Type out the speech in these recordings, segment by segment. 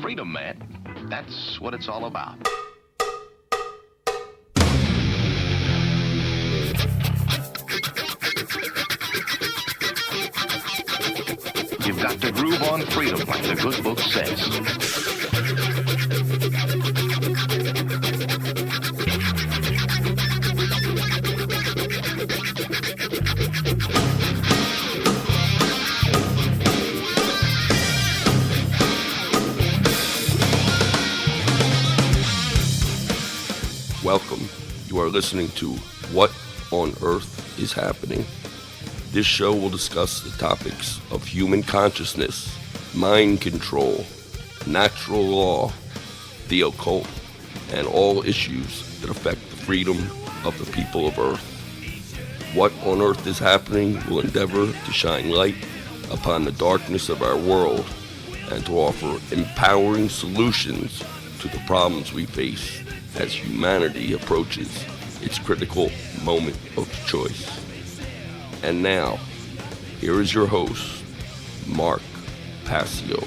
freedom, man. That's what it's all about. You've got to groove on freedom, like the good book says. Welcome. You are listening to What on Earth is Happening. This show will discuss the topics of human consciousness, mind control, natural law, the occult, and all issues that affect the freedom of the people of Earth. What on Earth is Happening will endeavor to shine light upon the darkness of our world and to offer empowering solutions to the problems we face as humanity approaches its critical moment of choice. And now, here is your host, Mark Passio.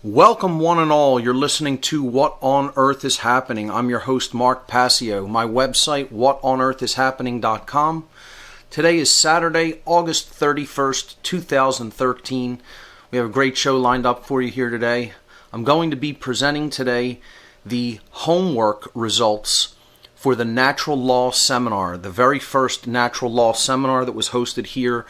Welcome one and all. You're listening to What on Earth is Happening. I'm your host, Mark Passio. My website, whatonearthishappening.com. Today is Saturday, August 31st, 2013. We have a great show lined up for you here today. I'm going to be presenting today the homework results for the Natural Law Seminar, the very first Natural Law Seminar that was hosted here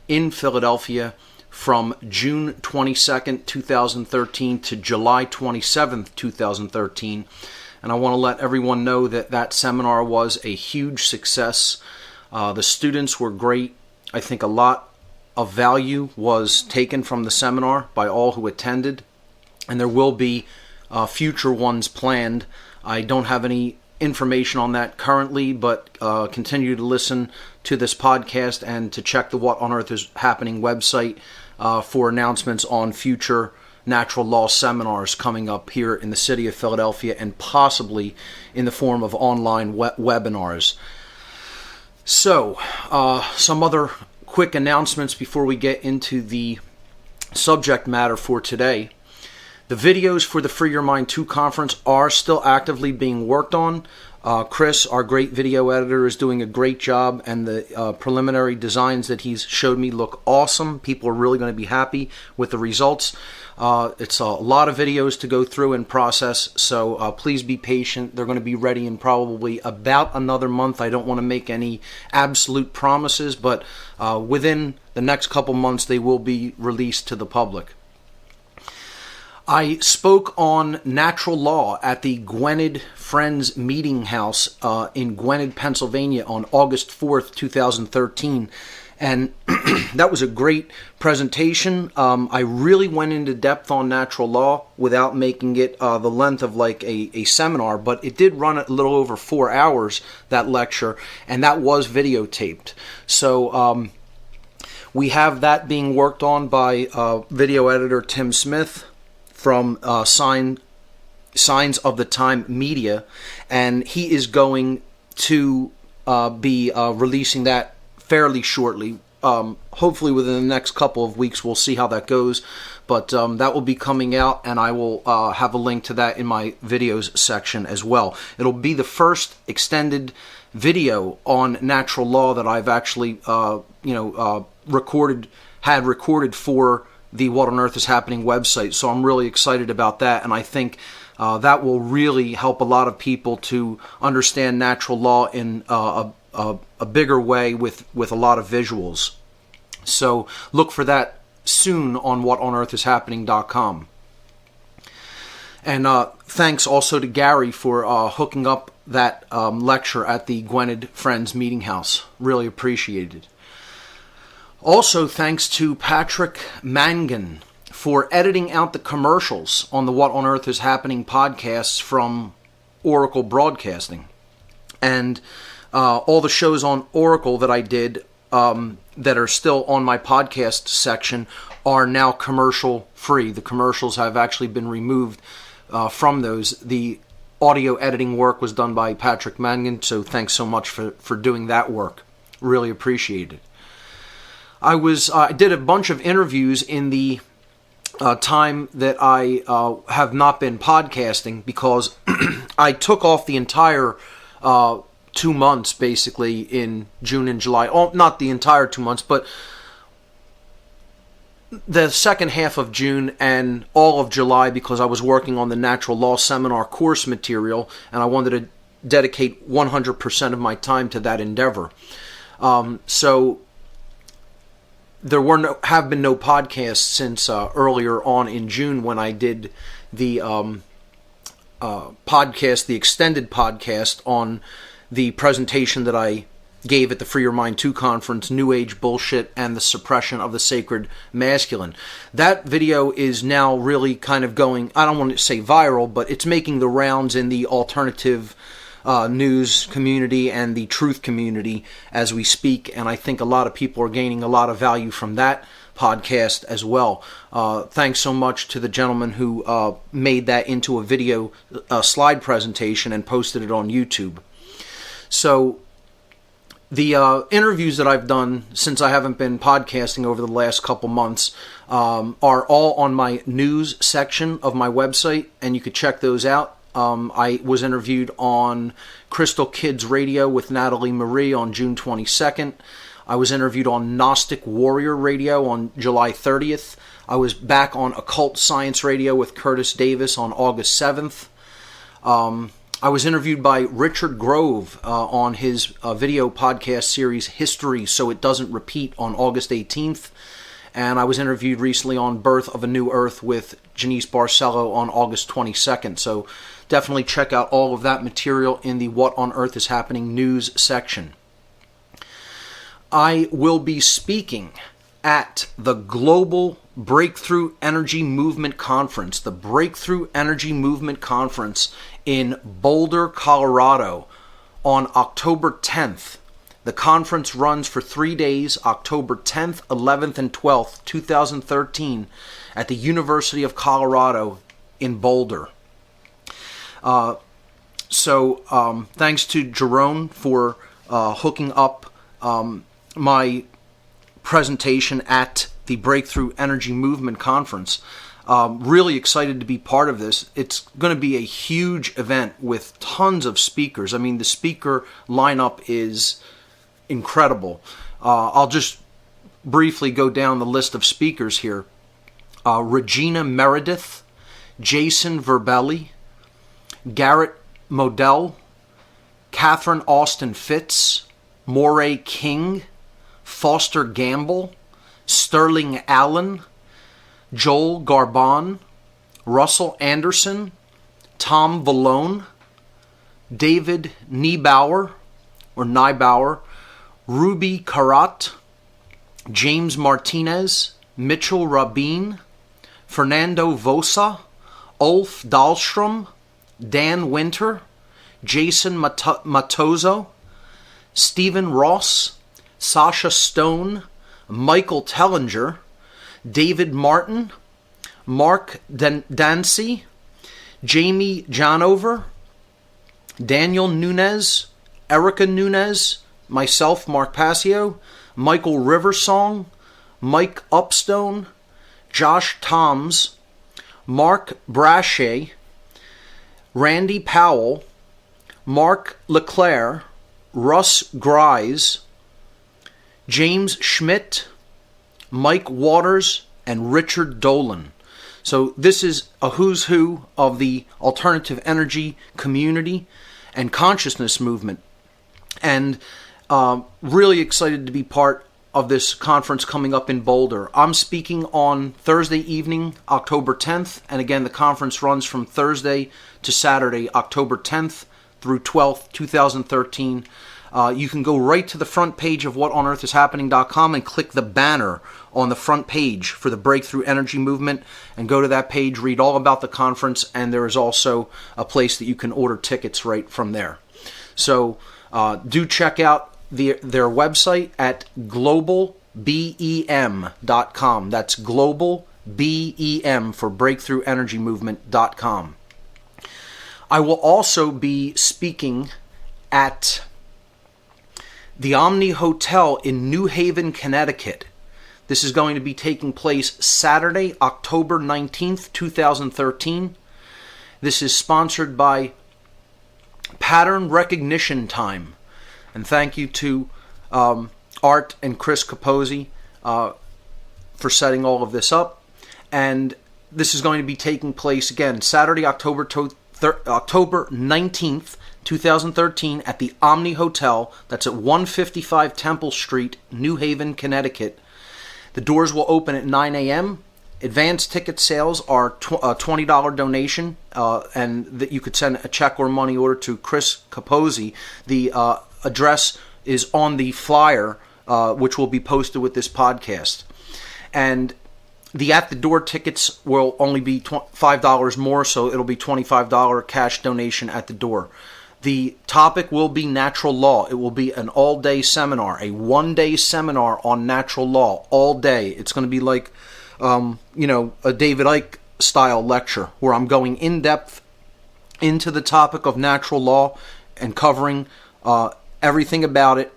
in Philadelphia from June 22nd, 2013 to July 27th, 2013. And I want to let everyone know that that seminar was a huge success. The students were great. I think a lot of value was taken from the seminar by all who attended, and there will be future ones planned. I don't have any information on that currently, but continue to listen to this podcast and to check the What on Earth is Happening website for announcements on future natural law seminars coming up here in the city of Philadelphia and possibly in the form of online webinars. So, some other quick announcements before we get into the subject matter for today. The videos for the Free Your Mind 2 conference are still actively being worked on. Chris, our great video editor, is doing a great job, and the preliminary designs that he's showed me look awesome. People are really going to be happy with the results. It's a lot of videos to go through and process, so please be patient. They're going to be ready in probably about another month. I don't want to make any absolute promises, but within the next couple months they will be released to the public. I spoke on natural law at the Gwynedd Friends Meeting House in Gwynedd, Pennsylvania on August 4th, 2013. And that was a great presentation. I really went into depth on natural law without making it the length of like a seminar, but it did run a little over 4 hours, that lecture, and that was videotaped. So we have that being worked on by video editor Tim Smith from Signs of the Time Media, and he is going to be releasing that fairly shortly. Hopefully within the next couple of weeks. We'll see how that goes, but that will be coming out, and I will have a link to that in my videos section as well. It'll be the first extended video on natural law that I've actually recorded for the What on Earth is Happening website, so I'm really excited about that, and I think that will really help a lot of people to understand natural law in a bigger way with a lot of visuals. So look for that soon on whatonearthishappening.com. And thanks also to Gary for hooking up that lecture at the Gwynedd Friends Meeting House. Really appreciated. Also, thanks to Patrick Mangan for editing out the commercials on the What on Earth is Happening podcasts from Oracle Broadcasting. And all the shows on Oracle that I did that are still on my podcast section are now commercial free. The commercials have actually been removed from those. The audio editing work was done by Patrick Mangan, so thanks so much for doing that work. Really appreciate it. I did a bunch of interviews in the time that I have not been podcasting, because I took off the entire 2 months basically in June and July. Oh, not the entire 2 months, but the second half of June and all of July, because I was working on the Natural Law Seminar course material, and I wanted to dedicate 100% of my time to that endeavor. So there have been no podcasts since earlier on in June, when I did the podcast, the extended podcast on the presentation that I gave at the Free Your Mind 2 conference, New Age Bullshit and the Suppression of the Sacred Masculine. That video is now really kind of going, I don't want to say viral, but it's making the rounds in the alternative news community and the truth community as we speak, and I think a lot of people are gaining a lot of value from that podcast as well. Thanks so much to the gentleman who made that into a video slide presentation and posted it on YouTube. So the interviews that I've done since I haven't been podcasting over the last couple months are all on my news section of my website, and you could check those out. I was interviewed on Crystal Kids Radio with Natalie Marie on June 22nd. I was interviewed on Gnostic Warrior Radio on July 30th. I was back on Occult Science Radio with Curtis Davis on August 7th. I was interviewed by Richard Grove on his video podcast series History So It Doesn't Repeat on August 18th. And I was interviewed recently on Birth of a New Earth with Janice Barcelo on August 22nd. So definitely check out all of that material in the What on Earth is Happening news section. I will be speaking at the Global Breakthrough Energy Movement Conference, the Breakthrough Energy Movement Conference in Boulder, Colorado on October 10th. The conference runs for 3 days, October 10th, 11th, and 12th, 2013, at the University of Colorado in Boulder. So thanks to Jerome for hooking up my presentation at the Breakthrough Energy Movement Conference. Really excited to be part of this. It's going to be a huge event with tons of speakers. I mean, the speaker lineup is incredible. I'll just briefly go down the list of speakers here. Regina Meredith, Jason Verbelli, Garrett Modell, Catherine Austin Fitz, Moray King, Foster Gamble, Sterling Allen, Joel Garbon, Russell Anderson, Tom Vallone, David Niebauer, Ruby Karat, James Martinez, Mitchell Rabin, Fernando Vosa, Ulf Dahlstrom, Dan Winter, Jason Matozo, Stephen Ross, Sasha Stone, Michael Tellinger, David Martin, Mark Dancy, Jamie Janover, Daniel Nunez, Erica Nunez, myself, Mark Passio, Michael Riversong, Mike Upstone, Josh Toms, Mark Brashay, Randy Powell, Mark LeClaire, Russ Grise, James Schmidt, Mike Waters, and Richard Dolan. So this is a who's who of the alternative energy community and consciousness movement. And really excited to be part of this conference coming up in Boulder. I'm speaking on Thursday evening, October 10th. And again, the conference runs from Thursday to Saturday, October 10th through 12th, 2013. You can go right to the front page of whatonearthishappening.com and click the banner on the front page for the Breakthrough Energy Movement, and go to that page, read all about the conference, and there is also a place that you can order tickets right from there. So do check out their website at Global globalbem.com. That's globalbem for breakthroughenergymovement.com. I will also be speaking at the Omni Hotel in New Haven, Connecticut. This is going to be taking place Saturday, October 19th, 2013. This is sponsored by Pattern Recognition Time. And thank you to Art and Chris Capozzi for setting all of this up. And this is going to be taking place again Saturday, October 19th, 2013 at the Omni Hotel. That's at 155 Temple Street, New Haven, Connecticut. The doors will open at 9 a.m. Advance ticket sales are a $20 donation, and that you could send a check or money order to Chris Capozzi. The address is on the flyer, which will be posted with this podcast. And the at-the-door tickets will only be $5 more, so it'll be $25 cash donation at the door. The topic will be natural law. It will be an all-day seminar, a one-day seminar on natural law, all day. It's going to be like, a David Icke style lecture where I'm going in-depth into the topic of natural law and covering everything about it.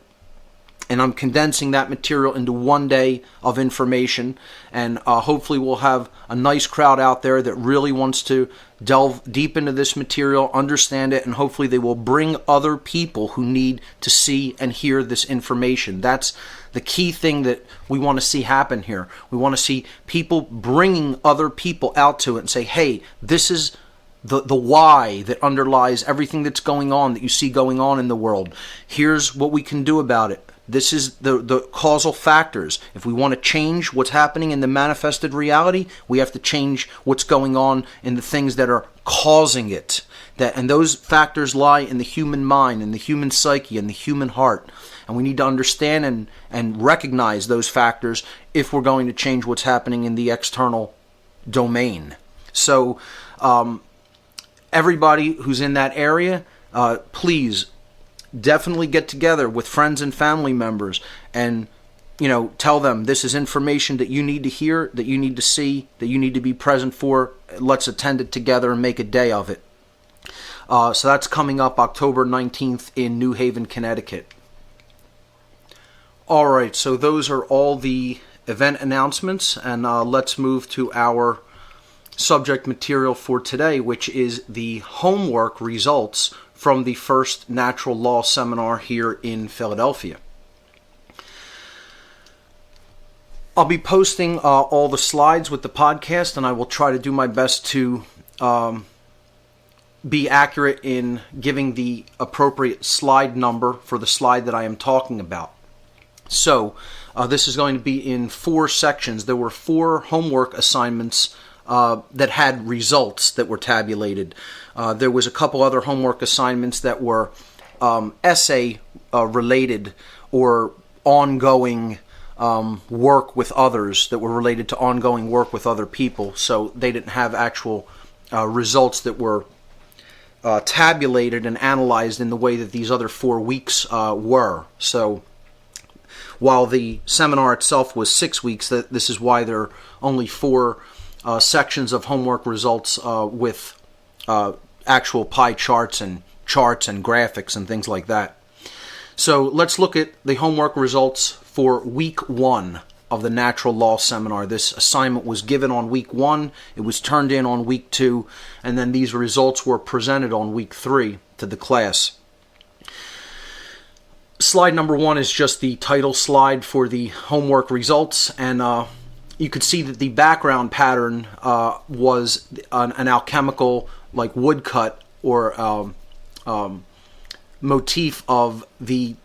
And I'm condensing that material into one day of information. And hopefully we'll have a nice crowd out there that really wants to delve deep into this material, understand it, and hopefully they will bring other people who need to see and hear this information. That's the key thing that we want to see happen here. We want to see people bringing other people out to it and say, hey, this is the why that underlies everything that's going on, that you see going on in the world. Here's what we can do about it. This is the causal factors. If we want to change what's happening in the manifested reality, we have to change what's going on in the things that are causing it. And those factors lie in the human mind, in the human psyche, in the human heart. And we need to understand and recognize those factors if we're going to change what's happening in the external domain. So everybody who's in that area, please definitely get together with friends and family members and, tell them this is information that you need to hear, that you need to see, that you need to be present for. Let's attend it together and make a day of it. So that's coming up October 19th in New Haven, Connecticut. All right, so those are all the event announcements, and let's move to our subject material for today, which is the homework results from the first natural law seminar here in Philadelphia. I'll be posting all the slides with the podcast, and I will try to do my best to be accurate in giving the appropriate slide number for the slide that I am talking about. So this is going to be in 4 sections. There were 4 homework assignments that had results that were tabulated. There was a couple other homework assignments that were essay related or ongoing work with others, that were related to ongoing work with other people. So they didn't have actual results that were tabulated and analyzed in the way that these other 4 weeks were. So while the seminar itself was 6 weeks, this is why there are only 4 sections of homework results with actual pie charts and graphics and things like that. So let's look at the homework results for week 1 of the natural law seminar. This assignment was given on week 1, it was turned in on week 2, and then these results were presented on week 3 to the class. Slide number 1 is just the title slide for the homework results, and you could see that the background pattern was an alchemical, like woodcut or motif of the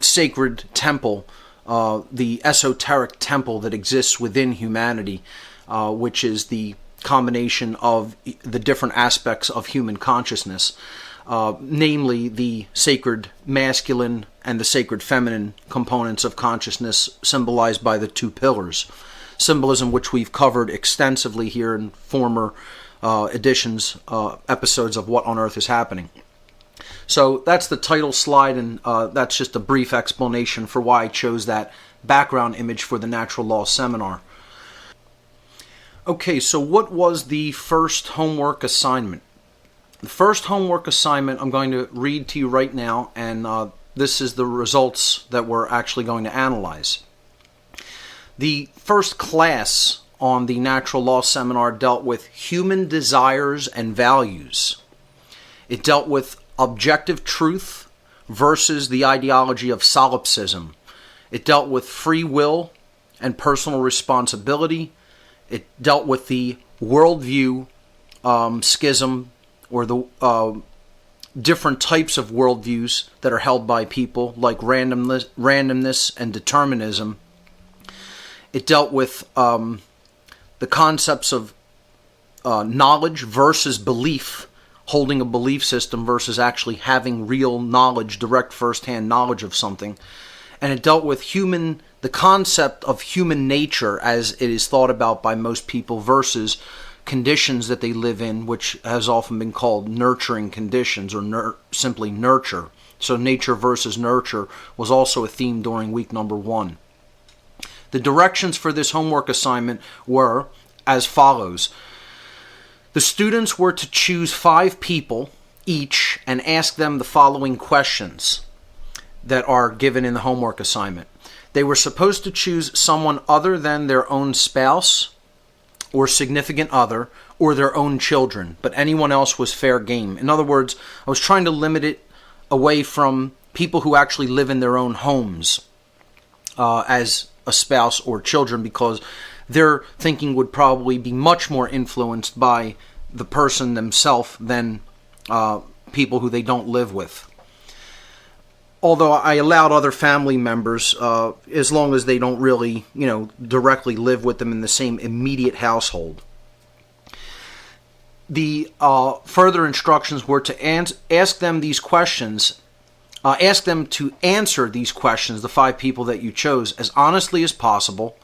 sacred temple, the esoteric temple that exists within humanity, which is the combination of the different aspects of human consciousness, namely the sacred masculine and the sacred feminine components of consciousness, symbolized by the 2 pillars. Symbolism which we've covered extensively here in former editions, episodes of What on Earth is Happening. So that's the title slide, and that's just a brief explanation for why I chose that background image for the natural law seminar. Okay, so what was the first homework assignment? The first homework assignment I'm going to read to you right now, and this is the results that we're actually going to analyze. The first class on the natural law seminar dealt with human desires and values. It dealt with objective truth versus the ideology of solipsism. It dealt with free will and personal responsibility. It dealt with the worldview schism, or the different types of worldviews that are held by people, like randomness and determinism. It dealt with the concepts of knowledge versus belief, holding a belief system versus actually having real knowledge, direct first-hand knowledge of something. And it dealt with the concept of human nature as it is thought about by most people versus conditions that they live in, which has often been called nurturing conditions, or simply nurture. So nature versus nurture was also a theme during week number 1. The directions for this homework assignment were as follows. The students were to choose 5 people each and ask them the following questions that are given in the homework assignment. They were supposed to choose someone other than their own spouse or significant other or their own children, but anyone else was fair game. In other words, I was trying to limit it away from people who actually live in their own homes as a spouse or children, because their thinking would probably be much more influenced by the person themselves than people who they don't live with. Although I allowed other family members, as long as they don't really, directly live with them in the same immediate household. The further instructions were to ask them these questions. Ask them to answer these questions, the 5 people that you chose, as honestly as possible,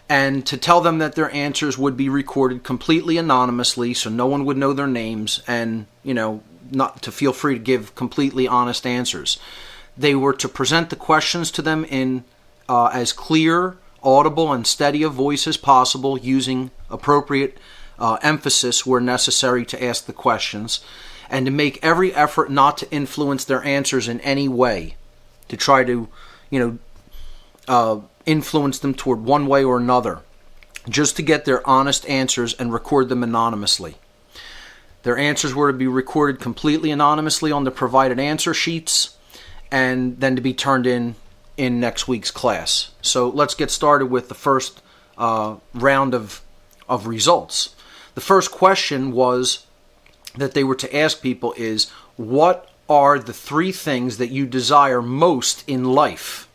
and to tell them that their answers would be recorded completely anonymously, so no one would know their names, and not to feel free to give completely honest answers. They were to present the questions to them in as clear, audible, and steady a voice as possible, using appropriate emphasis where necessary to ask the questions, and to make every effort not to influence their answers in any way, to try to, influence them toward one way or another, just to get their honest answers and record them anonymously. Their answers were to be recorded completely anonymously on the provided answer sheets, and then to be turned in next week's class. So let's get started with the first round of results. The first question was that they were to ask people is, what are the 3 things that you desire most in life?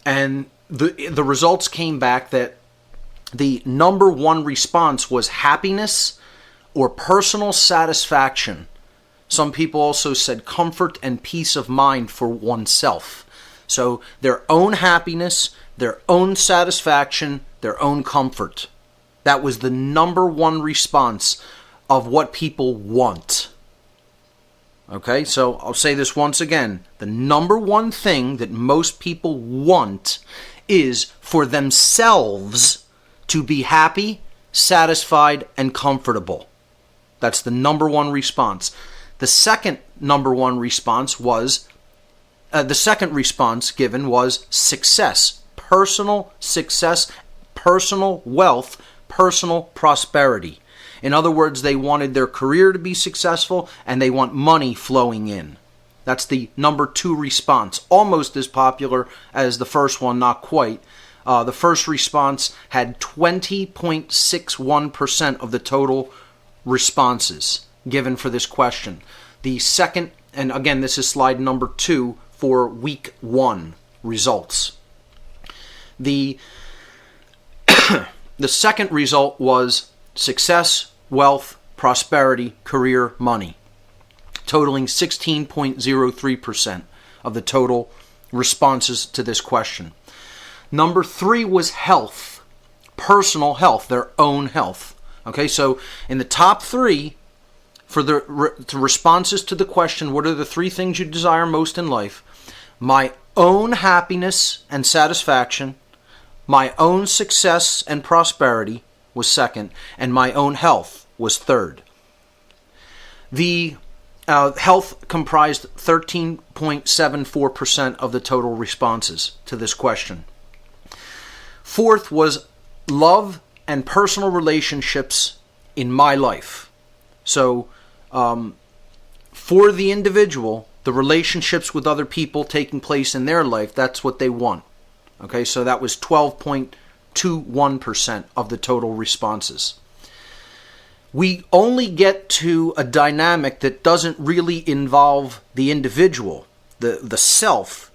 And the results came back that the number 1 response was happiness or personal satisfaction. Some people also said comfort and peace of mind for oneself. So their own happiness, their own satisfaction, their own comfort. That was the number 1 response of what people want. Okay, so I'll say this once again. The number 1 thing that most people want is for themselves to be happy, satisfied, and comfortable. That's the number 1 response. The second number 1 response was, the second response given was success, personal success, personal wealth, personal prosperity. In other words, they wanted their career to be successful and they want money flowing in. That's the number 2 response. Almost as popular as the first one, not quite. The first response had 20.61% of the total responses given for this question. The second, and again, this is slide number 2 for week 1 results. The second result was success, wealth, prosperity, career, money, totaling 16.03% of the total responses to this question. Number 3 was health, personal health, their own health. Okay, so in the top 3, for the responses to the question, what are the 3 things you desire most in life? My own happiness and satisfaction, my own success and prosperity was second, and my own health was third. The health comprised 13.74% of the total responses to this question. Fourth was love and personal relationships in my life. So, for the individual, the relationships with other people taking place in their life, that's what they want. Okay, so that was 12.21% of the total responses. We only get to a dynamic that doesn't really involve the individual, the self,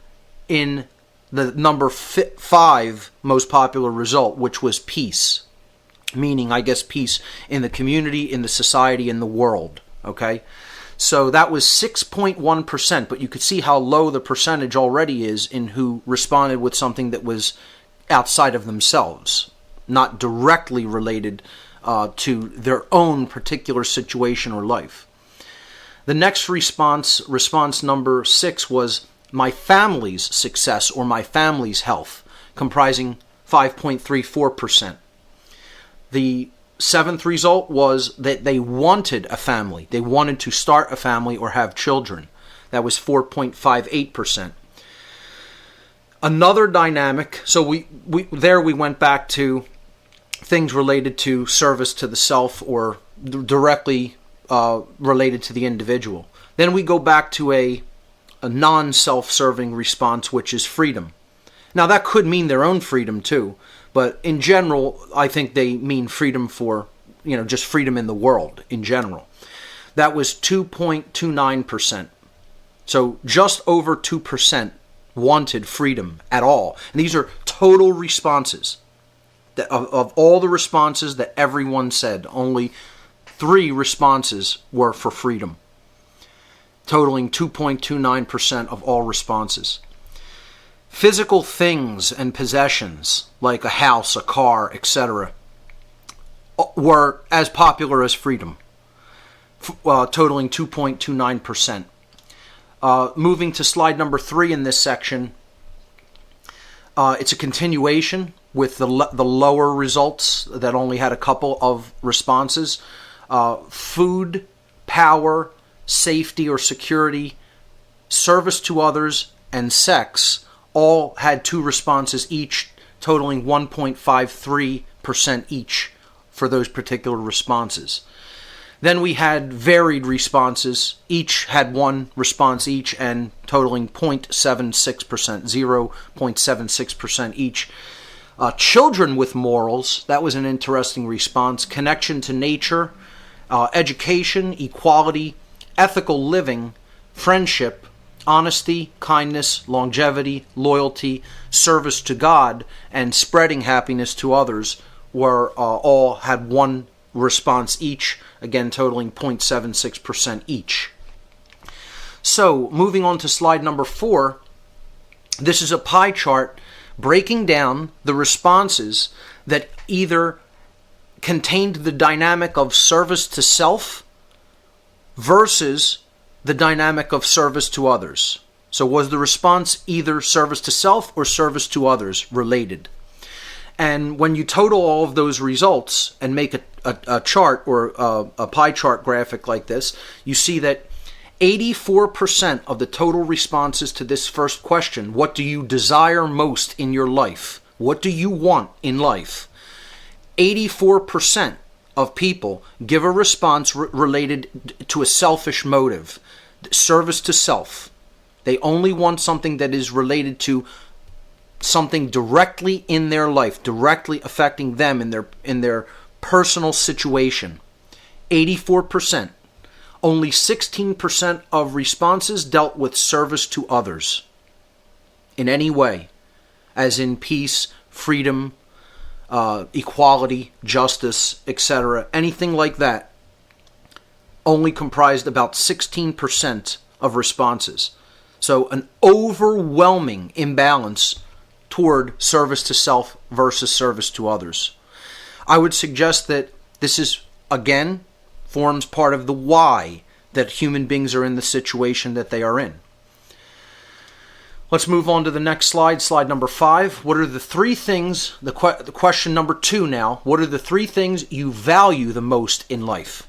in the number 5 most popular result, which was peace. Meaning, I guess, peace in the community, in the society, in the world. Okay? So that was 6.1%, but you could see how low the percentage already is in who responded with something that was outside of themselves, not directly related to their own particular situation or life. The next response number 6, was my family's success or my family's health, comprising 5.34%. The 7th result was that they wanted a family. They wanted to start a family or have children. That was 4.58%. Another dynamic, so we went back to things related to service to the self or directly related to the individual. Then we go back to a non-self-serving response, which is freedom. Now that could mean their own freedom too, but in general, I think they mean freedom for, just freedom in the world in general. That was 2.29%. So just over 2% wanted freedom at all. And these are total responses. Of all the responses that everyone said, only 3 responses were for freedom, totaling 2.29% of all responses. Physical things and possessions, like a house, a car, etc., were as popular as freedom, totaling 2.29%. Moving to slide number 3 in this section, it's a continuation with the lower results that only had a couple of responses. Food, power, safety or security, service to others, and sex all had 2 responses each, totaling 1.53% each for those particular responses. Then we had varied responses. Each had 1 response each and totaling 0.76%, 0.76% each. Children with morals, that was an interesting response. Connection to nature, education, equality, ethical living, friendship, honesty, kindness, longevity, loyalty, service to God, and spreading happiness to others were all had 1 response each, again totaling 0.76% each. So, moving on to slide number 4, this is a pie chart breaking down the responses that either contained the dynamic of service to self versus the dynamic of service to others. So was the response either service to self or service to others related? And when you total all of those results and make a chart or a pie chart graphic like this, you see that 84% of the total responses to this first question, what do you desire most in your life? What do you want in life? 84% of people give a response related to a selfish motive, service to self. They only want something that is related to something directly in their life, directly affecting them in their personal situation. 84%. Only 16% of responses dealt with service to others in any way, as in peace, freedom, equality, justice, etc. Anything like that only comprised about 16% of responses. So an overwhelming imbalance toward service to self versus service to others. I would suggest that this is, again, forms part of the why that human beings are in the situation that they are in. Let's move on to the next slide, slide number 5. What are the three things, the question number 2 now, what are the three things you value the most in life?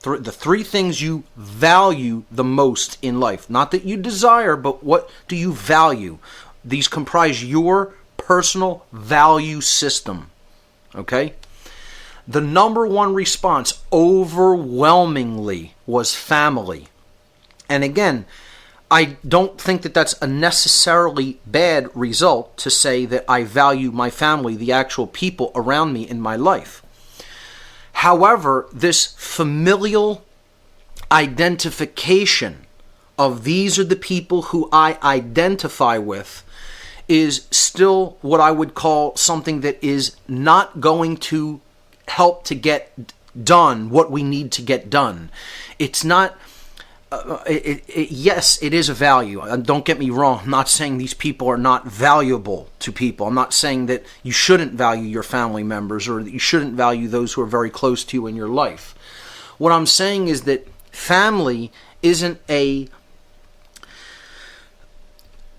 The three things you value the most in life. Not that you desire, but what do you value? These comprise your personal value system. Okay? The number one response overwhelmingly was family. And again, I don't think that that's a necessarily bad result to say that I value my family, the actual people around me in my life. However, this familial identification of these are the people who I identify with is still what I would call something that is not going to help to get done what we need to get done. It's not... yes, it is a value. Don't get me wrong. I'm not saying these people are not valuable to people. I'm not saying that you shouldn't value your family members or that you shouldn't value those who are very close to you in your life. What I'm saying is that family isn't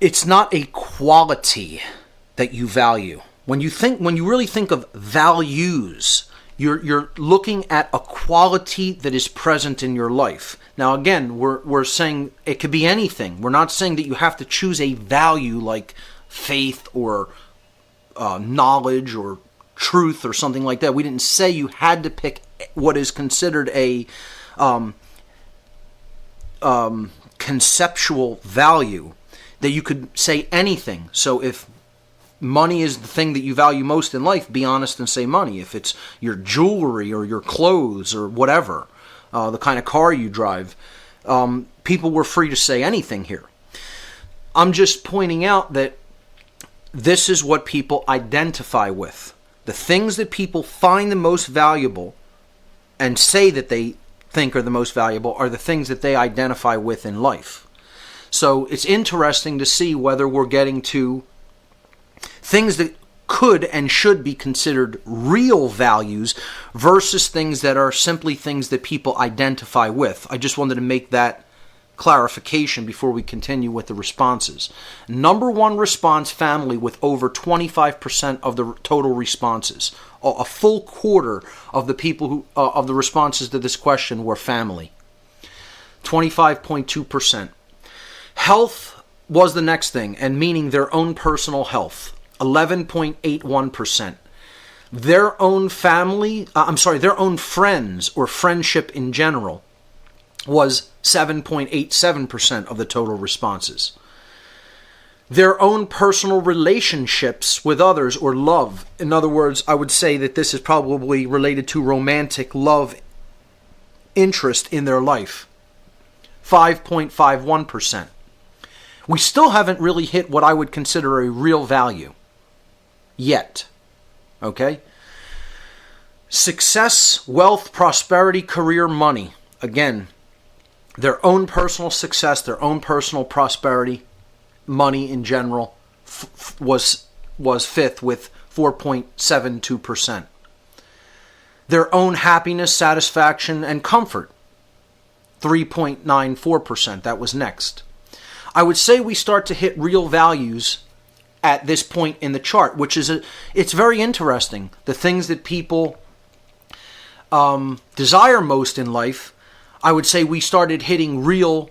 it's not a quality that you value. When you really think of values, you're looking at a quality that is present in your life. Now again, we're saying it could be anything. We're not saying that you have to choose a value like faith or knowledge or truth or something like that. We didn't say you had to pick what is considered a conceptual value, that you could say anything. So if money is the thing that you value most in life, be honest and say money. If it's your jewelry or your clothes or whatever, the kind of car you drive, people were free to say anything here. I'm just pointing out that this is what people identify with. The things that people find the most valuable and say that they think are the most valuable are the things that they identify with in life. So it's interesting to see whether we're getting to things that could and should be considered real values versus things that are simply things that people identify with. I just wanted to make that clarification before we continue with the responses. Number one response, family, with over 25% of the total responses. A full quarter of the people who of the responses to this question were family. 25.2%. Health was the next thing, and meaning their own personal health. 11.81%. Their own family, their own friends or friendship in general was 7.87% of the total responses. Their own personal relationships with others or love. In other words, I would say that this is probably related to romantic love interest in their life. 5.51%. We still haven't really hit what I would consider a real value. Yet. Okay? Success, wealth, prosperity, career, money. Again, their own personal success, their own personal prosperity, money in general, was fifth with 4.72%. Their own happiness, satisfaction, and comfort, 3.94%. That was next. I would say we start to hit real values at this point in the chart, which is it's very interesting. The things that people desire most in life, I would say we started hitting real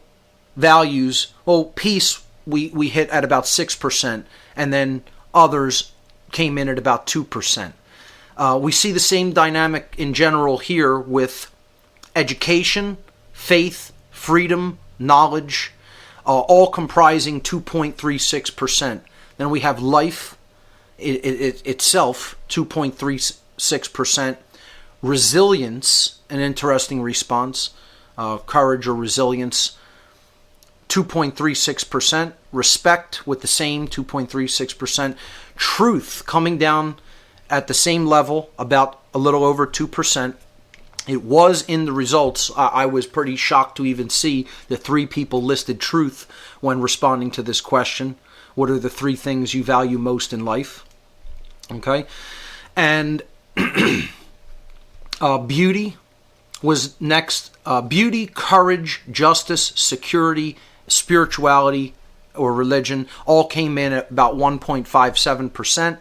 values. Well, peace we hit at about 6%, and then others came in at about 2%. We see the same dynamic in general here with education, faith, freedom, knowledge, all comprising 2.36%. Then we have life itself, 2.36%. Resilience, an interesting response. Courage or resilience, 2.36%. Respect with the same 2.36%. Truth coming down at the same level, about a little over 2%. It was in the results. I was pretty shocked to even see that 3 people listed truth when responding to this question. What are the 3 things you value most in life? Okay. And beauty was next. Beauty, courage, justice, security, spirituality, or religion, all came in at about 1.57%.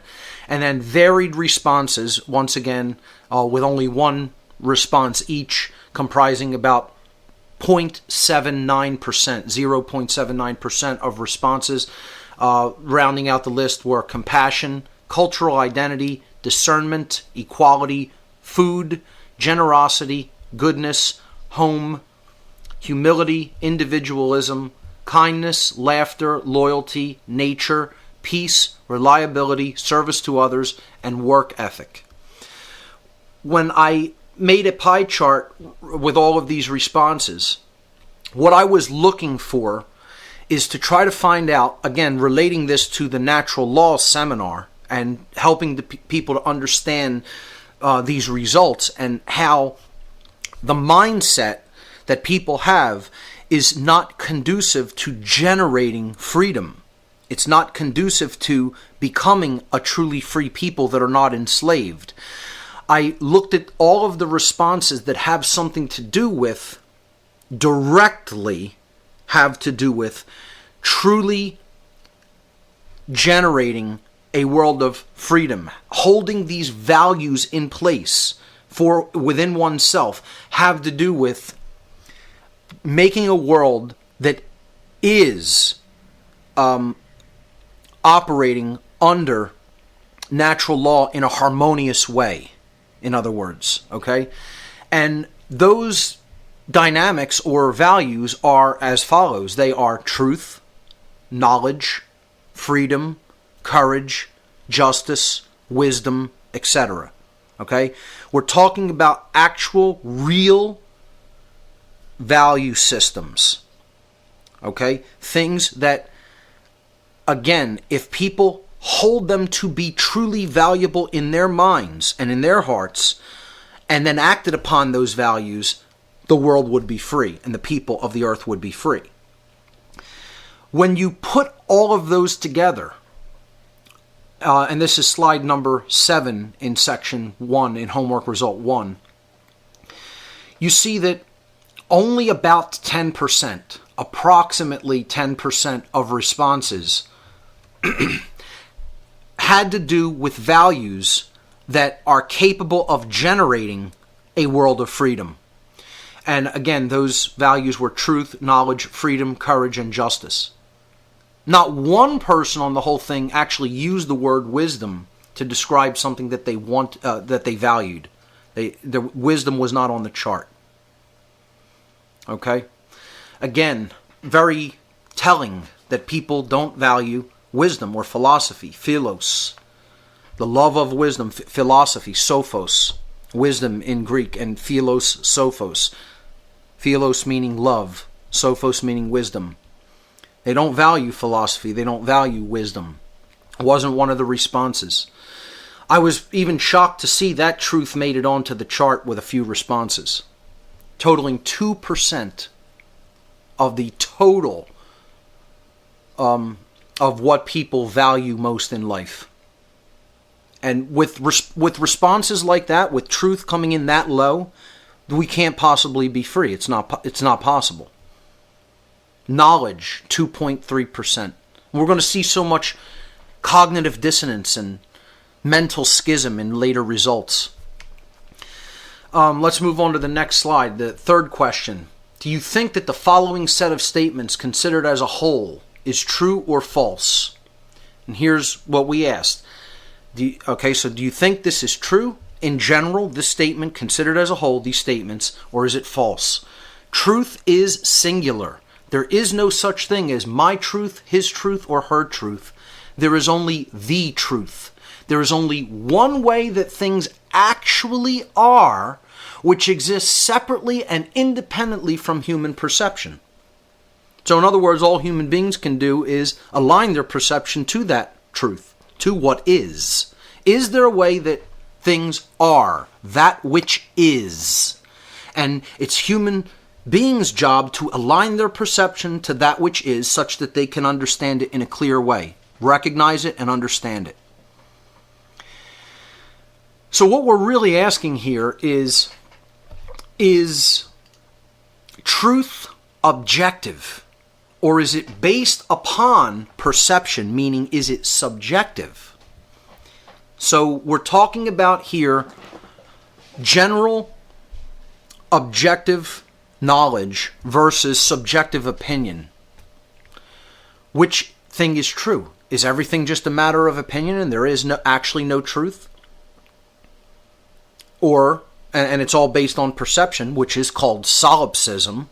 And then varied responses, once again, with only one response each, comprising about 0.79%, 0.79% of responses. Rounding out the list were compassion, cultural identity, discernment, equality, food, generosity, goodness, home, humility, individualism, kindness, laughter, loyalty, nature, peace, reliability, service to others, and work ethic. When I made a pie chart with all of these responses, what I was looking for is to try to find out, again, relating this to the natural law seminar and helping the people to understand these results and how the mindset that people have is not conducive to generating freedom. It's not conducive to becoming a truly free people that are not enslaved. I looked at all of the responses that have something to do with, directly have to do with, truly generating a world of freedom. Holding these values in place for within oneself have to do with making a world that is operating under natural law in a harmonious way, in other words, okay? And those dynamics or values are as follows. They are truth, knowledge, freedom, courage, justice, wisdom, etc. Okay? We're talking about actual, real value systems. Okay? Things that, again, if people hold them to be truly valuable in their minds and in their hearts, and then acted upon those values, the world would be free and the people of the earth would be free. When you put all of those together, and this is slide number 7 in section 1 in homework result 1, you see that only about 10%, approximately 10% of responses had to do with values that are capable of generating a world of freedom. And again, those values were truth, knowledge, freedom, courage, and justice. Not one person on the whole thing actually used the word wisdom to describe something that they that they valued. The wisdom was not on the chart. Okay? Again, very telling that people don't value wisdom or philosophy, philos. The love of wisdom, philosophy, sophos, wisdom in Greek, and philos, sophos. Philos meaning love, sophos meaning wisdom. They don't value philosophy. They don't value wisdom. It wasn't one of the responses. I was even shocked to see that truth made it onto the chart with a few responses, totaling 2% of the total of what people value most in life. And with responses like that, with truth coming in that low, we can't possibly be free. It's not possible. Knowledge, 2.3%. We're going to see so much cognitive dissonance and mental schism in later results. Let's move on to the next slide. The third question. Do you think that the following set of statements considered as a whole is true or false? And here's what we asked. Do you think this is true? In general, this statement considered as a whole, these statements, or is it false? Truth is singular. There is no such thing as my truth, his truth, or her truth. There is only the truth. There is only one way that things actually are, which exists separately and independently from human perception. So in other words, all human beings can do is align their perception to that truth, to what is. Is there a way that things are, that which is? And it's human beings' job to align their perception to that which is, such that they can understand it in a clear way, recognize it and understand it. So what we're really asking here is truth objective or is it based upon perception, meaning is it subjective? So we're talking about here general objective knowledge versus subjective opinion. Which thing is true? Is everything just a matter of opinion and there is actually no truth? Or, and it's all based on perception, which is called solipsism.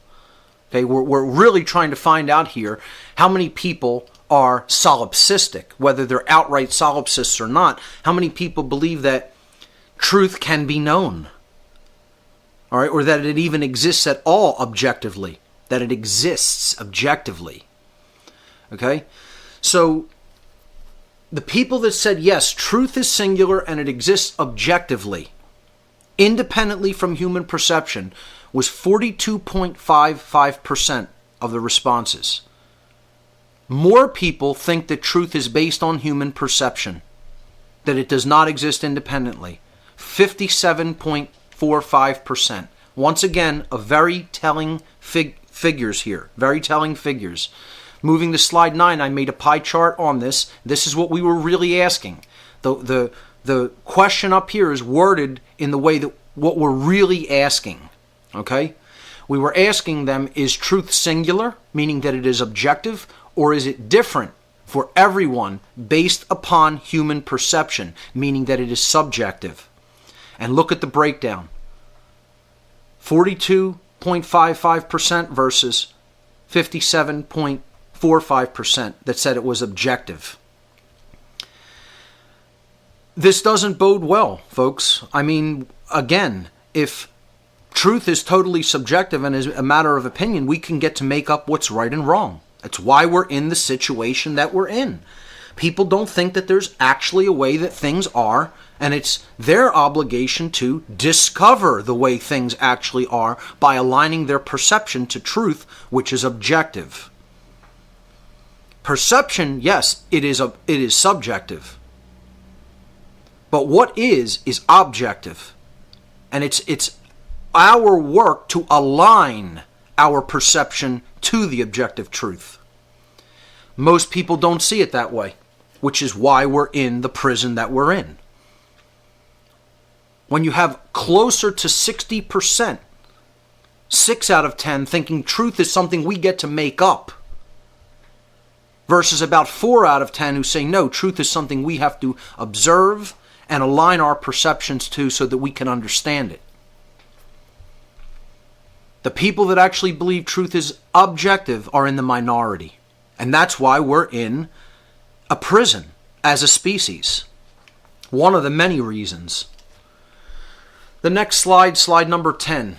Okay, we're really trying to find out here how many people are solipsistic, whether they're outright solipsists or not. How many people believe that truth can be known? All right, or that it even exists at all objectively, that it exists objectively. Okay, so the people that said, yes, truth is singular and it exists objectively, independently from human perception, was 42.55% of the responses. More people think that truth is based on human perception, that it does not exist independently. 57.45%. Once again, a very telling figures here. Very telling figures. Moving to slide 9, I made a pie chart on this. This is what we were really asking. The question up here is worded in the way that what we're really asking. Okay? We were asking them, is truth singular, meaning that it is objective, or is it different for everyone based upon human perception, meaning that it is subjective? And look at the breakdown. 42.55% versus 57.45% that said it was objective. This doesn't bode well, folks. I mean, again, if truth is totally subjective and is a matter of opinion, we can get to make up what's right and wrong. That's why we're in the situation that we're in. People don't think that there's actually a way that things are, and it's their obligation to discover the way things actually are by aligning their perception to truth, which is objective. Perception, yes, it is subjective. But what is objective. And it's our work to align our perception to the objective truth. Most people don't see it that way, which is why we're in the prison that we're in. When you have closer to 60%, 6 out of 10 thinking truth is something we get to make up, versus about 4 out of 10 who say no, truth is something we have to observe and align our perceptions to so that we can understand it. The people that actually believe truth is objective are in the minority. And that's why we're in a prison as a species. One of the many reasons. The next slide, slide number 10.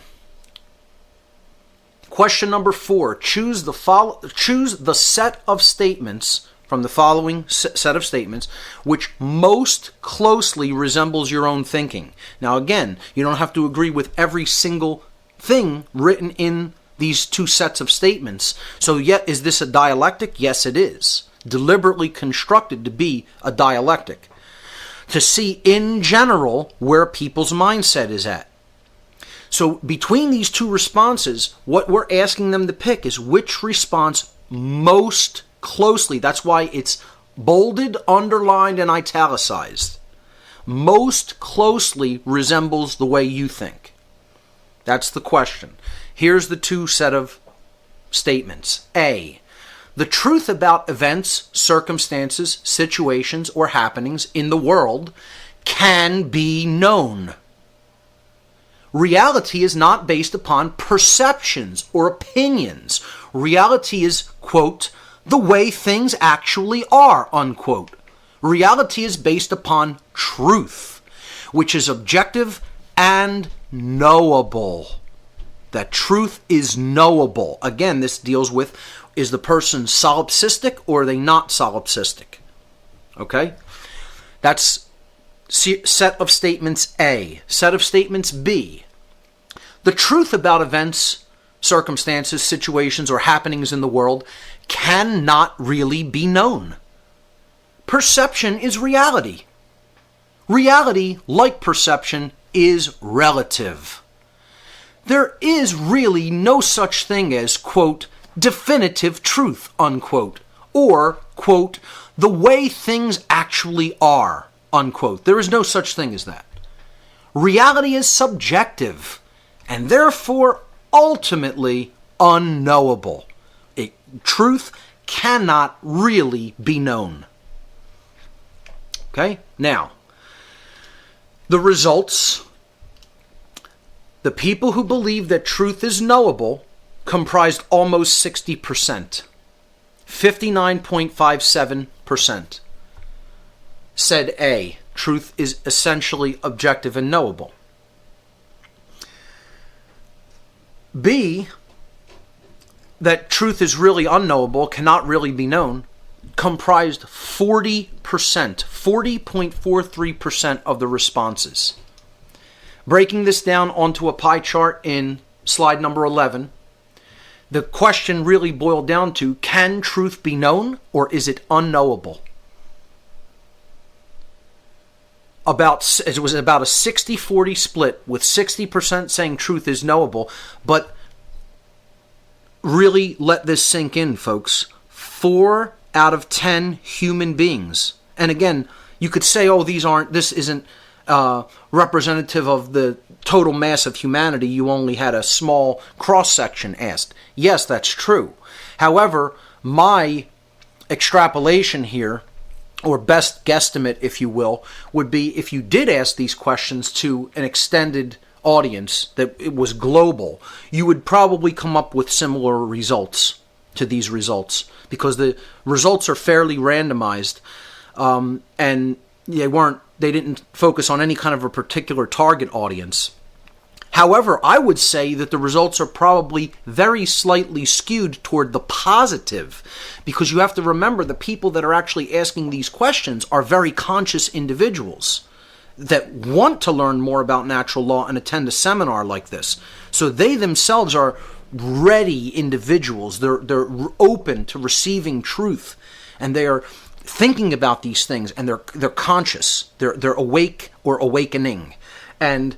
Question number 4. Choose the set of statements from the following set of statements which most closely resembles your own thinking. Now again, you don't have to agree with every single thing written in these two sets of statements. So yet, is this a dialectic? Yes, it is. Deliberately constructed to be a dialectic. To see in general where people's mindset is at. So between these two responses, what we're asking them to pick is which response most closely, that's why it's bolded, underlined, and italicized, most closely resembles the way you think. That's the question. Here's the two set of statements. A, the truth about events, circumstances, situations, or happenings in the world can be known. Reality is not based upon perceptions or opinions. Reality is, quote, the way things actually are, unquote. Reality is based upon truth, which is objective and knowable. That truth is knowable. Again, this deals with, is the person solipsistic or are they not solipsistic? Okay? That's set of statements A. Set of statements B. The truth about events, circumstances, situations, or happenings in the world cannot really be known. Perception is reality. Reality, like perception, is relative. There is really no such thing as, quote, definitive truth, unquote, or, quote, the way things actually are, unquote. There is no such thing as that. Reality is subjective and therefore ultimately unknowable. Truth cannot really be known. Okay? Now, the results, the people who believe that truth is knowable comprised almost 60%. 59.57% said A, truth is essentially objective and knowable. B, that truth is really unknowable, cannot really be known, comprised 40%, 40.43% of the responses. Breaking this down onto a pie chart in slide number 11, the question really boiled down to, can truth be known or is it unknowable? It was about a 60-40 split, with 60% saying truth is knowable, but really let this sink in, folks. 4 out of 10 human beings, and again, you could say, oh, this isn't representative of the total mass of humanity. You only had a small cross-section asked. Yes, that's true. However, my extrapolation here, or best guesstimate, if you will, would be if you did ask these questions to an extended audience that it was global, you would probably come up with similar results to these results, because the results are fairly randomized, and they didn't focus on any kind of a particular target audience. However, I would say that the results are probably very slightly skewed toward the positive, because you have to remember the people that are actually asking these questions are very conscious individuals that want to learn more about natural law and attend a seminar like this. So they themselves are ready individuals. They're open to receiving truth, and they are thinking about these things, and they're conscious. They're awake or awakening. And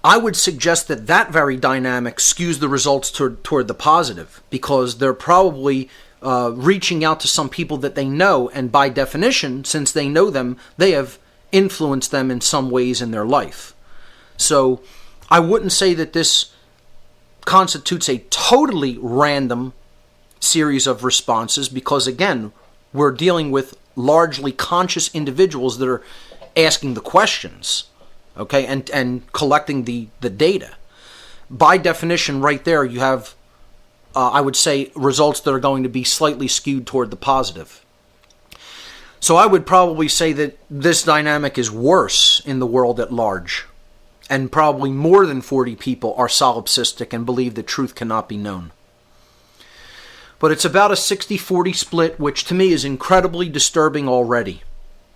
I would suggest that very dynamic skews the results toward the positive, because they're probably reaching out to some people that they know, and by definition, since they know them, they have influenced them in some ways in their life. So I wouldn't say that this constitutes a totally random series of responses, because again, we're dealing with largely conscious individuals that are asking the questions, okay, and collecting the data. By definition, right there, you have, I would say, results that are going to be slightly skewed toward the positive. So I would probably say that this dynamic is worse in the world at large, and probably more than 40 people are solipsistic and believe that truth cannot be known. But it's about a 60-40 split, which to me is incredibly disturbing already.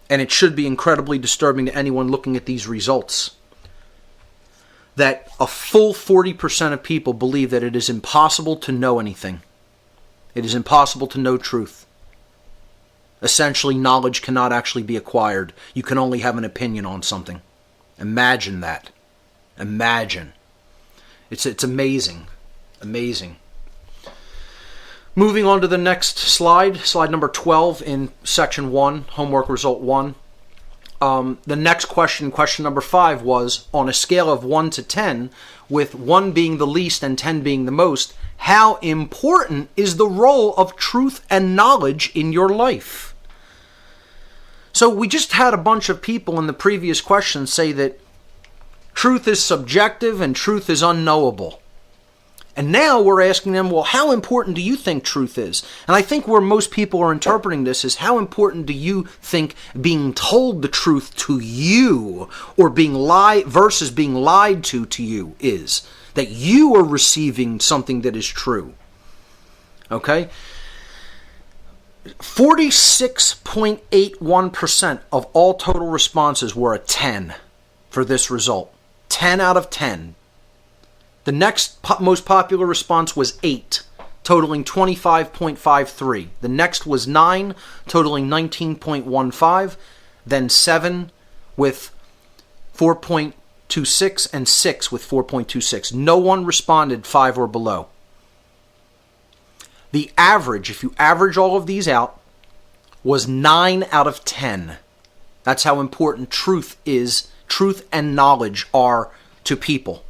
And it should be incredibly disturbing to anyone looking at these results. That a full 40% of people believe that it is impossible to know anything. It is impossible to know truth. Essentially, knowledge cannot actually be acquired. You can only have an opinion on something. Imagine that. Imagine. It's amazing. Amazing. Moving on to the next slide, slide number 12 in section 1, homework result 1. The next question, question number 5, was on a scale of 1 to 10, with 1 being the least and 10 being the most, how important is the role of truth and knowledge in your life? So we just had a bunch of people in the previous question say that truth is subjective and truth is unknowable. And now we're asking them, well, how important do you think truth is? And I think where most people are interpreting this is, how important do you think being told the truth to you, or being versus being lied to you is? That you are receiving something that is true. Okay? 46.81% of all total responses were a 10 for this result. 10 out of 10. The next most popular response was 8, totaling 25.53. The next was 9, totaling 19.15. Then 7 with 4.26, and 6 with 4.26. No one responded 5 or below. The average, if you average all of these out, was 9 out of 10. That's how important truth and knowledge are to people.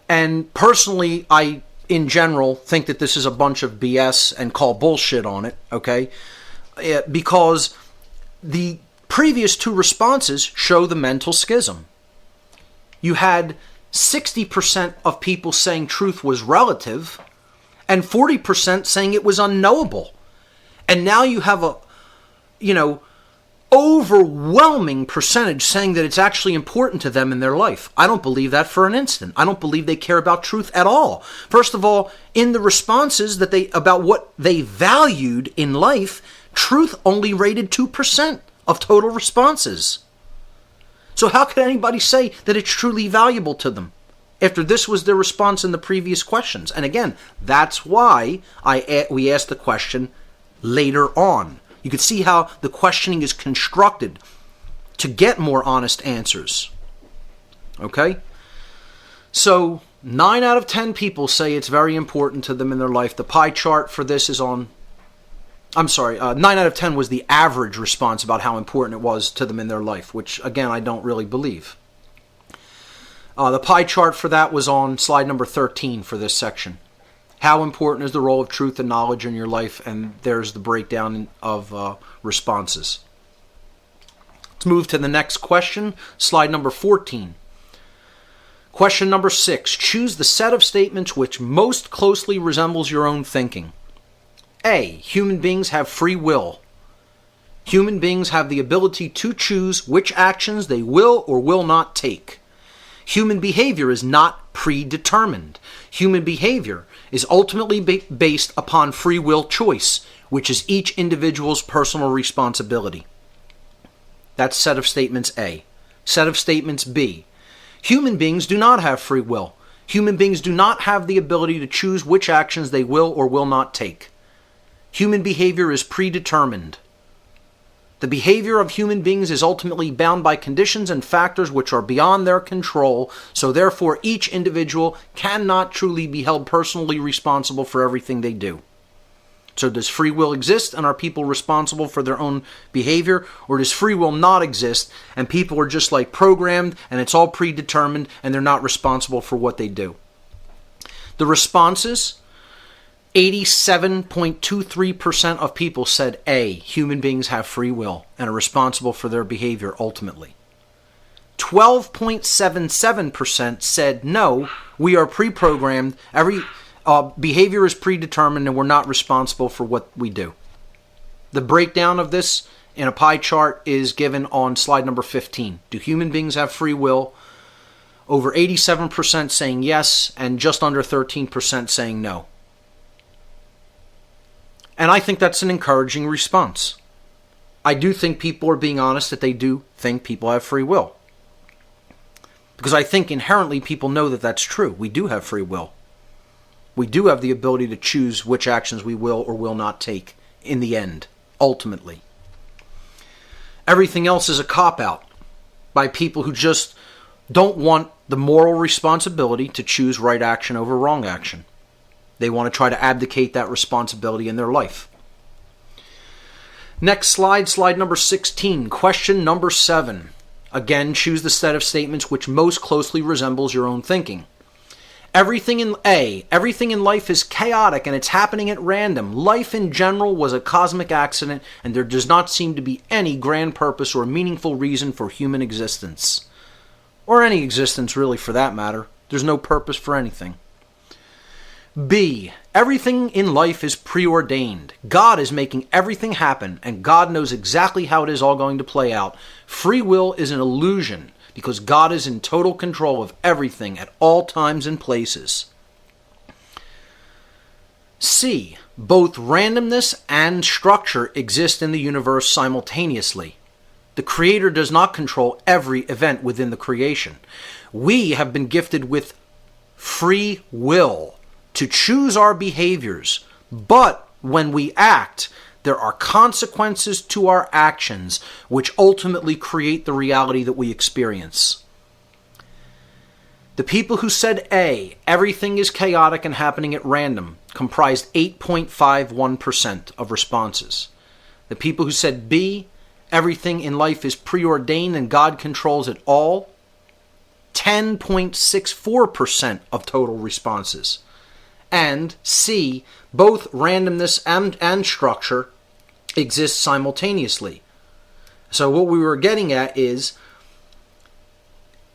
And personally, I, in general, think that this is a bunch of BS and call bullshit on it, okay? Because the previous two responses show the mental schism. You had 60% of people saying truth was relative and 40% saying it was unknowable. And now you have a, overwhelming percentage saying that it's actually important to them in their life. I don't believe that for an instant. I don't believe they care about truth at all. First of all, in the responses about what they valued in life, truth only rated 2% of total responses. So how could anybody say that it's truly valuable to them after this was their response in the previous questions? And again, that's why we asked the question later on. You can see how the questioning is constructed to get more honest answers. Okay? So 9 out of 10 people say it's very important to them in their life. The pie chart for this is on... 9 out of 10 was the average response about how important it was to them in their life, which, again, I don't really believe. The pie chart for that was on slide number 13 for this section. How important is the role of truth and knowledge in your life? And there's the breakdown of responses. Let's move to the next question, slide number 14. Question number 6. Choose the set of statements which most closely resembles your own thinking. A. Human beings have free will. Human beings have the ability to choose which actions they will or will not take. Human behavior is not predetermined. Human behavior is ultimately based upon free will choice, which is each individual's personal responsibility. That's set of statements A. Set of statements B. Human beings do not have free will. Human beings do not have the ability to choose which actions they will or will not take. Human behavior is predetermined. The behavior of human beings is ultimately bound by conditions and factors which are beyond their control, so therefore each individual cannot truly be held personally responsible for everything they do. So does free will exist and are people responsible for their own behavior, or does free will not exist and people are just like programmed and it's all predetermined and they're not responsible for what they do? The responses: 87.23% of people said A, human beings have free will and are responsible for their behavior ultimately. 12.77% said no, we are pre-programmed, every behavior is predetermined and we're not responsible for what we do. The breakdown of this in a pie chart is given on slide number 15. Do human beings have free will? Over 87% saying yes and just under 13% saying no. And I think that's an encouraging response. I do think people are being honest that they do think people have free will. Because I think inherently people know that that's true. We do have free will. We do have the ability to choose which actions we will or will not take in the end, ultimately. Everything else is a cop-out by people who just don't want the moral responsibility to choose right action over wrong action. They want to try to abdicate that responsibility in their life. Next slide, slide number 16. Question number 7. Again, choose the set of statements which most closely resembles your own thinking. Everything in life is chaotic and it's happening at random. Life in general was a cosmic accident and there does not seem to be any grand purpose or meaningful reason for human existence. Or any existence really for that matter. There's no purpose for anything. B. Everything in life is preordained. God is making everything happen, and God knows exactly how it is all going to play out. Free will is an illusion, because God is in total control of everything at all times and places. C. Both randomness and structure exist in the universe simultaneously. The Creator does not control every event within the creation. We have been gifted with free will to choose our behaviors, but when we act, there are consequences to our actions which ultimately create the reality that we experience. The people who said A, everything is chaotic and happening at random, comprised 8.51% of responses. The people who said B, everything in life is preordained and God controls it all, 10.64% of total responses. And C, both randomness and structure exist simultaneously. So what we were getting at is,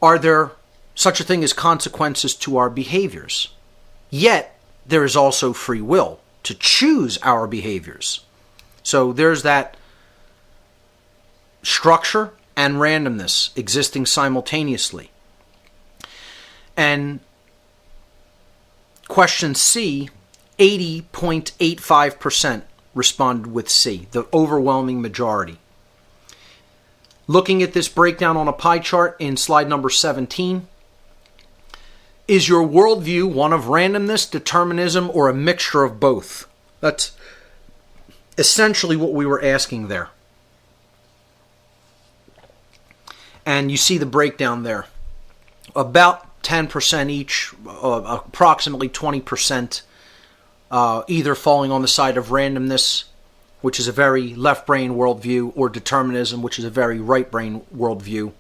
are there such a thing as consequences to our behaviors? Yet, there is also free will to choose our behaviors. So there's that structure and randomness existing simultaneously. And question C, 80.85% responded with C, the overwhelming majority. Looking at this breakdown on a pie chart in slide number 17, is your worldview one of randomness, determinism, or a mixture of both? That's essentially what we were asking there. And you see the breakdown there. About 10% each, approximately 20%, either falling on the side of randomness, which is a very left brain worldview, or determinism, which is a very right brain worldview,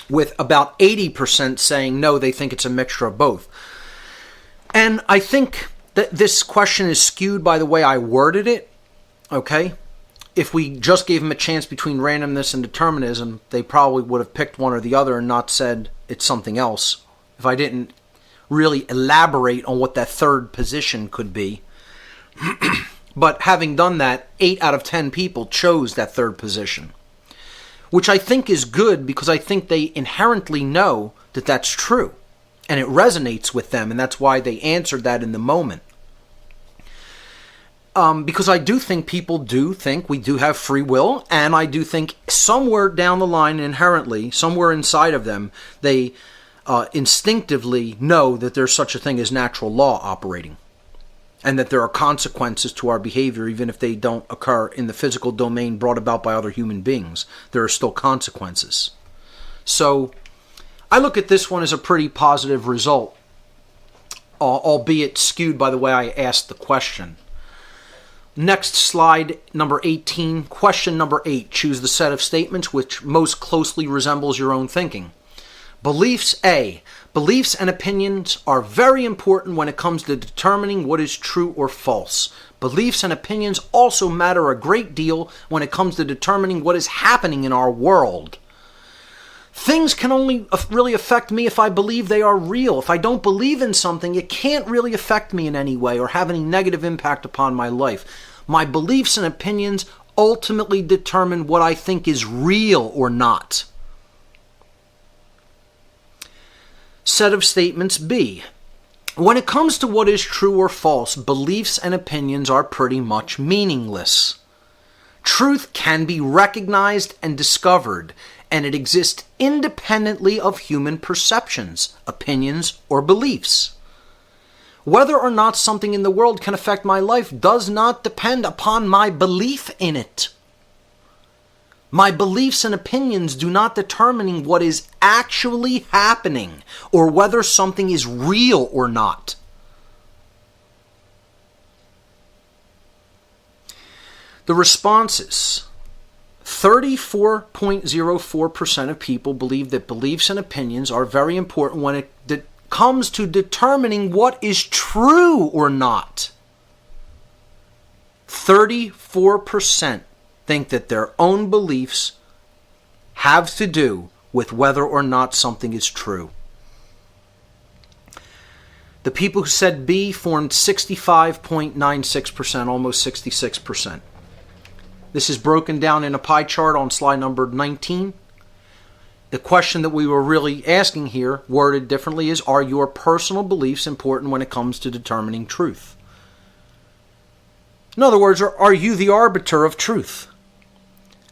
with about 80% saying no, they think it's a mixture of both. And I think that this question is skewed by the way I worded it, okay? If we just gave them a chance between randomness and determinism, they probably would have picked one or the other and not said it's something else. If I didn't really elaborate on what that third position could be. But having done that, 8 out of 10 people chose that third position, which I think is good because I think they inherently know that that's true and it resonates with them, and that's why they answered that in the moment. Because I do think people do think we do have free will, and I do think somewhere down the line, inherently, somewhere inside of them, they instinctively know that there's such a thing as natural law operating, and that there are consequences to our behavior even if they don't occur in the physical domain brought about by other human beings. There are still consequences. So I look at this one as a pretty positive result, albeit skewed by the way I asked the question. Next slide, number 18, question number 8. Choose the set of statements which most closely resembles your own thinking. Beliefs A. Beliefs and opinions are very important when it comes to determining what is true or false. Beliefs and opinions also matter a great deal when it comes to determining what is happening in our world. Things can only really affect me if I believe they are real. If I don't believe in something, it can't really affect me in any way or have any negative impact upon my life. My beliefs and opinions ultimately determine what I think is real or not. Set of statements B. When it comes to what is true or false, beliefs and opinions are pretty much meaningless. Truth can be recognized and discovered, and it exists independently of human perceptions, opinions, or beliefs. Whether or not something in the world can affect my life does not depend upon my belief in it. My beliefs and opinions do not determine what is actually happening or whether something is real or not. The responses. 34.04% of people believe that beliefs and opinions are very important when it comes to determining what is true or not. 34% think that their own beliefs have to do with whether or not something is true. The people who said B formed 65.96%, almost 66%. This is broken down in a pie chart on slide number 19. The question that we were really asking here, worded differently, is, are your personal beliefs important when it comes to determining truth? In other words, are you the arbiter of truth?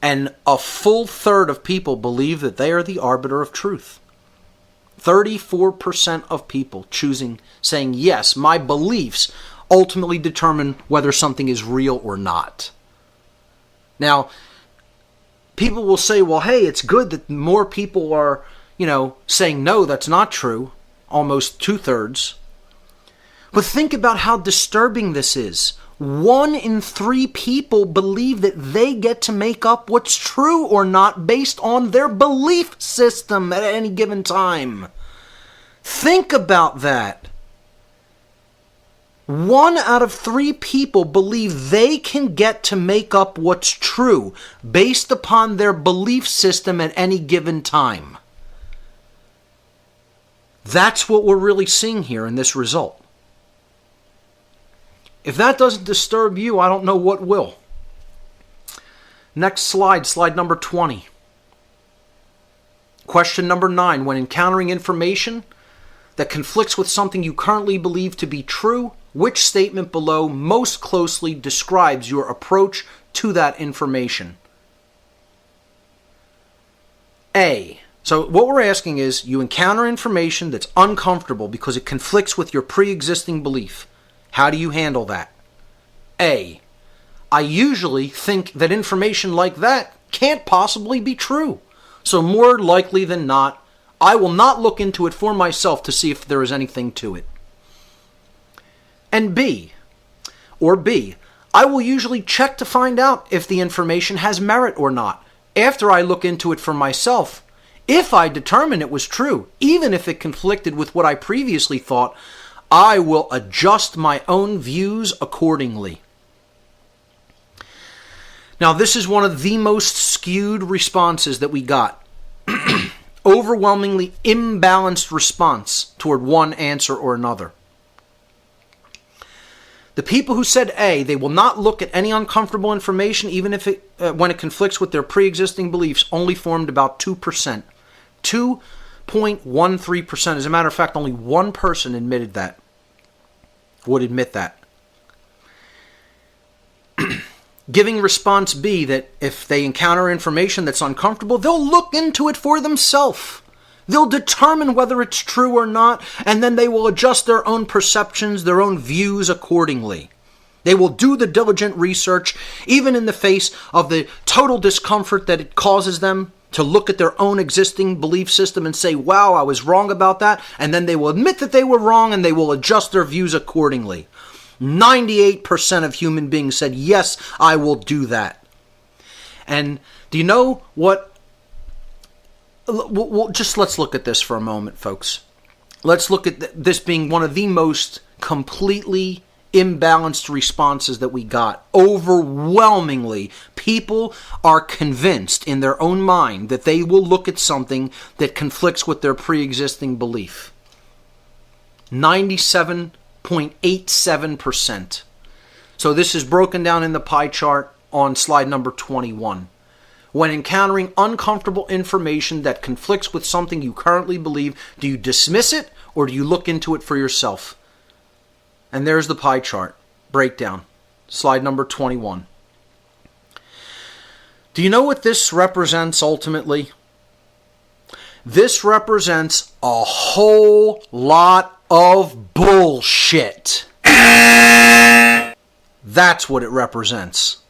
And a full third of people believe that they are the arbiter of truth. 34% of people saying, yes, my beliefs ultimately determine whether something is real or not. Now, people will say, well, hey, it's good that more people are, saying no, that's not true. Almost 2/3. But think about how disturbing this is. 1 in 3 people believe that they get to make up what's true or not based on their belief system at any given time. Think about that. 1 out of 3 people believe they can get to make up what's true based upon their belief system at any given time. That's what we're really seeing here in this result. If that doesn't disturb you, I don't know what will. Next slide, slide number 20. Question number 9. When encountering information that conflicts with something you currently believe to be true, which statement below most closely describes your approach to that information? A. So what we're asking is, you encounter information that's uncomfortable because it conflicts with your pre-existing belief. How do you handle that? A. I usually think that information like that can't possibly be true. So more likely than not, I will not look into it for myself to see if there is anything to it. And B, I will usually check to find out if the information has merit or not after I look into it for myself. If I determine it was true, even if it conflicted with what I previously thought, I will adjust my own views accordingly. Now, this is one of the most skewed responses that we got. Overwhelmingly imbalanced response toward one answer or another. The people who said A, they will not look at any uncomfortable information even if when it conflicts with their pre-existing beliefs, only formed about 2%. 2.13%. As a matter of fact, only one person would admit that. Giving response B, that if they encounter information that's uncomfortable, they'll look into it for themselves. They'll determine whether it's true or not, and then they will adjust their own perceptions, their own views accordingly. They will do the diligent research, even in the face of the total discomfort that it causes them to look at their own existing belief system and say, wow, I was wrong about that, and then they will admit that they were wrong and they will adjust their views accordingly. 98% of human beings said, yes, I will do that. And do you know what? Let's look at this for a moment, folks. Let's look at this being one of the most completely imbalanced responses that we got. Overwhelmingly, people are convinced in their own mind that they will look at something that conflicts with their pre-existing belief. 97.87%. So this is broken down in the pie chart on slide number 21. When encountering uncomfortable information that conflicts with something you currently believe, do you dismiss it or do you look into it for yourself? And there's the pie chart breakdown. Slide number 21. Do you know what this represents ultimately? This represents a whole lot of bullshit. That's what it represents.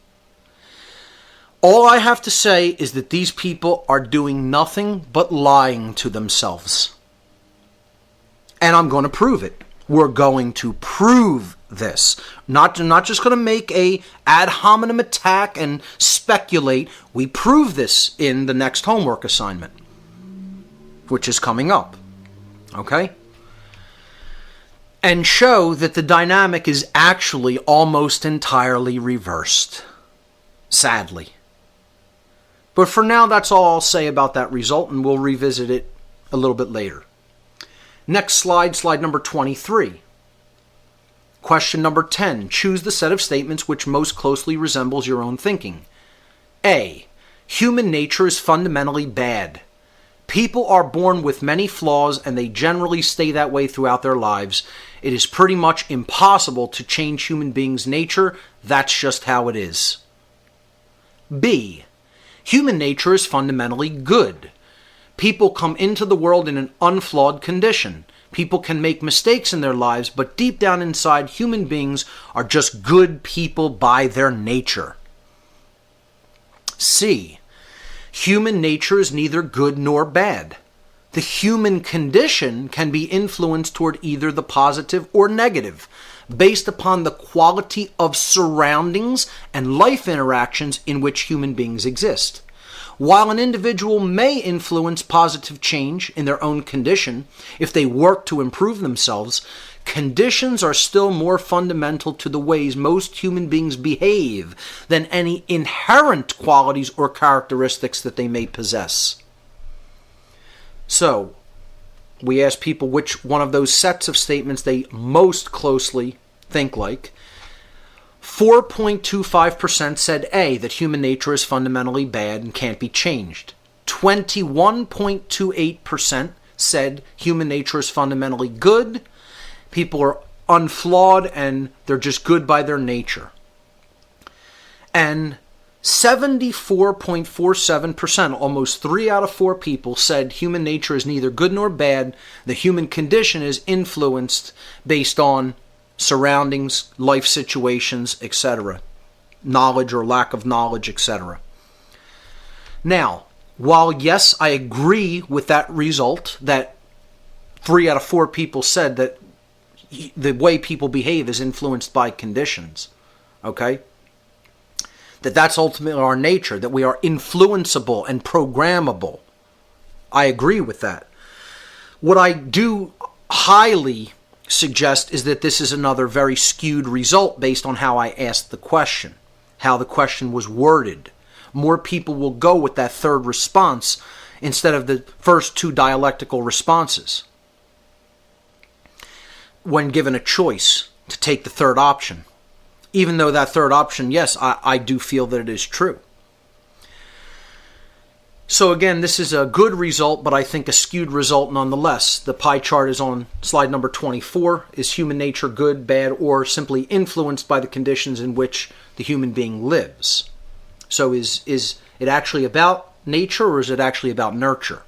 All I have to say is that these people are doing nothing but lying to themselves. And I'm going to prove it. We're going to prove this. Not just going to make a ad hominem attack and speculate. We prove this in the next homework assignment, which is coming up. Okay? And show that the dynamic is actually almost entirely reversed. Sadly. But for now, that's all I'll say about that result, and we'll revisit it a little bit later. Next slide, slide number 23. Question number 10. Choose the set of statements which most closely resembles your own thinking. A. Human nature is fundamentally bad. People are born with many flaws and they generally stay that way throughout their lives. It is pretty much impossible to change human beings' nature. That's just how it is. B. Human nature is fundamentally good. People come into the world in an unflawed condition. People can make mistakes in their lives, but deep down inside, human beings are just good people by their nature. C. Human nature is neither good nor bad. The human condition can be influenced toward either the positive or negative, based upon the quality of surroundings and life interactions in which human beings exist. While an individual may influence positive change in their own condition if they work to improve themselves, conditions are still more fundamental to the ways most human beings behave than any inherent qualities or characteristics that they may possess. So, we ask people which one of those sets of statements they most closely think like. 4.25% said A, that human nature is fundamentally bad and can't be changed. 21.28% said human nature is fundamentally good. People are unflawed and they're just good by their nature. And 74.47%, almost 3 out of 4 people, said human nature is neither good nor bad. The human condition is influenced based on surroundings, life situations, etc. Knowledge or lack of knowledge, etc. Now, while yes, I agree with that result, that 3 out of 4 people said that the way people behave is influenced by conditions, okay? That's ultimately our nature, that we are influenceable and programmable. I agree with that. What I do highly suggest is that this is another very skewed result based on how I asked the question, how the question was worded. More people will go with that third response instead of the first 2 dialectical responses when given a choice to take the third option. Even though that third option, yes, I do feel that it is true. So again, this is a good result, but I think a skewed result nonetheless. The pie chart is on slide number 24. Is human nature good, bad, or simply influenced by the conditions in which the human being lives? So is it actually about nature, or is it actually about nurture?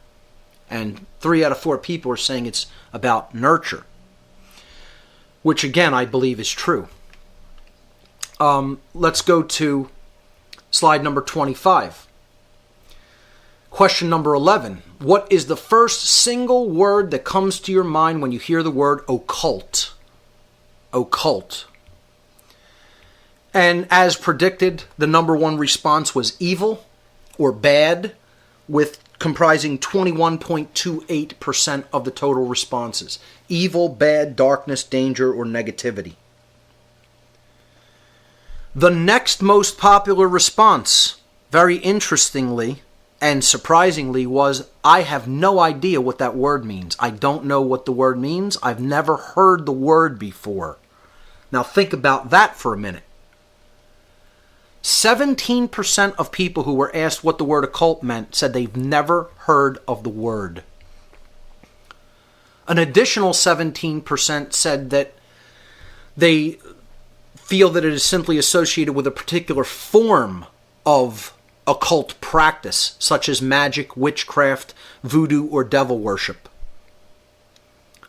And 3 out of 4 people are saying it's about nurture, which again I believe is true. Let's go to slide number 25. Question number 11. What is the first single word that comes to your mind when you hear the word occult? Occult. And as predicted, the number 1 response was evil or bad, with comprising 21.28% of the total responses. Evil, bad, darkness, danger, or negativity. The next most popular response, very interestingly and surprisingly, was, I have no idea what that word means. I don't know what the word means. I've never heard the word before. Now think about that for a minute. 17% of people who were asked what the word occult meant said they've never heard of the word. An additional 17% said that they feel that it is simply associated with a particular form of occult practice, such as magic, witchcraft, voodoo, or devil worship.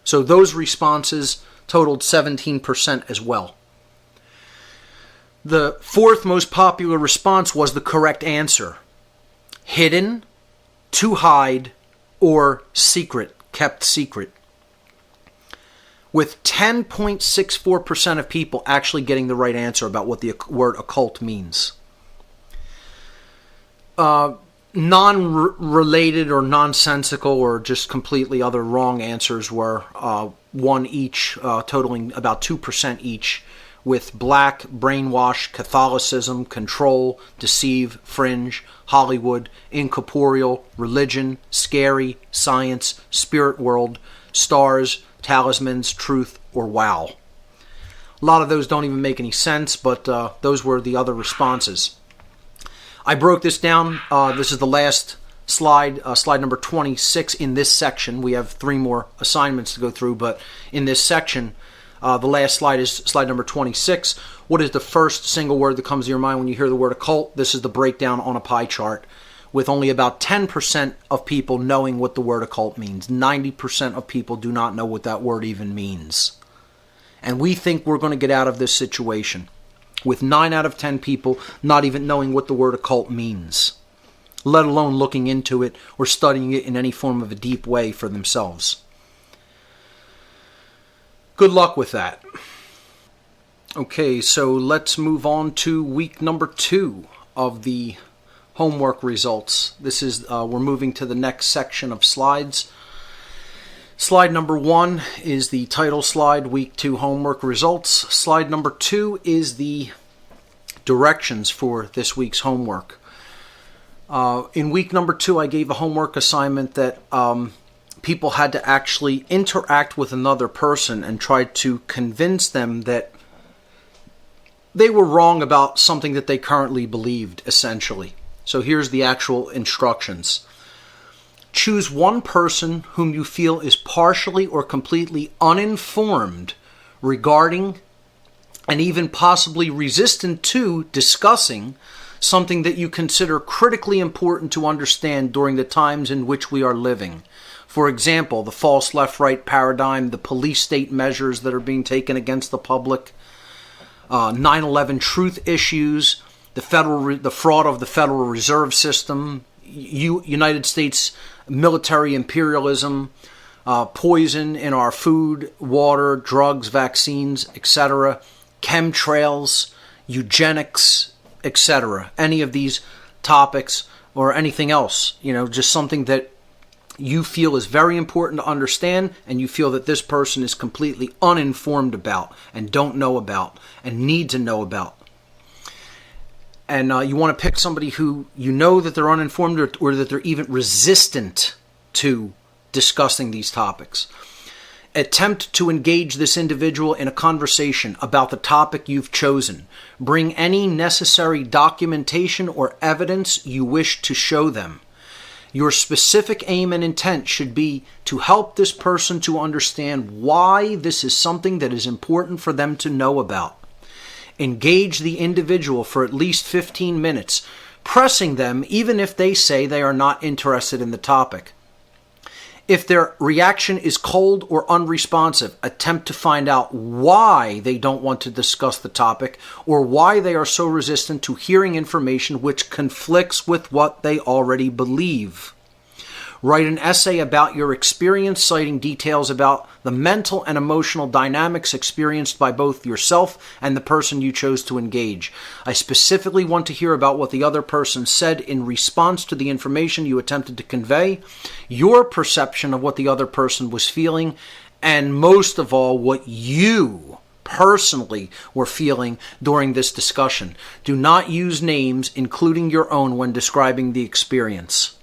So those responses totaled 17% as well. The 4th most popular response was the correct answer. Hidden, to hide, or secret, kept secret. With 10.64% of people actually getting the right answer about what the word occult means. Non-related or nonsensical or just completely other wrong answers were 1 each, totaling about 2% each, with black, brainwash, Catholicism, control, deceive, fringe, Hollywood, incorporeal, religion, scary, science, spirit world, stars, talismans, truth, or wow. A lot of those don't even make any sense, but those were the other responses. I broke this down. This is the last slide, slide number 26 in this section. We have 3 more assignments to go through, but in this section, the last slide is slide number 26. What is the first single word that comes to your mind when you hear the word occult? This is the breakdown on a pie chart, with only about 10% of people knowing what the word occult means. 90% of people do not know what that word even means. And we think we're going to get out of this situation with 9 out of 10 people not even knowing what the word occult means. let alone looking into it or studying it in any form of a deep way for themselves. Good luck with that. Okay, so let's move on to week number 2 of the homework results. This is we're moving to the next section of slides. Slide number 1 is the title slide, week 2 homework results. Slide number 2 is the directions for this week's homework. In week number 2, I gave a homework assignment that people had to actually interact with another person and try to convince them that they were wrong about something that they currently believed, essentially. So here's the actual instructions. Choose one person whom you feel is partially or completely uninformed regarding and even possibly resistant to discussing something that you consider critically important to understand during the times in which we are living. For example, the false left-right paradigm, the police state measures that are being taken against the public, 9/11 truth issues, the fraud of the Federal Reserve System, United States military imperialism, poison in our food, water, drugs, vaccines, etc., chemtrails, eugenics, etc. Any of these topics or anything else, just something that you feel is very important to understand and you feel that this person is completely uninformed about and don't know about and need to know about. And you want to pick somebody who you know that they're uninformed or that they're even resistant to discussing these topics. Attempt to engage this individual in a conversation about the topic you've chosen. Bring any necessary documentation or evidence you wish to show them. Your specific aim and intent should be to help this person to understand why this is something that is important for them to know about. Engage the individual for at least 15 minutes, pressing them even if they say they are not interested in the topic. If their reaction is cold or unresponsive, attempt to find out why they don't want to discuss the topic or why they are so resistant to hearing information which conflicts with what they already believe. Write an essay about your experience, citing details about the mental and emotional dynamics experienced by both yourself and the person you chose to engage. I specifically want to hear about what the other person said in response to the information you attempted to convey, your perception of what the other person was feeling, and most of all, what you personally were feeling during this discussion. Do not use names, including your own, when describing the experience.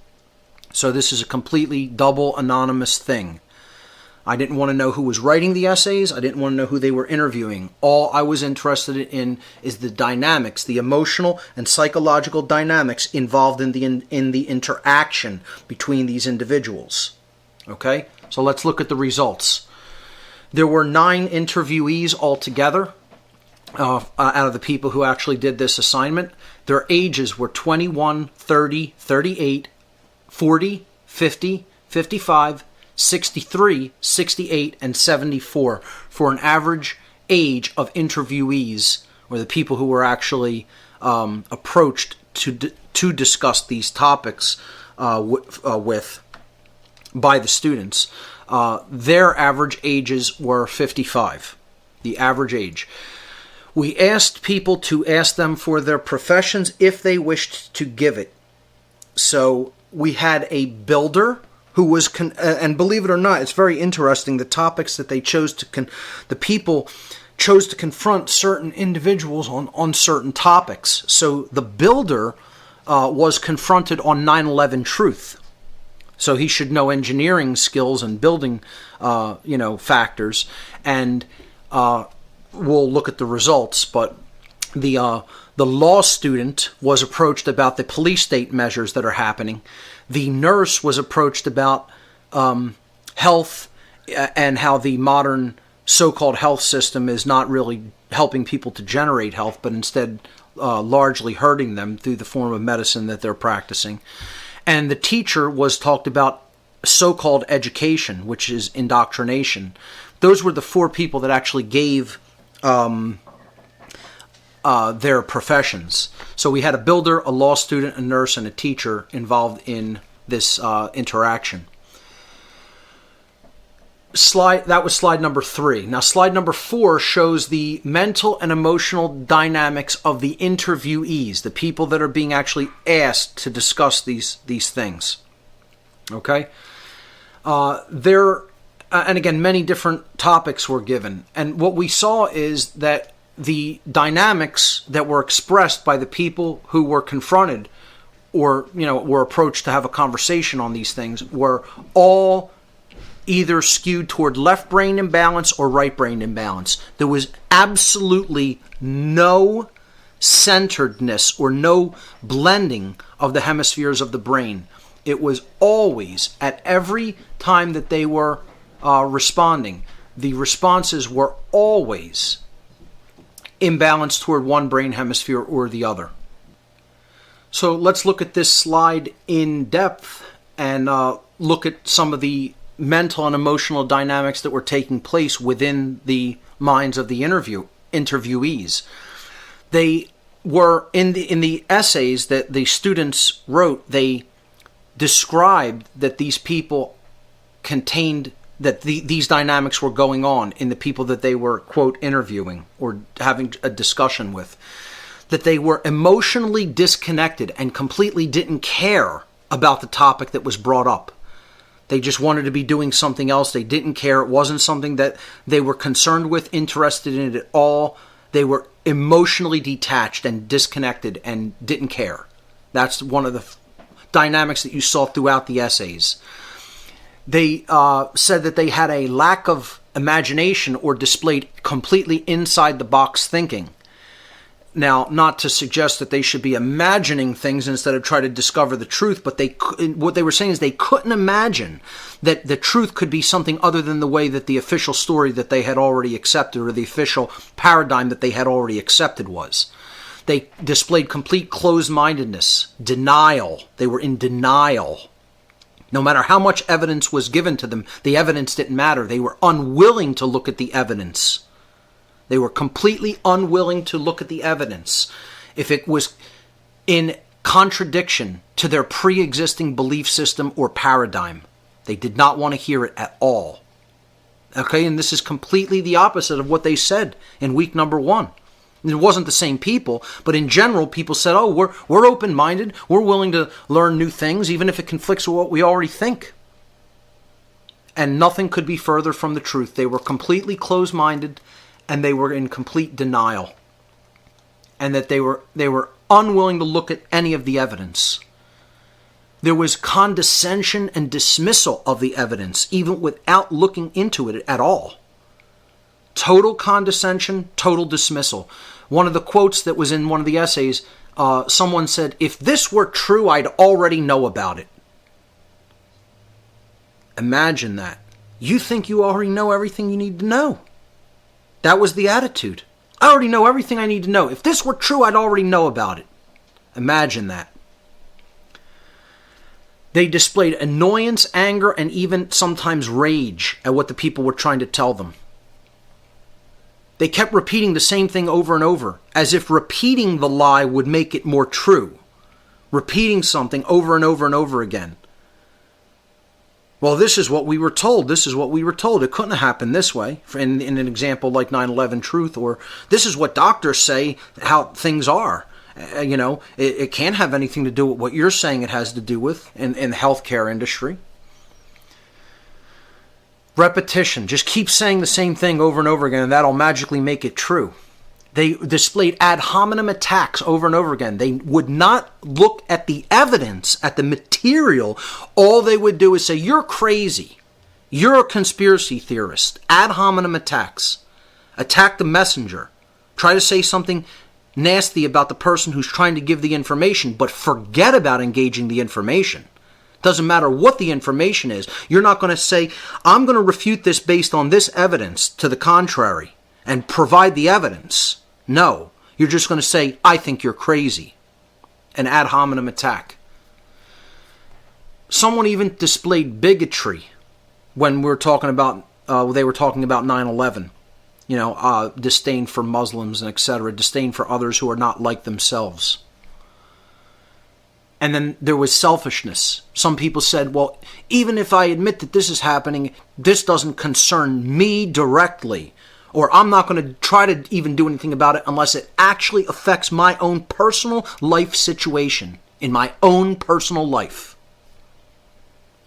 So this is a completely double anonymous thing. I didn't want to know who was writing the essays. I didn't want to know who they were interviewing. All I was interested in is the dynamics, the emotional and psychological dynamics involved in the interaction between these individuals. Okay? So let's look at the results. There were 9 interviewees altogether out of the people who actually did this assignment. Their ages were 21, 30, 38, 40, 50, 55, 63, 68, and 74 for an average age of interviewees, or the people who were actually approached to discuss these topics with by the students. Their average ages were 55, the average age. We asked people to ask them for their professions if they wished to give it. So we had a builder who was, and believe it or not, it's very interesting, the topics that they chose to, the people chose to confront certain individuals on certain topics. So the builder was confronted on 9/11 truth. So he should know engineering skills and building, factors. And we'll look at the results. But the law student was approached about the police state measures that are happening. The nurse was approached about health and how the modern so-called health system is not really helping people to generate health, but instead largely hurting them through the form of medicine that they're practicing. And the teacher was talked about so-called education, which is indoctrination. Those were the 4 people that actually gave their professions. So we had a builder, a law student, a nurse, and a teacher involved in this interaction. That was slide number 3. Now slide number 4 shows the mental and emotional dynamics of the interviewees, the people that are being actually asked to discuss these things. Okay? And again, many different topics were given. And what we saw is that the dynamics that were expressed by the people who were confronted or, were approached to have a conversation on these things were all either skewed toward left brain imbalance or right brain imbalance. There was absolutely no centeredness or no blending of the hemispheres of the brain. It was always, at every time that they were responding, the responses were always imbalanced toward one brain hemisphere or the other. So let's look at this slide in depth and look at some of the mental and emotional dynamics that were taking place within the minds of the interviewees. They were in the essays that the students wrote. They described that these people contained that these dynamics were going on in the people that they were, quote, interviewing or having a discussion with. That they were emotionally disconnected and completely didn't care about the topic that was brought up. They just wanted to be doing something else. They didn't care. It wasn't something that they were concerned with, interested in it at all. They were emotionally detached and disconnected and didn't care. That's one of the dynamics that you saw throughout the essays. They said that they had a lack of imagination or displayed completely inside-the-box thinking. Now, not to suggest that they should be imagining things instead of try to discover the truth, but what they were saying is they couldn't imagine that the truth could be something other than the way that the official story that they had already accepted or the official paradigm that they had already accepted was. They displayed complete closed-mindedness, denial. They were in denial. No matter how much evidence was given to them, the evidence didn't matter. They were unwilling to look at the evidence. They were completely unwilling to look at the evidence. If it was in contradiction to their pre-existing belief system or paradigm, they did not want to hear it at all. Okay, and this is completely the opposite of what they said in week number 1. It wasn't the same people, but in general, people said, oh, we're open-minded, we're willing to learn new things, even if it conflicts with what we already think. And nothing could be further from the truth. They were completely closed-minded, and they were in complete denial. And that they were unwilling to look at any of the evidence. There was condescension and dismissal of the evidence, even without looking into it at all. Total condescension, total dismissal. One of the quotes that was in one of the essays, someone said, if this were true, I'd already know about it. Imagine that. You think you already know everything you need to know. That was the attitude. I already know everything I need to know. If this were true, I'd already know about it. Imagine that. They displayed annoyance, anger, and even sometimes rage at what the people were trying to tell them. They kept repeating the same thing over and over, as if repeating the lie would make it more true. Repeating something over and over and over again. Well, this is what we were told. This is what we were told. It couldn't have happened this way, in an example like 9/11 truth, or this is what doctors say how things are. It can't have anything to do with what you're saying it has to do with in the healthcare industry. Repetition. Just keep saying the same thing over and over again, and that'll magically make it true. They displayed ad hominem attacks over and over again. They would not look at the evidence, at the material. All they would do is say, you're crazy. You're a conspiracy theorist. Ad hominem attacks. Attack the messenger. Try to say something nasty about the person who's trying to give the information, but forget about engaging the information. Doesn't matter what the information is. You're not going to say, I'm going to refute this based on this evidence to the contrary and provide the evidence. No, you're just going to say, I think you're crazy. An ad hominem attack. Someone even displayed bigotry when they were talking about 9/11. disdain for Muslims and etc., disdain for others who are not like themselves. And then there was selfishness. Some people said, well, even if I admit that this is happening, this doesn't concern me directly. Or I'm not going to try to even do anything about it unless it actually affects my own personal life situation, in my own personal life.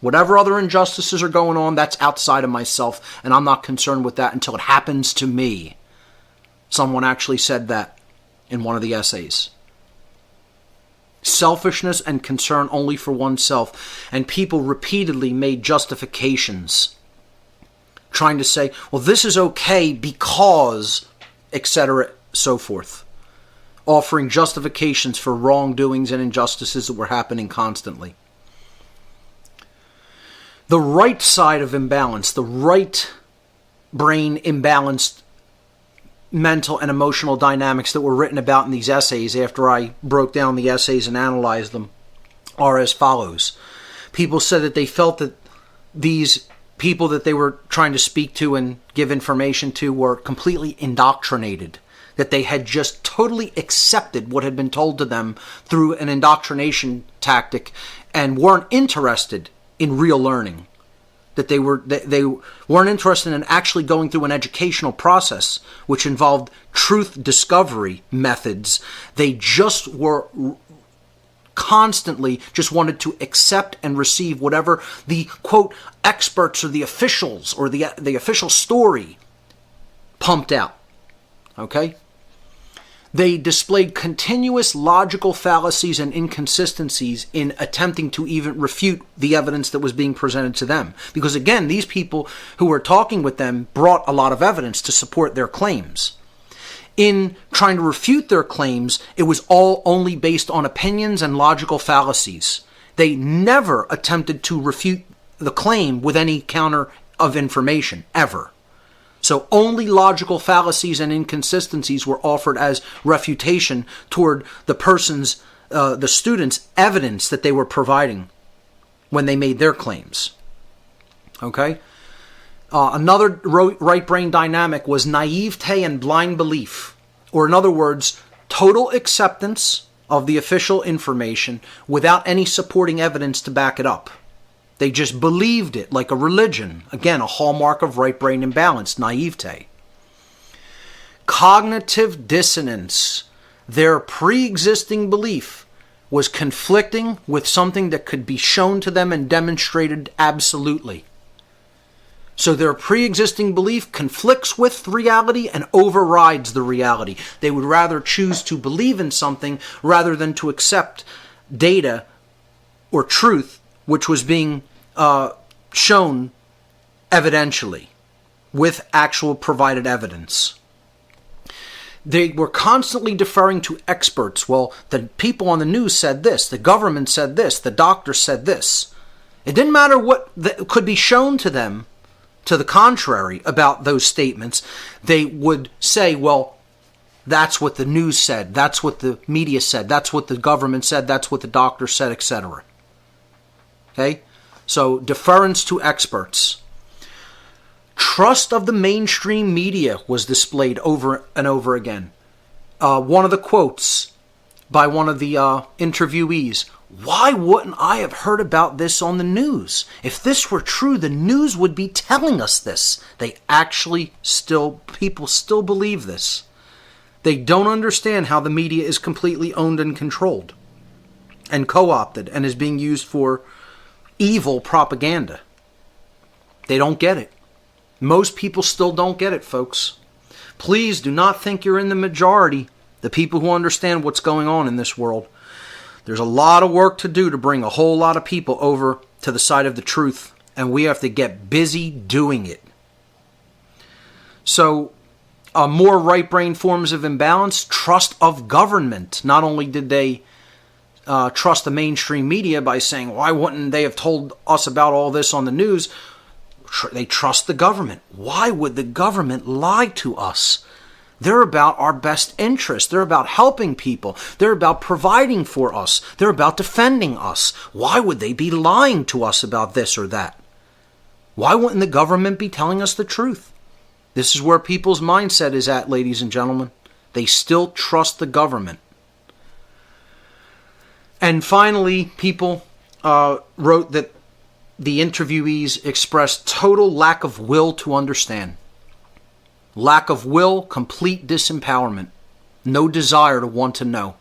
Whatever other injustices are going on, that's outside of myself, and I'm not concerned with that until it happens to me. Someone actually said that in one of the essays. Selfishness and concern only for oneself. And people repeatedly made justifications, trying to say, well, this is okay because, etc., so forth. Offering justifications for wrongdoings and injustices that were happening constantly. The right side of imbalance, the right brain imbalanced mental and emotional dynamics that were written about in these essays after I broke down the essays and analyzed them, are as follows. People said that they felt that these people that they were trying to speak to and give information to were completely indoctrinated, that they had just totally accepted what had been told to them through an indoctrination tactic and weren't interested in real learning. That they weren't interested in actually going through an educational process which involved truth discovery methods. They just were constantly just wanted to accept and receive whatever the, quote, experts or the officials or the official story pumped out. Okay? They displayed continuous logical fallacies and inconsistencies in attempting to even refute the evidence that was being presented to them. Because again, these people who were talking with them brought a lot of evidence to support their claims. In trying to refute their claims, it was all only based on opinions and logical fallacies. They never attempted to refute the claim with any counter of information, ever. So only logical fallacies and inconsistencies were offered as refutation toward the students' evidence that they were providing when they made their claims. Okay? Another right brain dynamic was naivete and blind belief. Or in other words, total acceptance of the official information without any supporting evidence to back it up. They just believed it like a religion. Again, a hallmark of right brain imbalance, naivete. Cognitive dissonance. Their pre-existing belief was conflicting with something that could be shown to them and demonstrated absolutely. So their pre-existing belief conflicts with reality and overrides the reality. They would rather choose to believe in something rather than to accept data or truth which was being shown evidentially with actual provided evidence. They were constantly deferring to experts. Well, the people on the news said this, the government said this, the doctor said this. It didn't matter what could be shown to them to the contrary about those statements. They would say, well, that's what the news said, that's what the media said, that's what the government said, that's what the doctor said, etc. Okay? So, deference to experts. Trust of the mainstream media was displayed over and over again. One of the quotes by one of the interviewees, why wouldn't I have heard about this on the news? If this were true, the news would be telling us this. People still believe this. They don't understand how the media is completely owned and controlled and co-opted and is being used for evil propaganda. They don't get it. Most people still don't get it, folks. Please do not think you're in the majority, the people who understand what's going on in this world. There's a lot of work to do to bring a whole lot of people over to the side of the truth, and we have to get busy doing it. So, more right-brain forms of imbalance, trust of government. Not only did they trust the mainstream media by saying, why wouldn't they have told us about all this on the news? They trust the government. Why would the government lie to us? They're about our best interest. They're about helping people. They're about providing for us. They're about defending us. Why would they be lying to us about this or that? Why wouldn't the government be telling us the truth? This is where people's mindset is at, ladies and gentlemen. They still trust the government. And finally, people wrote that the interviewees expressed total lack of will to understand. Lack of will, complete disempowerment. No desire to want to know.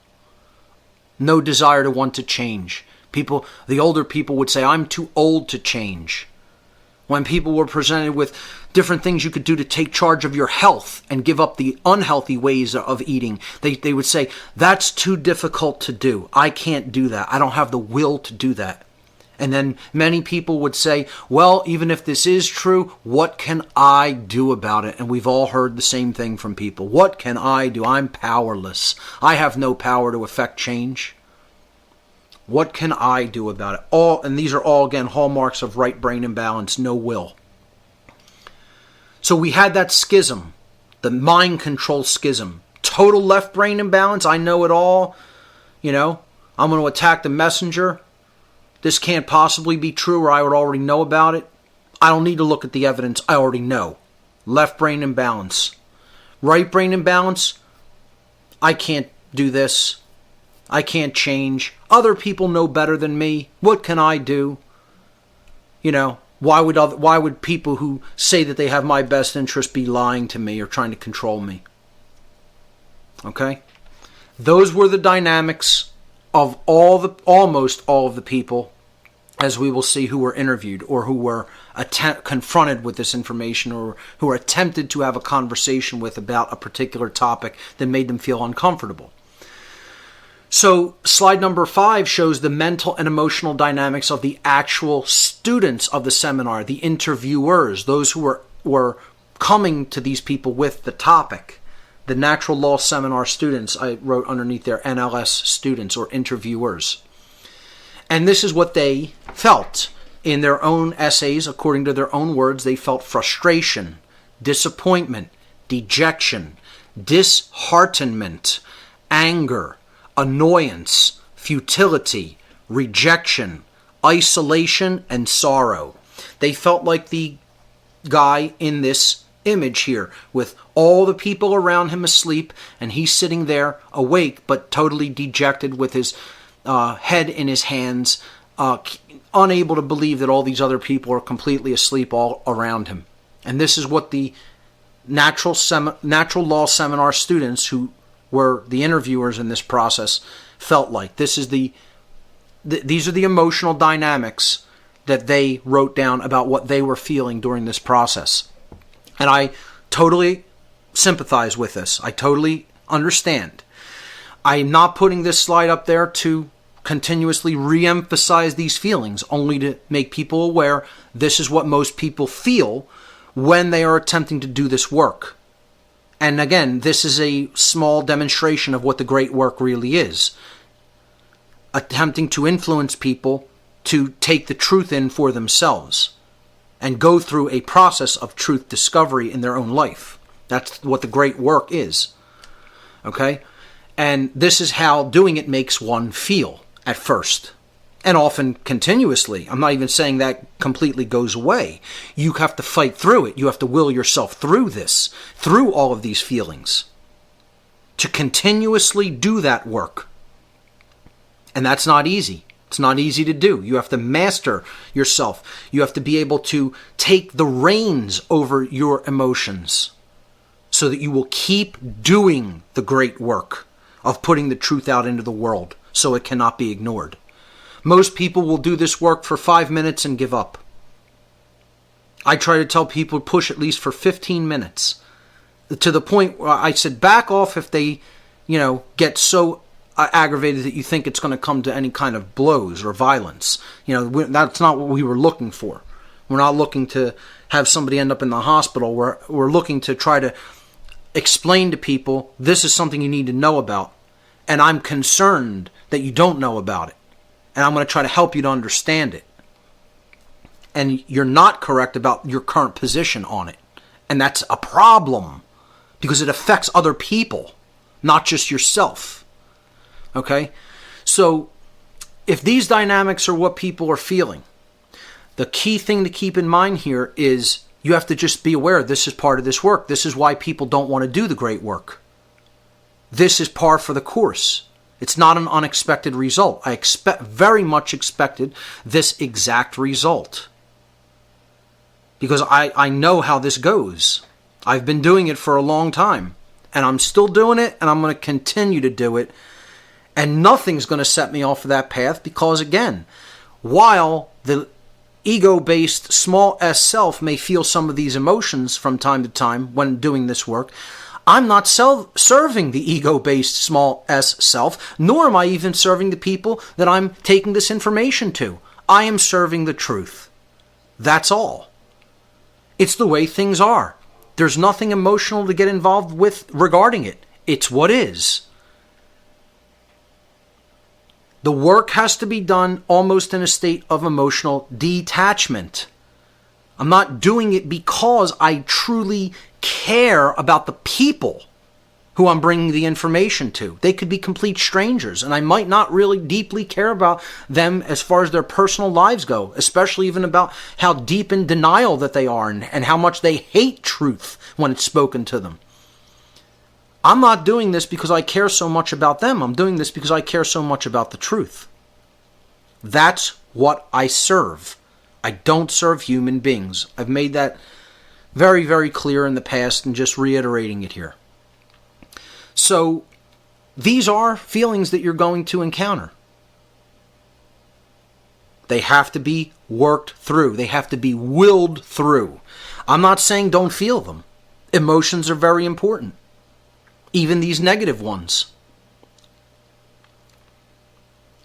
No desire to want to change. People, the older people would say, I'm too old to change. When people were presented with different things you could do to take charge of your health and give up the unhealthy ways of eating, they would say, that's too difficult to do. I can't do that. I don't have the will to do that. And then many people would say, well, even if this is true, what can I do about it? And we've all heard the same thing from people. What can I do? I'm powerless. I have no power to affect change. What can I do about it? And these are all, again, hallmarks of right brain imbalance, no will. So we had that schism, the mind control schism. Total left brain imbalance, I know it all. I'm going to attack the messenger. This can't possibly be true, or I would already know about it. I don't need to look at the evidence. I already know. Left brain imbalance. Right brain imbalance, I can't do this. I can't change. Other people know better than me. What can I do? Why would people who say that they have my best interest be lying to me or trying to control me? Okay? Those were the dynamics of almost all of the people, as we will see, who were interviewed or who were confronted with this information, or who were attempted to have a conversation with about a particular topic that made them feel uncomfortable. So slide number 5 shows the mental and emotional dynamics of the actual students of the seminar, the interviewers, those who were coming to these people with the topic. The natural law seminar students, I wrote underneath there, NLS students or interviewers. And this is what they felt in their own essays. According to their own words, they felt frustration, disappointment, dejection, disheartenment, anger, annoyance, futility, rejection, isolation, and sorrow. They felt like the guy in this image here, with all the people around him asleep, and he's sitting there awake but totally dejected with his head in his hands, unable to believe that all these other people are completely asleep all around him. And this is what the natural law seminar students, who were the interviewers in this process, felt like. These are the emotional dynamics that they wrote down about what they were feeling during this process. And I totally sympathize with this. I totally understand. I'm not putting this slide up there to continuously re-emphasize these feelings, only to make people aware this is what most people feel when they are attempting to do this work. And again, this is a small demonstration of what the great work really is. Attempting to influence people to take the truth in for themselves and go through a process of truth discovery in their own life. That's what the great work is. Okay? And this is how doing it makes one feel at first. And often continuously. I'm not even saying that completely goes away. You have to fight through it. You have to will yourself through this, through all of these feelings, to continuously do that work. And that's not easy. It's not easy to do. You have to master yourself. You have to be able to take the reins over your emotions so that you will keep doing the great work of putting the truth out into the world so it cannot be ignored. Most people will do this work for 5 minutes and give up. I try to tell people push at least for 15 minutes. To the point where I said back off if they, get so aggravated that you think it's going to come to any kind of blows or violence. That's not what we were looking for. We're not looking to have somebody end up in the hospital. We're looking to try to explain to people, this is something you need to know about. And I'm concerned that you don't know about it. And I'm going to try to help you to understand it. And you're not correct about your current position on it. And that's a problem because it affects other people, not just yourself. Okay? So if these dynamics are what people are feeling, the key thing to keep in mind here is You have to just be aware this is part of this work. This is why people don't want to do the great work. This is par for the course. It's not an unexpected result. I very much expected this exact result. Because I know how this goes. I've been doing it for a long time. And I'm still doing it, and I'm going to continue to do it. And nothing's going to set me off of that path because, again, while the ego-based small s self may feel some of these emotions from time to time when doing this work, I'm not serving the ego-based small s self, nor am I even serving the people that I'm taking this information to. I am serving the truth. That's all. It's the way things are. There's nothing emotional to get involved with regarding it. It's what is. The work has to be done almost in a state of emotional detachment. I'm not doing it because I truly care about the people who I'm bringing the information to. They could be complete strangers, and I might not really deeply care about them as far as their personal lives go, especially even about how deep in denial that they are and how much they hate truth when it's spoken to them. I'm not doing this because I care so much about them. I'm doing this because I care so much about the truth. That's what I serve. I don't serve human beings. I've made that very, very clear in the past and just reiterating it here. So these are feelings that you're going to encounter. They have to be worked through. They have to be willed through. I'm not saying don't feel them. Emotions are very important. Even these negative ones.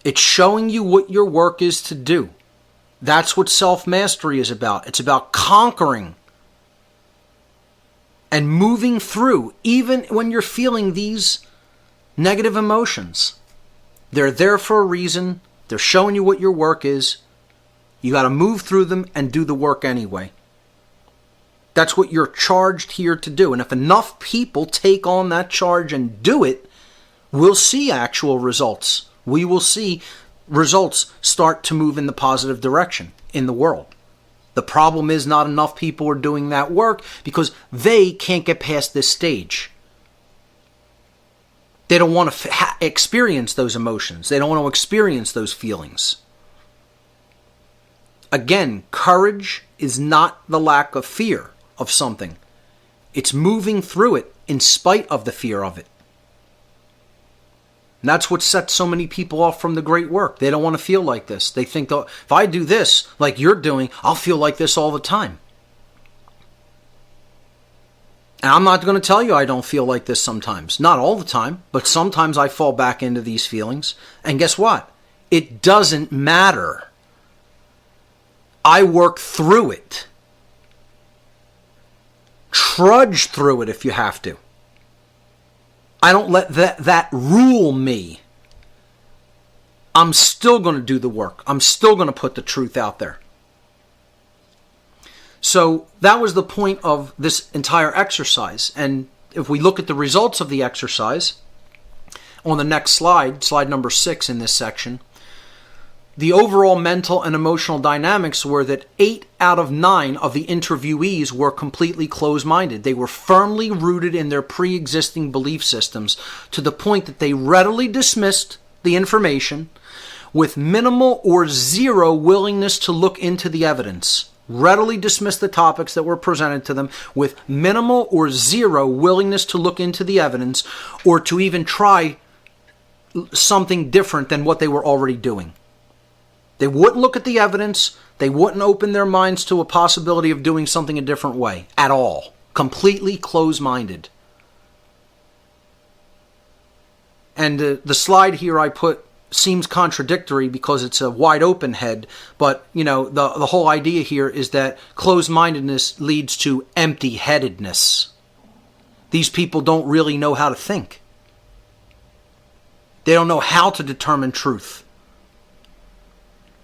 It's showing you what your work is to do. That's what self-mastery is about. It's about conquering and moving through, even when you're feeling these negative emotions. They're there for a reason. They're showing you what your work is. You got to move through them and do the work anyway. That's what you're charged here to do. And if enough people take on that charge and do it, we'll see actual results. We will see results start to move in the positive direction in the world. The problem is not enough people are doing that work because they can't get past this stage. They don't want to experience those emotions. They don't want to experience those feelings. Again, courage is not the lack of fear of something. It's moving through it in spite of the fear of it. And that's what sets so many people off from the great work. They don't want to feel like this. They think, oh, if I do this like you're doing, I'll feel like this all the time. And I'm not going to tell you I don't feel like this sometimes. Not all the time, but sometimes I fall back into these feelings. And guess what? It doesn't matter. I work through it. Trudge through it if you have to. I don't let that rule me. I'm still going to do the work. I'm still going to put the truth out there. So that was the point of this entire exercise. And if we look at the results of the exercise, on the next slide, slide number 6 in this section, the overall mental and emotional dynamics were that 8 out of 9 of the interviewees were completely closed-minded. They were firmly rooted in their pre-existing belief systems to the point that they readily dismissed the information with minimal or zero willingness to look into the evidence. Readily dismissed the topics that were presented to them with minimal or zero willingness to look into the evidence or to even try something different than what they were already doing. They wouldn't look at the evidence. They wouldn't open their minds to a possibility of doing something a different way at all. Completely closed-minded. And the slide here I put seems contradictory because it's a wide open head, but you know the whole idea here is that closed-mindedness leads to empty-headedness. These people don't really know how to think. They don't know how to determine truth.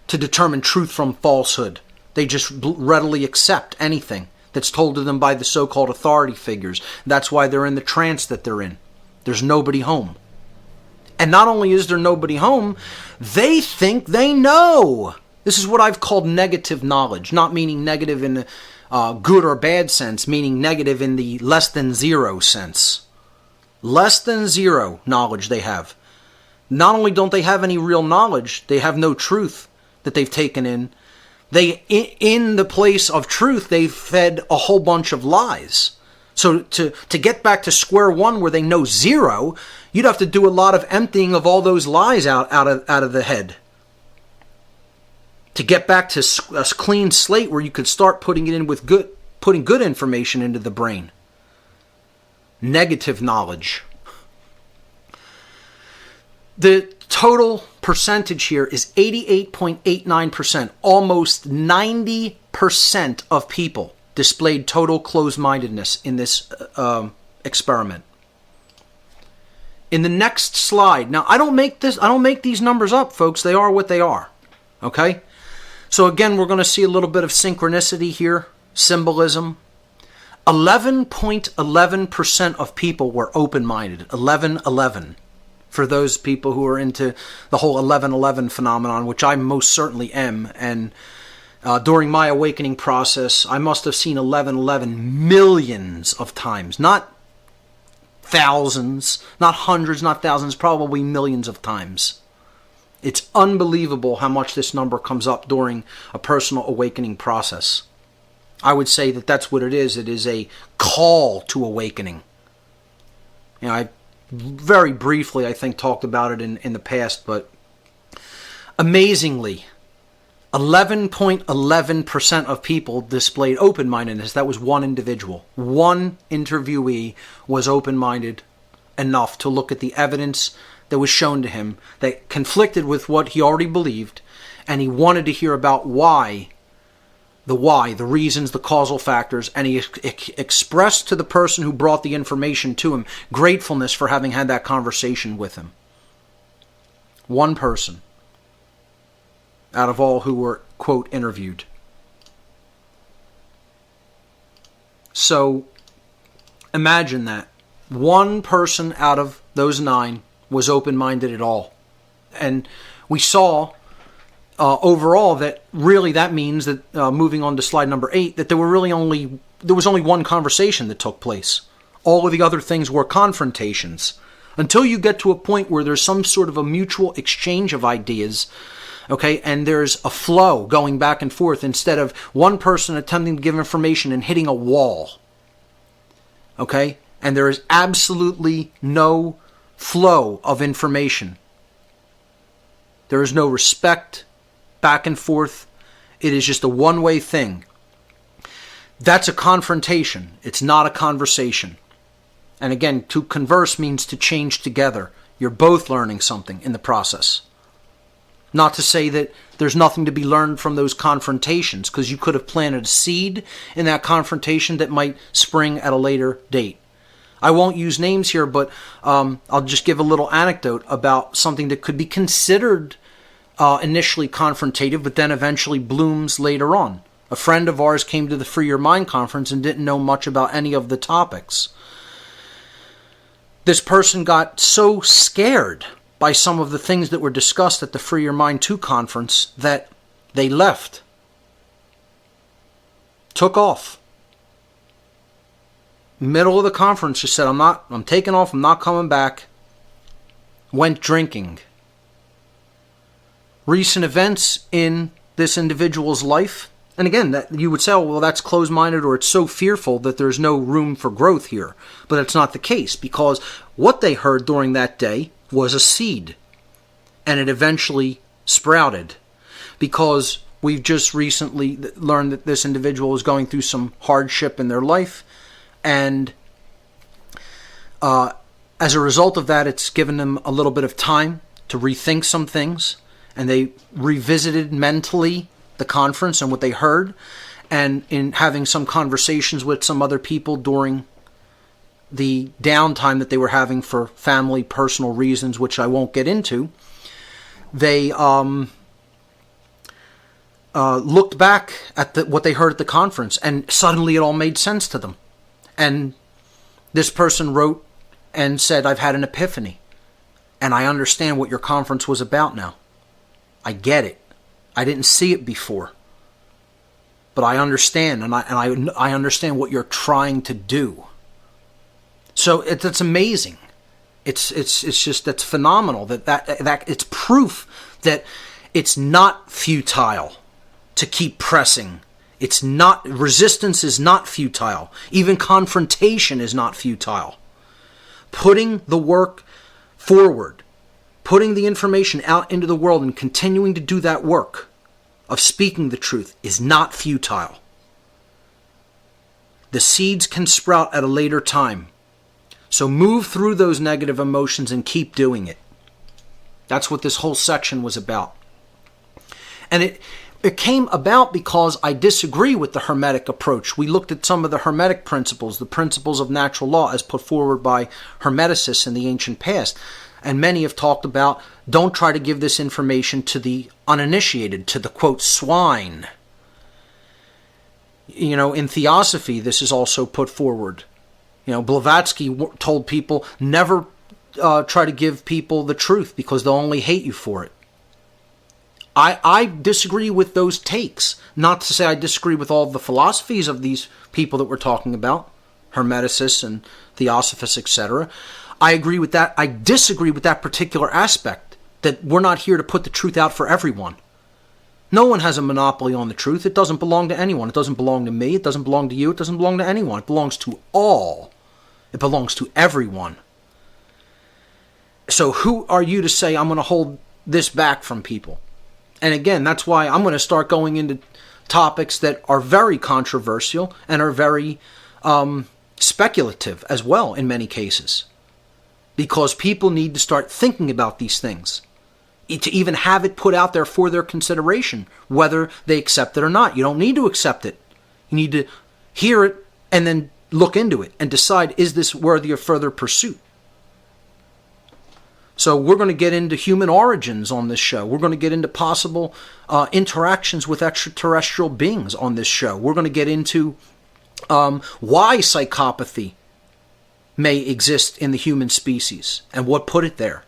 To determine truth from falsehood. They just readily accept anything that's told to them by the so-called authority figures. That's why they're in the trance that they're in. There's nobody home. And not only is there nobody home, they think they know. This is what I've called negative knowledge. Not meaning negative in good or bad sense, meaning negative in the less than zero sense. Less than zero knowledge they have. Not only don't they have any real knowledge, they have no truth that they've taken in. In the place of truth, they've fed a whole bunch of lies. So to get back to square one where they know zero, you'd have to do a lot of emptying of all those lies out of the head. To get back to a clean slate where you could start putting it in with putting good information into the brain. Negative knowledge. The total percentage here is 88.89%. Almost 90% of people displayed total closed-mindedness in this experiment. In the next slide, now I don't make these numbers up, folks. They are what they are. Okay? So again, we're going to see a little bit of synchronicity here, symbolism. 11.11% of people were open-minded. 11-11. For those people who are into the whole 11-11 phenomenon, which I most certainly am. And during my awakening process, I must have seen 11-11 millions of times. Not thousands, not hundreds, not thousands, probably millions of times. It's unbelievable how much this number comes up during a personal awakening process. I would say that that's what it is. It is a call to awakening. You know, I very briefly, I think, talked about it in the past, but amazingly, 11.11% of people displayed open-mindedness. That was one individual. One interviewee was open-minded enough to look at the evidence that was shown to him that conflicted with what he already believed, and he wanted to hear about the reasons, the causal factors, and he expressed to the person who brought the information to him gratefulness for having had that conversation with him. One person out of all who were, quote, interviewed. So imagine that. One person out of those 9 was open-minded at all. And we saw overall that really that means that, moving on to slide number 8, that there was only one conversation that took place. All of the other things were confrontations. Until you get to a point where there's some sort of a mutual exchange of ideas, okay, and there's a flow going back and forth instead of one person attempting to give information and hitting a wall. Okay? And there is absolutely no flow of information. There is no respect back and forth. It is just a one-way thing. That's a confrontation. It's not a conversation. And again, to converse means to change together. You're both learning something in the process. Not to say that there's nothing to be learned from those confrontations, because you could have planted a seed in that confrontation that might spring at a later date. I won't use names here, but I'll just give a little anecdote about something that could be considered initially confrontative, but then eventually blooms later on. A friend of ours came to the Free Your Mind conference and didn't know much about any of the topics. This person got so scared by some of the things that were discussed at the Free Your Mind 2 conference that they left. Took off. Middle of the conference, just said, I'm taking off, I'm not coming back. Went drinking. Recent events in this individual's life, and again, that you would say, oh, well, that's closed-minded, or it's so fearful that there's no room for growth here. But that's not the case, because what they heard during that day was a seed, and it eventually sprouted, because we've just recently learned that this individual is going through some hardship in their life, and as a result of that, it's given them a little bit of time to rethink some things, and they revisited mentally the conference and what they heard, and in having some conversations with some other people during the downtime that they were having for family, personal reasons, which I won't get into, they looked back at what they heard at the conference, and suddenly it all made sense to them. And this person wrote and said, I've had an epiphany, and I understand what your conference was about now. I get it. I didn't see it before, but I understand, and I understand what you're trying to do. So it's amazing. It's just, that's phenomenal. That it's proof that it's not futile to keep pressing. It's not, resistance is not futile. Even confrontation is not futile. Putting the work forward, putting the information out into the world and continuing to do that work of speaking the truth is not futile. The seeds can sprout at a later time. So move through those negative emotions and keep doing it. That's what this whole section was about. And it came about because I disagree with the Hermetic approach. We looked at some of the Hermetic principles, the principles of natural law as put forward by Hermeticists in the ancient past. And many have talked about, don't try to give this information to the uninitiated, to the, quote, swine. You know, in Theosophy, this is also put forward. You know, Blavatsky told people, never try to give people the truth because they'll only hate you for it. I disagree with those takes. Not to say I disagree with all the philosophies of these people that we're talking about, Hermeticists and Theosophists, etc. I agree with that. I disagree with that particular aspect, that we're not here to put the truth out for everyone. No one has a monopoly on the truth. It doesn't belong to anyone. It doesn't belong to me. It doesn't belong to you. It doesn't belong to anyone. It belongs to all. It belongs to everyone. So who are you to say I'm going to hold this back from people? And again, that's why I'm going to start going into topics that are very controversial and are very speculative as well in many cases. Because people need to start thinking about these things. To even have it put out there for their consideration, whether they accept it or not. You don't need to accept it. You need to hear it and then look into it and decide, is this worthy of further pursuit? So we're going to get into human origins on this show. We're going to get into possible interactions with extraterrestrial beings on this show. We're going to get into why psychopathy may exist in the human species and what put it there.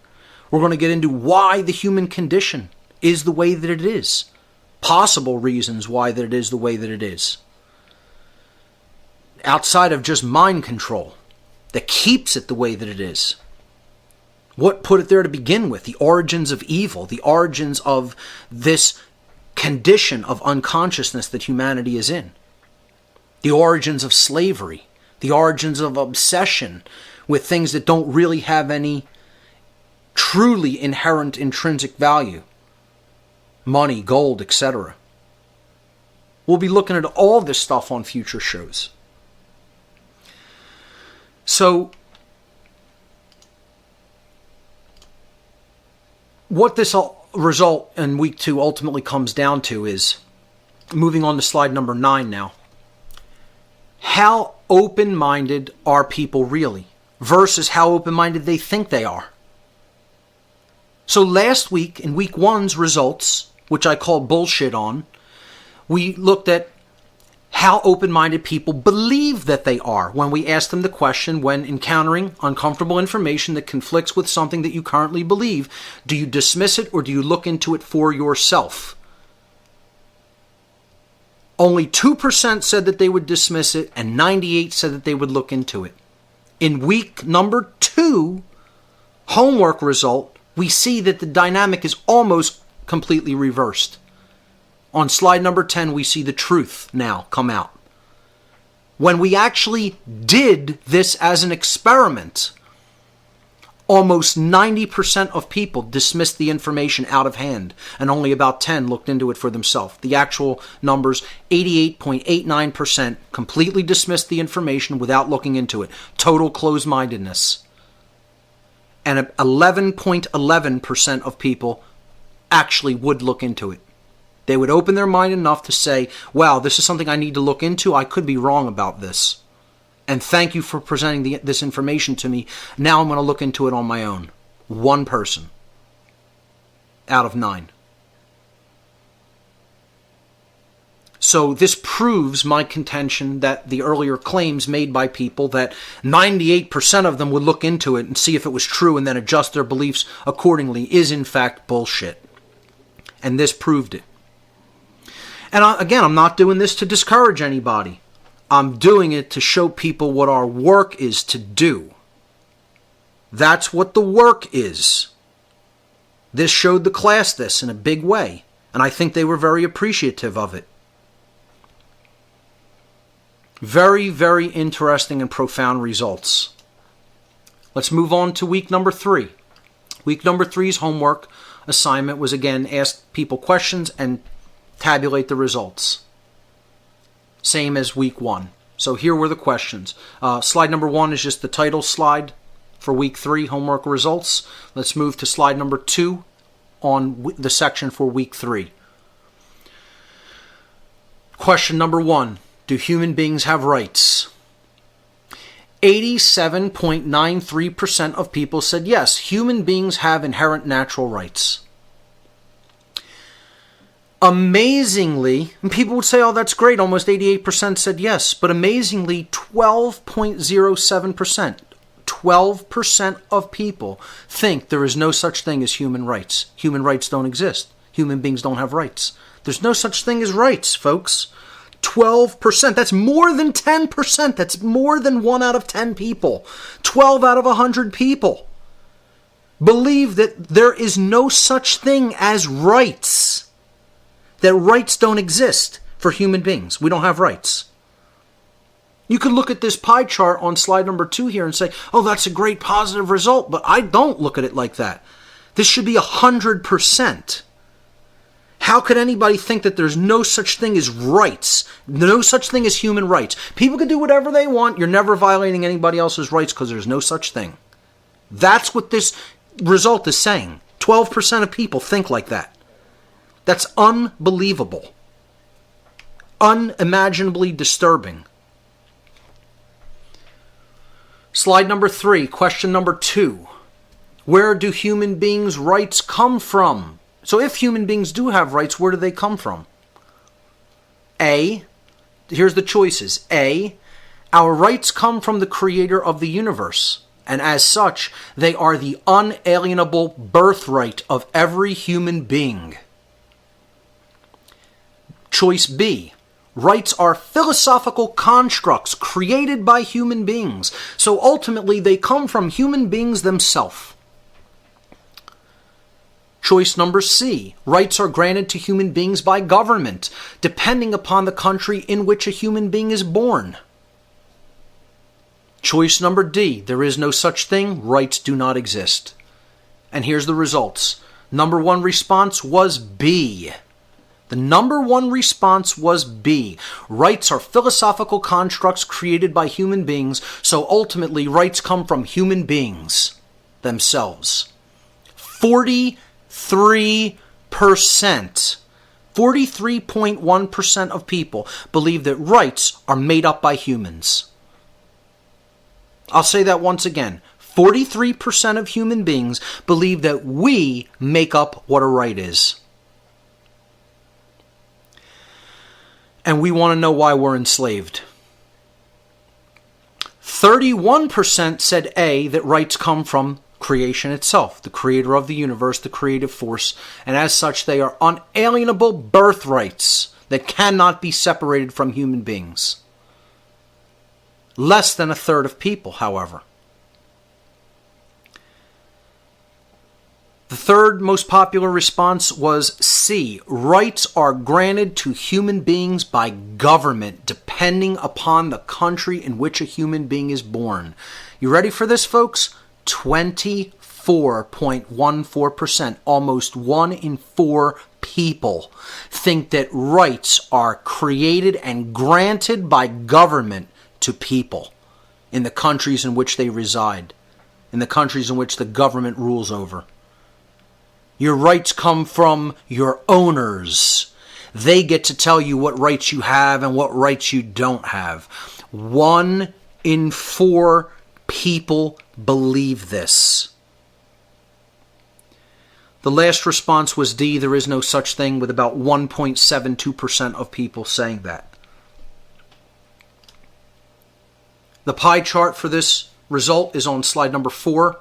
We're going to get into why the human condition is the way that it is. Possible reasons why that it is the way that it is. Outside of just mind control that keeps it the way that it is. What put it there to begin with? The origins of evil, the origins of this condition of unconsciousness that humanity is in. The origins of slavery, the origins of obsession with things that don't really have any truly inherent intrinsic value. Money, gold, etc. We'll be looking at all this stuff on future shows. So, what this result in week 2 ultimately comes down to is, moving on to slide number 9 now, how open-minded are people really versus how open-minded they think they are. So last week, in week 1's results, which I called bullshit on, we looked at how open-minded people believe that they are when we asked them the question, when encountering uncomfortable information that conflicts with something that you currently believe, do you dismiss it or do you look into it for yourself? Only 2% said that they would dismiss it and 98% said that they would look into it. In week number 2, homework result, we see that the dynamic is almost completely reversed. On slide number 10, we see the truth now come out. When we actually did this as an experiment, almost 90% of people dismissed the information out of hand, and only about 10 looked into it for themselves. The actual numbers, 88.89% completely dismissed the information without looking into it. Total closed-mindedness. And 11.11% of people actually would look into it. They would open their mind enough to say, wow, this is something I need to look into. I could be wrong about this. And thank you for presenting this information to me. Now I'm going to look into it on my own. 1 person out of 9. So this proves my contention that the earlier claims made by people that 98% of them would look into it and see if it was true and then adjust their beliefs accordingly is in fact bullshit. And this proved it. And again, I'm not doing this to discourage anybody. I'm doing it to show people what our work is to do. That's what the work is. This showed the class this in a big way, and I think they were very appreciative of it. Very, very interesting and profound results. Let's move on to week number 3. Week number 3's homework assignment was, again, ask people questions and tabulate the results. Same as week 1. So here were the questions. Slide number 1 is just the title slide for week 3, homework results. Let's move to slide number 2 on the section for week 3. Question number 1. Do human beings have rights? 87.93% of people said yes, human beings have inherent natural rights. Amazingly, and people would say, oh, that's great, almost 88% said yes, but amazingly, 12.07%, 12% of people think there is no such thing as human rights. Human rights don't exist. Human beings don't have rights. There's no such thing as rights, folks. 12%. That's more than 10%. That's more than 1 out of 10 people. 12 out of 100 people believe that there is no such thing as rights. That rights don't exist for human beings. We don't have rights. You could look at this pie chart on slide number 2 here and say, oh, that's a great positive result, but I don't look at it like that. This should be 100%. How could anybody think that there's no such thing as rights? No such thing as human rights. People can do whatever they want. You're never violating anybody else's rights because there's no such thing. That's what this result is saying. 12% of people think like that. That's unbelievable. Unimaginably disturbing. Slide number 3, question number 2. Where do human beings' rights come from? So if human beings do have rights, where do they come from? A, here's the choices. A, our rights come from the creator of the universe, and as such, they are the unalienable birthright of every human being. Choice B, rights are philosophical constructs created by human beings, so ultimately they come from human beings themselves. Choice number C, rights are granted to human beings by government, depending upon the country in which a human being is born. Choice number D, there is no such thing, rights do not exist. And here's the results. Number 1 response was B. The number 1 response was B. Rights are philosophical constructs created by human beings, so ultimately rights come from human beings themselves. 43.1% of people believe that rights are made up by humans. I'll say that once again. 43% of human beings believe that we make up what a right is. And we want to know why we're enslaved. 31% said A, that rights come from creation itself, the creator of the universe, the creative force, and as such they are unalienable birthrights that cannot be separated from human beings. Less than a third of people, however. The third most popular response was C. Rights are granted to human beings by government, depending upon the country in which a human being is born. You ready for this, folks? 24.14%, almost 1 in 4 people, think that rights are created and granted by government to people in the countries in which they reside, in the countries in which the government rules over. Your rights come from your owners. They get to tell you what rights you have and what rights you don't have. 1 in 4 people believe this. The last response was D, there is no such thing, with about 1.72% of people saying that. The pie chart for this result is on slide number 4.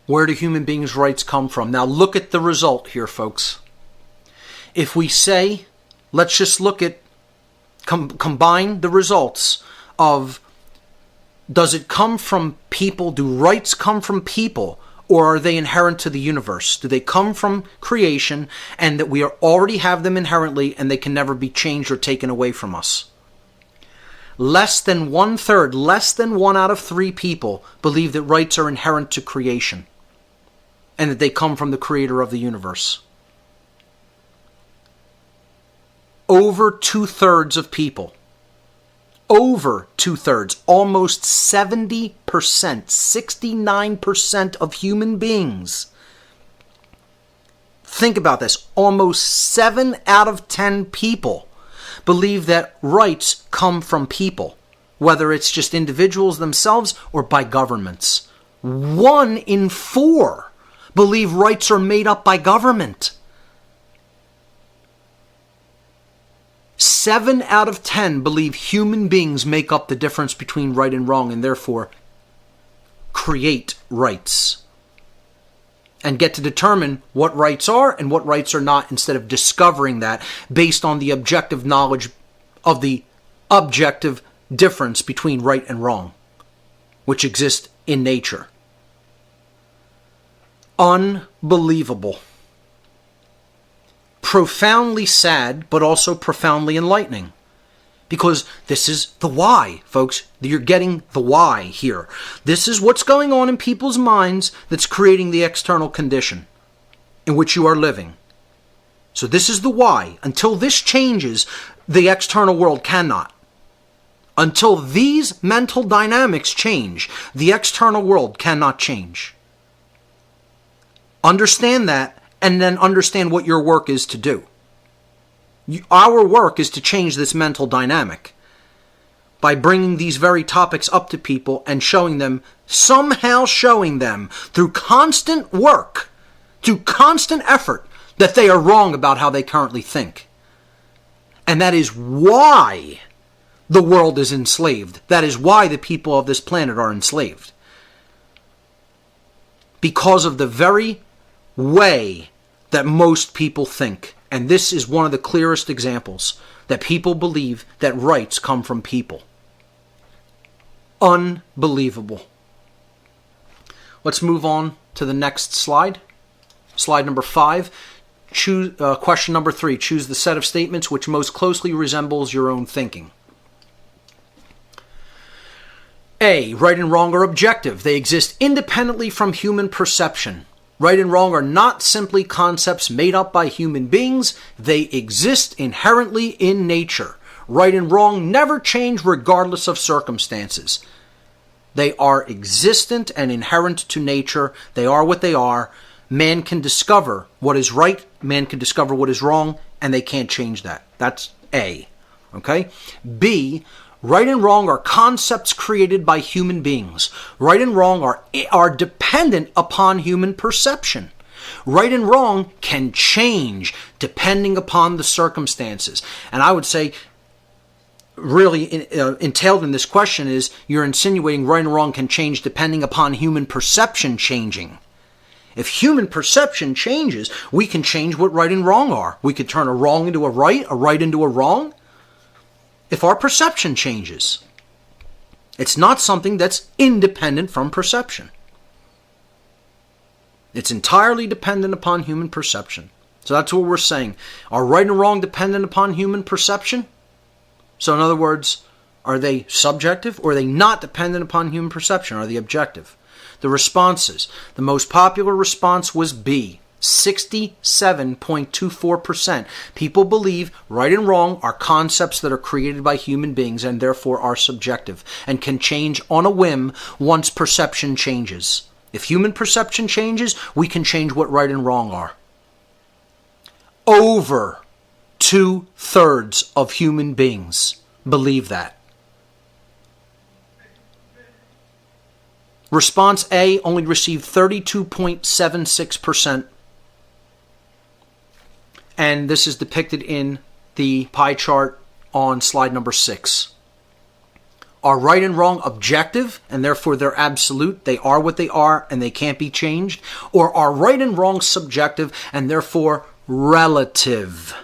Where do human beings' rights come from? Now look at the result here, folks. if we say, let's just look at, combine the results of, does it come from people? Do rights come from people? Or are they inherent to the universe? Do they come from creation and that we already have them inherently and they can never be changed or taken away from us? Less than 1/3, less than 1 out of 3 people believe that rights are inherent to creation and that they come from the creator of the universe. Over 2/3 of people, over 2/3, almost 70%, 69% of human beings. Think about this. Almost 7 out of 10 people believe that rights come from people, whether it's just individuals themselves or by governments. 1 in 4 believe rights are made up by government. 7 out of 10 believe human beings make up the difference between right and wrong and therefore create rights and get to determine what rights are and what rights are not instead of discovering that based on the objective knowledge of the objective difference between right and wrong, which exists in nature. Unbelievable. Profoundly sad, but also profoundly enlightening. Because this is the why, folks. You're getting the why here. This is what's going on in people's minds that's creating the external condition in which you are living. So this is the why. Until this changes, the external world cannot. Until these mental dynamics change, the external world cannot change. Understand that. And then understand what your work is to do. Our work is to change this mental dynamic by bringing these very topics up to people and showing them, somehow showing them through constant work, through constant effort, that they are wrong about how they currently think. And that is why the world is enslaved. That is why the people of this planet are enslaved. Because of the very way that most people think. And this is one of the clearest examples that people believe that rights come from people. Unbelievable. Let's move on to the next slide. Slide number 5. Question number 3. Choose the set of statements which most closely resembles your own thinking. A. Right and wrong are objective. They exist independently from human perception. Right and wrong are not simply concepts made up by human beings. They exist inherently in nature. Right and wrong never change regardless of circumstances. They are existent and inherent to nature. They are what they are. Man can discover what is right. Man can discover what is wrong, and they can't change that. That's A. Okay? B. Right and wrong are concepts created by human beings. Right and wrong are dependent upon human perception. Right and wrong can change depending upon the circumstances. And I would say, really entailed in this question is, you're insinuating right and wrong can change depending upon human perception changing. If human perception changes, we can change what right and wrong are. We could turn a wrong into a right into a wrong. If our perception changes, it's not something that's independent from perception. It's entirely dependent upon human perception. So that's what we're saying. Are right and wrong dependent upon human perception? So in other words, are they subjective or are they not dependent upon human perception? Are they objective? The responses. The most popular response was B. 67.24%. People believe right and wrong are concepts that are created by human beings and therefore are subjective and can change on a whim once perception changes. If human perception changes, we can change what right and wrong are. Over 2/3 of human beings believe that. Response A only received 32.76%. And this is depicted in the pie chart on slide number 6. Are right and wrong objective, and therefore they're absolute, they are what they are, and they can't be changed? Or are right and wrong subjective, and therefore relative.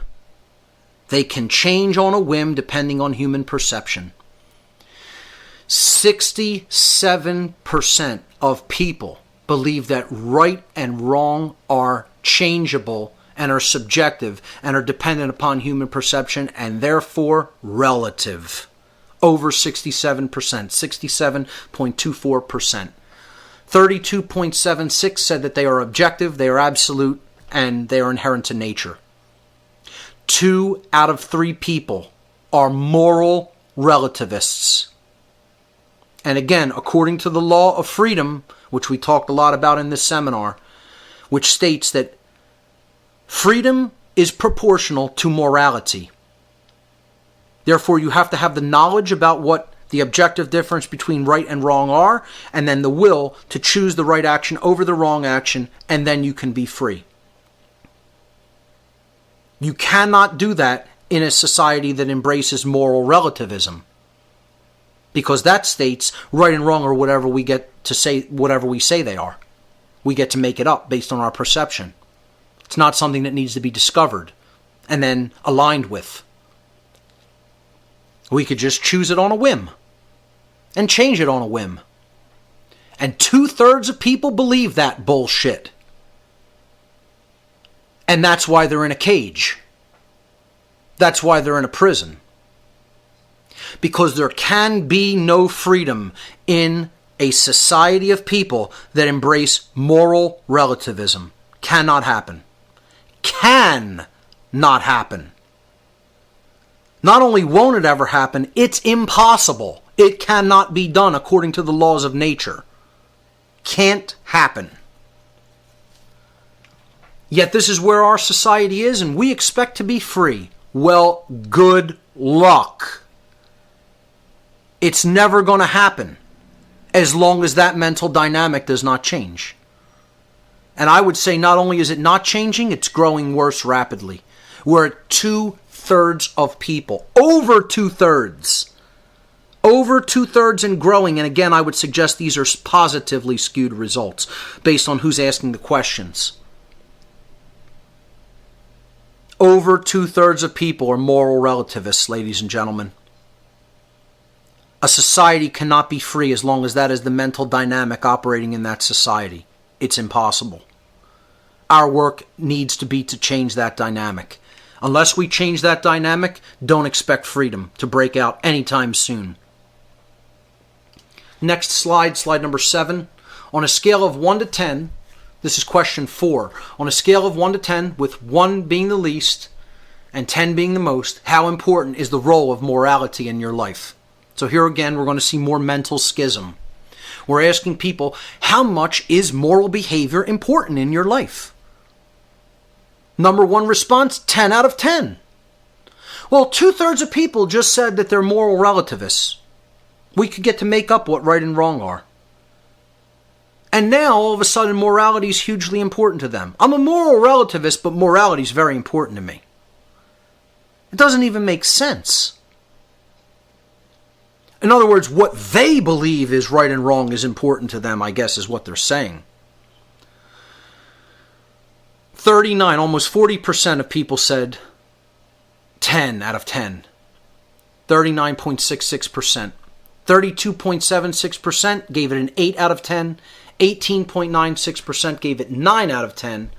They can change on a whim depending on human perception. 67% of people believe that right and wrong are changeable and are subjective and are dependent upon human perception and therefore relative. Over 67%, 67.24%. 32.76 said that they are objective, they are absolute, and they are inherent to nature. 2 out of 3 people are moral relativists. And again, according to the law of freedom, which we talked a lot about in this seminar, which states that freedom is proportional to morality. Therefore, you have to have the knowledge about what the objective difference between right and wrong are, and then the will to choose the right action over the wrong action, and then you can be free. You cannot do that in a society that embraces moral relativism, because that states right and wrong are whatever we get to say, whatever we say they are. We get to make it up based on our perception. It's not something that needs to be discovered and then aligned with. We could just choose it on a whim and change it on a whim. And 2/3 of people believe that bullshit. And that's why they're in a cage. That's why they're in a prison. Because there can be no freedom in a society of people that embrace moral relativism. Cannot happen. Can not happen. Not only won't it ever happen, it's impossible. It cannot be done according to the laws of nature. Can't happen. Yet this is where our society is, and we expect to be free. Well, good luck. It's never going to happen as long as that mental dynamic does not change. And I would say not only is it not changing, it's growing worse rapidly. We're at 2/3 of people. Over 2/3. Over 2/3 and growing. And again, I would suggest these are positively skewed results based on who's asking the questions. Over 2/3 of people are moral relativists, ladies and gentlemen. A society cannot be free as long as that is the mental dynamic operating in that society. It's impossible. Our work needs to be to change that dynamic. Unless we change that dynamic, don't expect freedom to break out anytime soon. Next slide, slide number 7. On a scale of 1 to 10, this is question 4. On a scale of 1 to 10, with 1 being the least and 10 being the most, how important is the role of morality in your life? So here again, we're going to see more mental schism. We're asking people, how much is moral behavior important in your life? Number 1 response, 10 out of 10. Well, 2/3 of people just said that they're moral relativists. We could get to make up what right and wrong are. And now, all of a sudden, morality is hugely important to them. I'm a moral relativist, but morality is very important to me. It doesn't even make sense. In other words, what they believe is right and wrong is important to them, I guess, is what they're saying. 39, almost 40% of people said 10 out of 10. 39.66%. 32.76% gave it an 8 out of 10. 18.96% gave it 9 out of 10.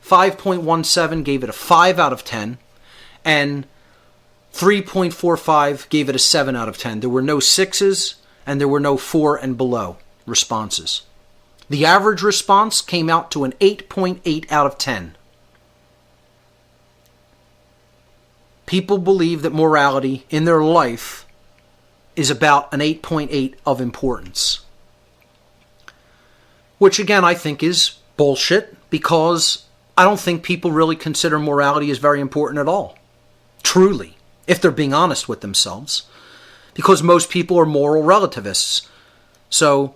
5.17 gave it a 5 out of 10. And 3.45 gave it a 7 out of 10. There were no 6s and there were no 4 and below responses. The average response came out to an 8.8 out of 10. People believe that morality in their life is about an 8.8 of importance. Which again I think is bullshit, because I don't think people really consider morality as very important at all. Truly. If they're being honest with themselves. Because most people are moral relativists. So,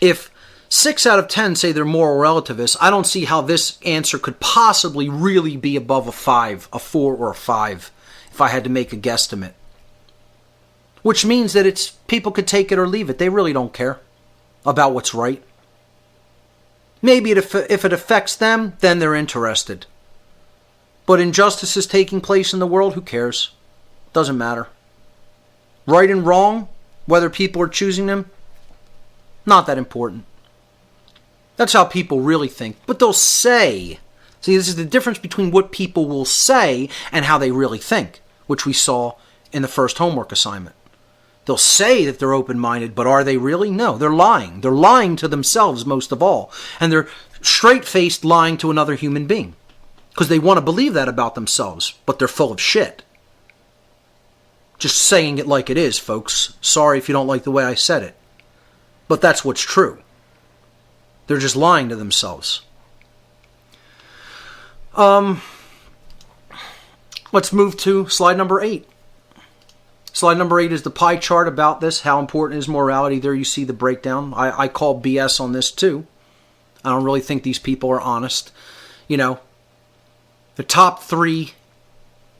if 6 out of 10 say they're moral relativists, I don't see how this answer could possibly really be above a 5, a 4, or a 5, if I had to make a guesstimate. Which means that it's people could take it or leave it. They really don't care about what's right. Maybe if it affects them, then they're interested. But injustice is taking place in the world. Who cares? Doesn't matter. Right and wrong, whether people are choosing them, not that important. That's how people really think. But they'll say. See, this is the difference between what people will say and how they really think, which we saw in the first homework assignment. They'll say that they're open-minded, but are they really? No, they're lying. They're lying to themselves most of all. And they're straight-faced lying to another human being. Because they want to believe that about themselves, but they're full of shit. Just saying it like it is, folks. Sorry if you don't like the way I said it. But that's what's true. They're just lying to themselves. Let's move to slide number 8. Slide number 8 is the pie chart about this. How important is morality? There you see the breakdown. I call BS on this too. I don't really think these people are honest. You know, the top 3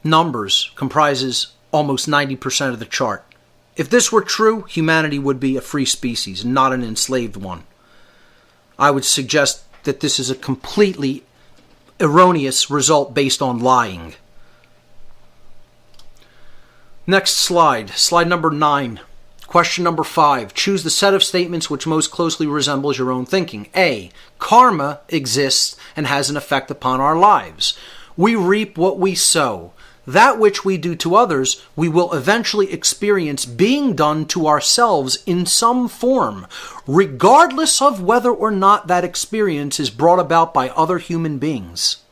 numbers comprises almost 90% of the chart. If this were true, humanity would be a free species, not an enslaved one. I would suggest that this is a completely erroneous result based on lying. Next slide, slide number 9. Question number 5. Choose the set of statements which most closely resembles your own thinking. A. Karma exists and has an effect upon our lives. We reap what we sow. That which we do to others, we will eventually experience being done to ourselves in some form, regardless of whether or not that experience is brought about by other human beings.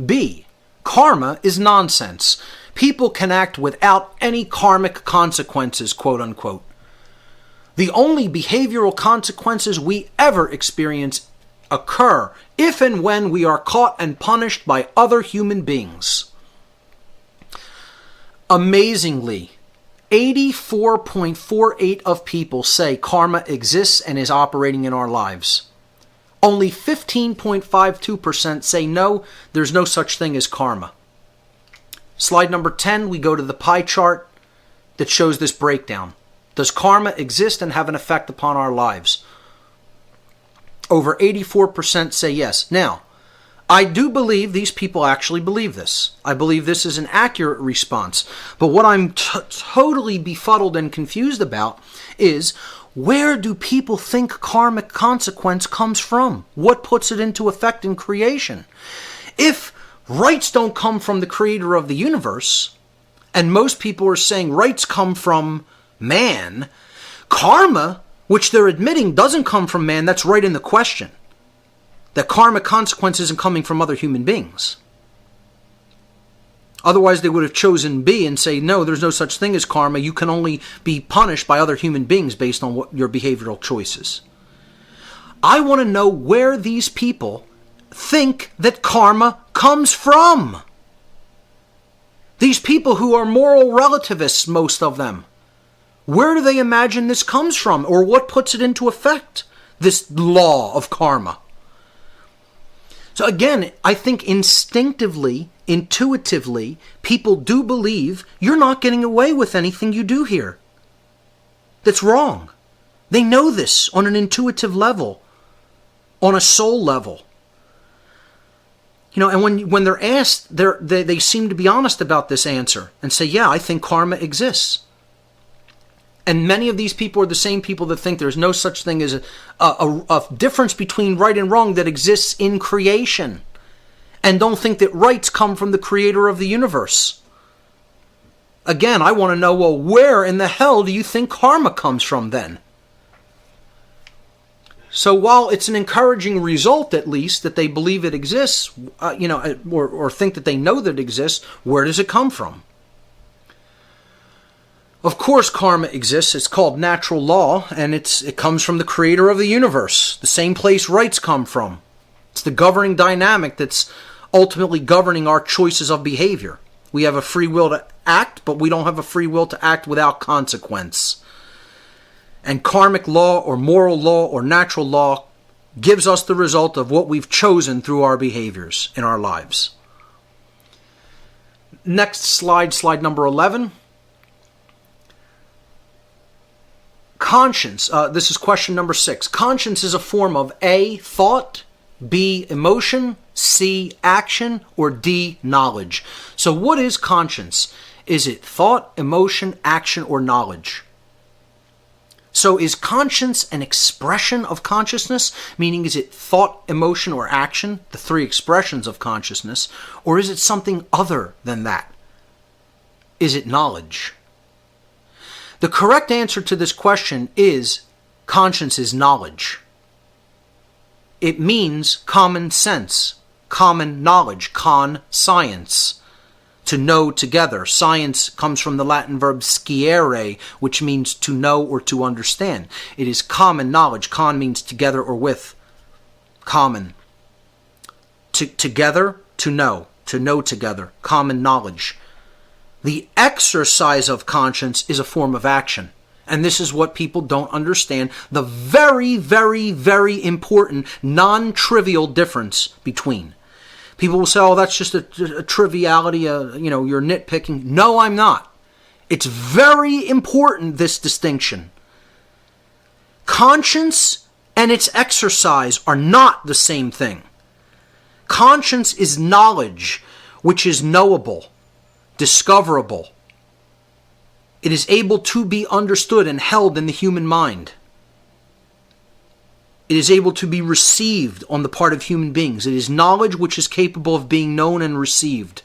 B. Karma is nonsense. People can act without any karmic consequences, quote unquote. The only behavioral consequences we ever experience occur if and when we are caught and punished by other human beings. Amazingly, 84.48% of people say karma exists and is operating in our lives. Only 15.52% say no, there's no such thing as karma. Slide number 10, we go to the pie chart that shows this breakdown. Does karma exist and have an effect upon our lives? Over 84% say yes. Now, I do believe these people actually believe this. I believe this is an accurate response. But what I'm totally befuddled and confused about is, where do people think karmic consequence comes from? What puts it into effect in creation? If rights don't come from the creator of the universe, and most people are saying rights come from man, karma, which they're admitting doesn't come from man, that's right in the question. That karmic consequence isn't coming from other human beings. Otherwise, they would have chosen B and say, no, there's no such thing as karma. You can only be punished by other human beings based on what your behavioral choices. I want to know where these people think that karma comes from. These people who are moral relativists, most of them. Where do they imagine this comes from? Or what puts it into effect? This law of karma. So again, I think instinctively, intuitively, people do believe you're not getting away with anything you do here. That's wrong. They know this on an intuitive level, on a soul level. You know, and when they're asked, they seem to be honest about this answer and say, yeah, I think karma exists. And many of these people are the same people that think there's no such thing as a difference between right and wrong that exists in creation. And don't think that rights come from the creator of the universe. Again, I want to know, well, where in the hell do you think karma comes from then? So while it's an encouraging result, at least, that they believe it exists, or think that they know that it exists, where does it come from? Of course karma exists. It's called natural law, and it comes from the creator of the universe, the same place rights come from. It's the governing dynamic that's ultimately governing our choices of behavior. We have a free will to act, but we don't have a free will to act without consequence. And karmic law or moral law or natural law gives us the result of what we've chosen through our behaviors in our lives. Next slide, slide number 11. Conscience. This is question number 6. Conscience is a form of A, thought, B, emotion, C, action, or D, knowledge. So what is conscience? Is it thought, emotion, action, or knowledge? So is conscience an expression of consciousness? Meaning, is it thought, emotion, or action? The three expressions of consciousness. Or is it something other than that? Is it knowledge? The correct answer to this question is conscience is knowledge. It means common sense, common knowledge, science, to know together. Science comes from the Latin verb sciere, which means to know or to understand. It is common knowledge. Con means together or with. Common. Together, to know together. Common knowledge. The exercise of conscience is a form of action. And this is what people don't understand. The very, very, very important, non-trivial difference between. People will say, oh, that's just a triviality, you're nitpicking. No, I'm not. It's very important, this distinction. Conscience and its exercise are not the same thing. Conscience is knowledge, which is knowable, discoverable. It is able to be understood and held in the human mind. It is able to be received on the part of human beings. It is knowledge which is capable of being known and received.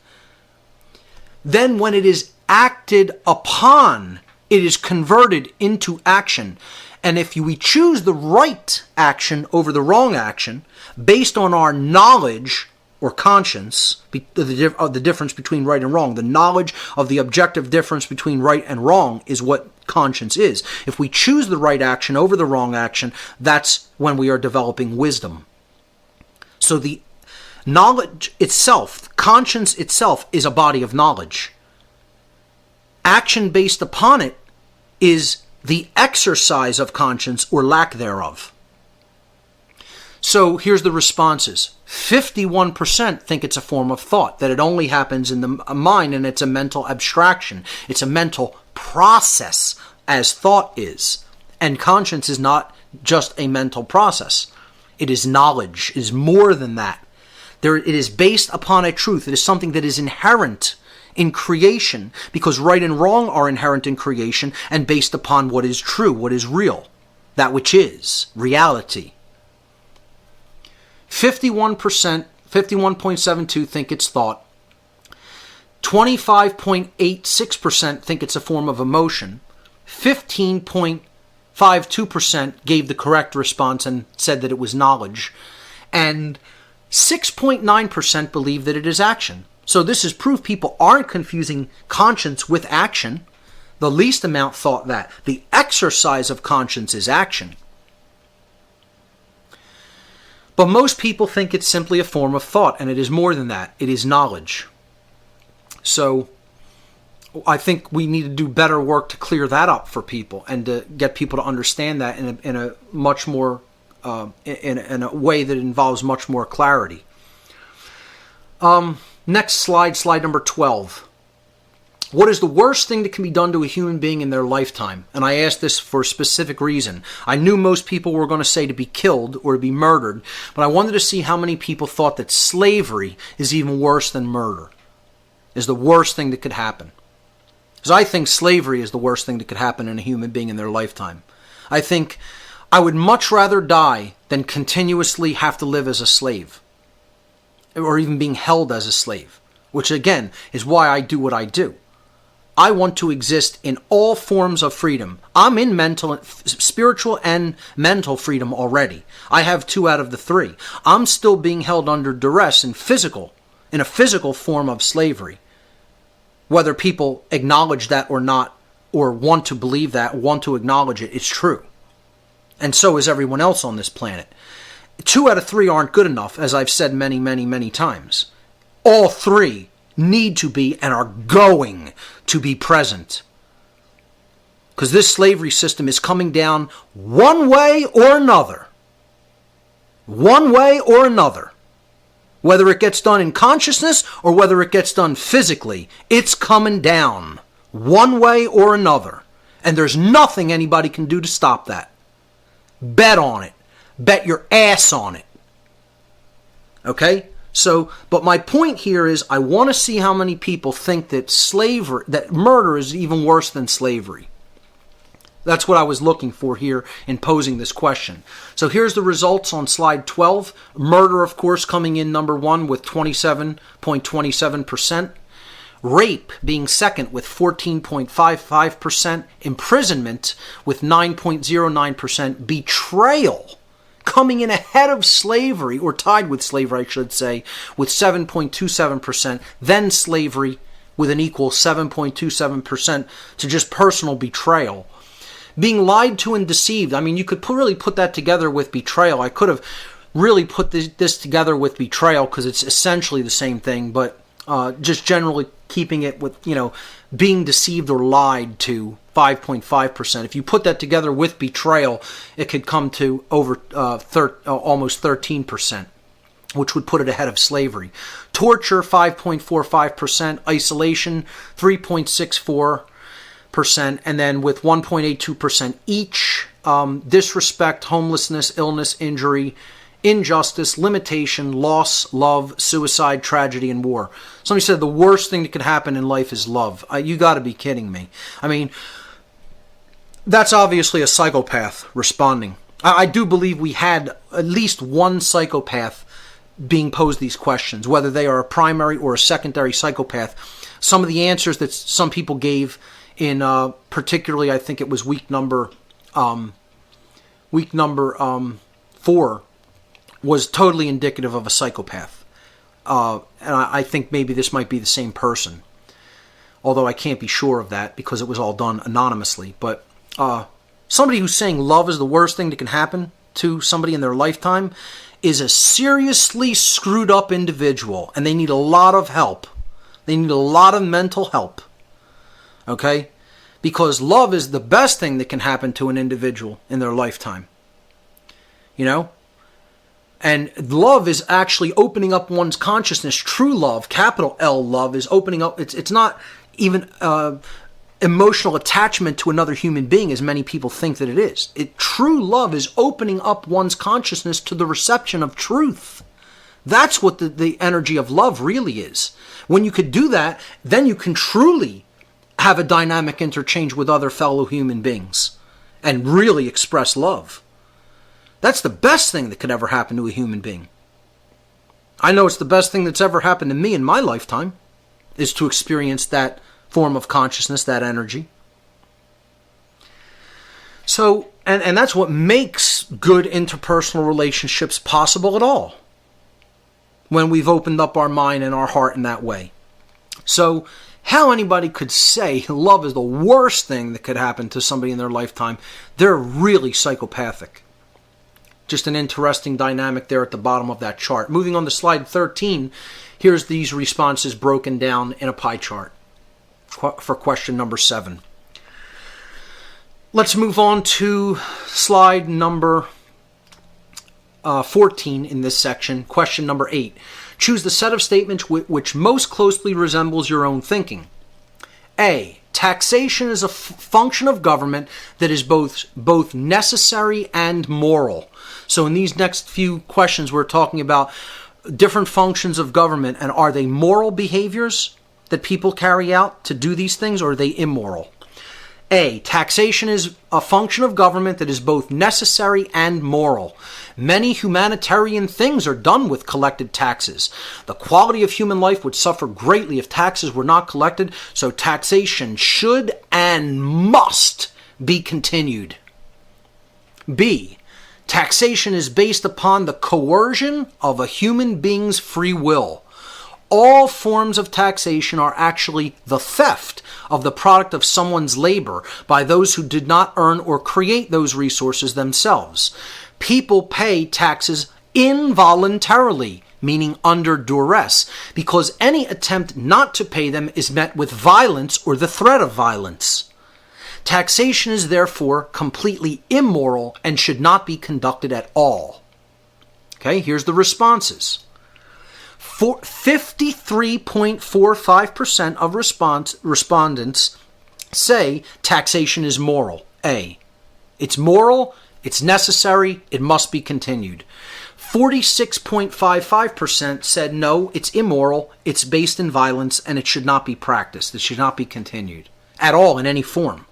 Then when it is acted upon, it is converted into action. And if we choose the right action over the wrong action, based on our knowledge or conscience, the difference between right and wrong, the knowledge of the objective difference between right and wrong is what conscience is. If we choose the right action over the wrong action, that's when we are developing wisdom. So the knowledge itself, conscience itself, is a body of knowledge. Action based upon it is the exercise of conscience or lack thereof. So here's the responses. 51% think it's a form of thought, that it only happens in the mind and it's a mental abstraction. It's a mental process as thought is. And conscience is not just a mental process. It is knowledge. It is more than that. It is based upon a truth. It is something that is inherent in creation, because right and wrong are inherent in creation and based upon what is true, what is real, that which is reality. 51%, 51.72 think it's thought. 25.86% think it's a form of emotion. 15.52% gave the correct response and said that it was knowledge. And 6.9% believe that it is action. So this is proof people aren't confusing conscience with action. The least amount thought that. The exercise of conscience is action. But most people think it's simply a form of thought, and it is more than that. It is knowledge. So I think we need to do better work to clear that up for people and to get people to understand that in a much more in a way that involves much more clarity. Next slide, slide number 12. What is the worst thing that can be done to a human being in their lifetime? And I asked this for a specific reason. I knew most people were going to say to be killed or to be murdered, but I wanted to see how many people thought that slavery is even worse than murder, is the worst thing that could happen. Because I think slavery is the worst thing that could happen in a human being in their lifetime. I think I would much rather die than continuously have to live as a slave, or even being held as a slave, which again is why I do what I do. I want to exist in all forms of freedom. I'm in spiritual and mental freedom already. I have 2 out of the 3. I'm still being held under duress in a physical form of slavery. Whether people acknowledge that or not, or want to believe that, want to acknowledge it, it's true. And so is everyone else on this planet. 2 out of 3 aren't good enough, as I've said many, many, many times. All 3 need to be and are going to be present. Because this slavery system is coming down one way or another. One way or another. Whether it gets done in consciousness or whether it gets done physically, it's coming down one way or another. And there's nothing anybody can do to stop that. Bet on it. Bet your ass on it. Okay? But my point here is I want to see how many people think that murder is even worse than slavery. That's what I was looking for here in posing this question. So here's the results on slide 12. Murder, of course, coming in number 1 with 27.27%. Rape being second with 14.55%. Imprisonment with 9.09%. Betrayal coming in ahead of slavery, or tied with slavery, I should say, with 7.27%. Then slavery with an equal 7.27% to just personal betrayal. Being lied to and deceived. I mean, you could really put that together with betrayal. I could have really put this together with betrayal because it's essentially the same thing, but just generally keeping it with, being deceived or lied to, 5.5%. If you put that together with betrayal, it could come to over almost 13%, which would put it ahead of slavery. Torture, 5.45%. Isolation, 3.64%. And then with 1.82% each, disrespect, homelessness, illness, injury, injustice, limitation, loss, love, suicide, tragedy, and war. Somebody said the worst thing that could happen in life is love. You got to be kidding me. I mean, that's obviously a psychopath responding. I do believe we had at least one psychopath being posed these questions, whether they are a primary or a secondary psychopath. Some of the answers that some people gave in particularly, I think it was week number 4, was totally indicative of a psychopath. And I think maybe this might be the same person, although I can't be sure of that because it was all done anonymously. But somebody who's saying love is the worst thing that can happen to somebody in their lifetime is a seriously screwed up individual, and they need a lot of help. They need a lot of mental help. Okay? Because love is the best thing that can happen to an individual in their lifetime. And love is actually opening up one's consciousness. True love, capital L love, is opening up. It's not even emotional attachment to another human being as many people think that it is. True love is opening up one's consciousness to the reception of truth. That's what the energy of love really is. When you could do that, then you can truly have a dynamic interchange with other fellow human beings and really express love. That's the best thing that could ever happen to a human being. I know it's the best thing that's ever happened to me in my lifetime, is to experience that form of consciousness, that energy. So, and that's what makes good interpersonal relationships possible at all, when we've opened up our mind and our heart in that way. So, how anybody could say love is the worst thing that could happen to somebody in their lifetime, they're really psychopathic. Just an interesting dynamic there at the bottom of that chart. Moving on to slide 13, here's these responses broken down in a pie chart for question number 7. Let's move on to slide number 14 in this section, question number 8. Choose the set of statements which most closely resembles your own thinking. A. Taxation is a function of government that is both necessary and moral. So in these next few questions, we're talking about different functions of government, and are they moral behaviors that people carry out to do these things, or are they immoral? A. Taxation is a function of government that is both necessary and moral. Many humanitarian things are done with collected taxes. The quality of human life would suffer greatly if taxes were not collected, so taxation should and must be continued. B. Taxation is based upon the coercion of a human being's free will. All forms of taxation are actually the theft of the product of someone's labor by those who did not earn or create those resources themselves. People pay taxes involuntarily, meaning under duress, because any attempt not to pay them is met with violence or the threat of violence. Taxation is therefore completely immoral and should not be conducted at all. Okay, here's the responses. 53.45% of respondents say taxation is moral. A. It's moral, it's necessary, it must be continued. 46.55% said no, it's immoral, it's based in violence, and it should not be practiced. It should not be continued at all in any form.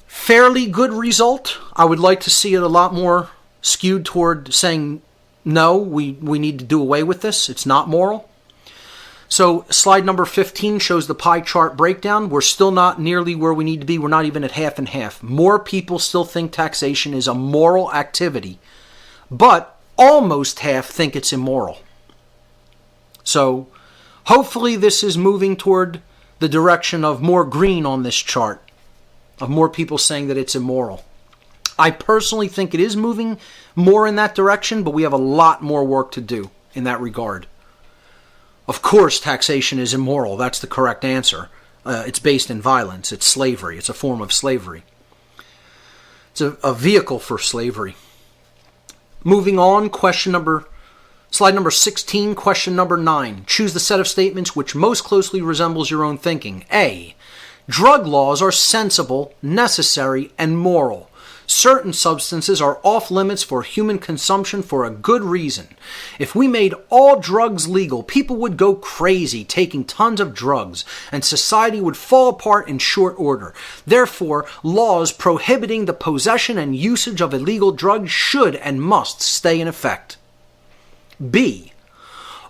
Fairly good result. I would like to see it a lot more skewed toward saying no, we need to do away with this. It's not moral. So slide number 15 shows the pie chart breakdown. We're still not nearly where we need to be. We're not even at half and half. More people still think taxation is a moral activity, but almost half think it's immoral. So hopefully this is moving toward the direction of more green on this chart, of more people saying that it's immoral. I personally think it is moving more in that direction, but we have a lot more work to do in that regard. Of course, taxation is immoral. That's the correct answer. It's based in violence. It's slavery. It's a form of slavery. It's a vehicle for slavery. Moving on, slide number 16, question number 9. Choose the set of statements which most closely resembles your own thinking. A. Drug laws are sensible, necessary, and moral. Certain substances are off limits for human consumption for a good reason. If we made all drugs legal, people would go crazy taking tons of drugs, and society would fall apart in short order. Therefore, laws prohibiting the possession and usage of illegal drugs should and must stay in effect. B.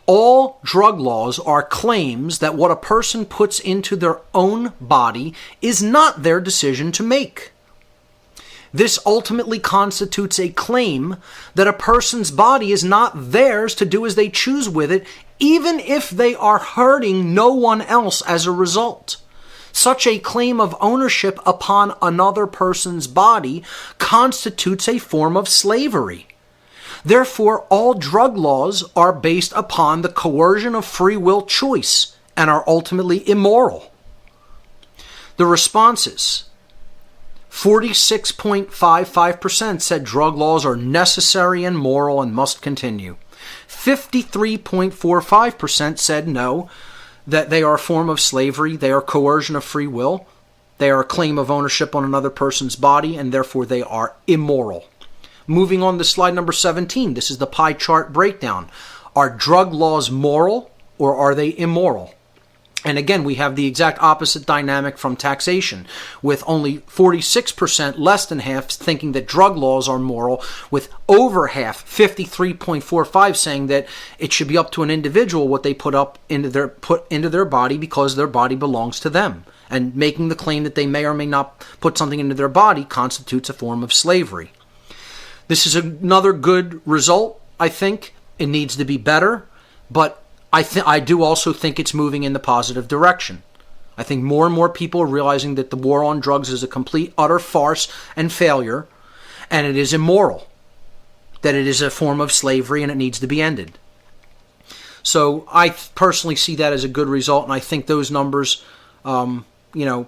All drug laws are claims that what a person puts into their own body is not their decision to make. This ultimately constitutes a claim that a person's body is not theirs to do as they choose with it, even if they are hurting no one else as a result. Such a claim of ownership upon another person's body constitutes a form of slavery. Therefore, all drug laws are based upon the coercion of free will choice and are ultimately immoral. The responses: 46.55% said drug laws are necessary and moral and must continue. 53.45% said no, that they are a form of slavery, they are coercion of free will, they are a claim of ownership on another person's body, and therefore they are immoral. Moving on to slide number 17, this is the pie chart breakdown. Are drug laws moral or are they immoral? And again, we have the exact opposite dynamic from taxation, with only 46%, less than half, thinking that drug laws are moral, with over half, 53.45, saying that it should be up to an individual what they put into their body because their body belongs to them. And making the claim that they may or may not put something into their body constitutes a form of slavery. This is another good result, I think. It needs to be better, but I do also think it's moving in the positive direction. I think more and more people are realizing that the war on drugs is a complete, utter farce and failure, and it is immoral, that it is a form of slavery and it needs to be ended. So I personally see that as a good result, and I think those numbers,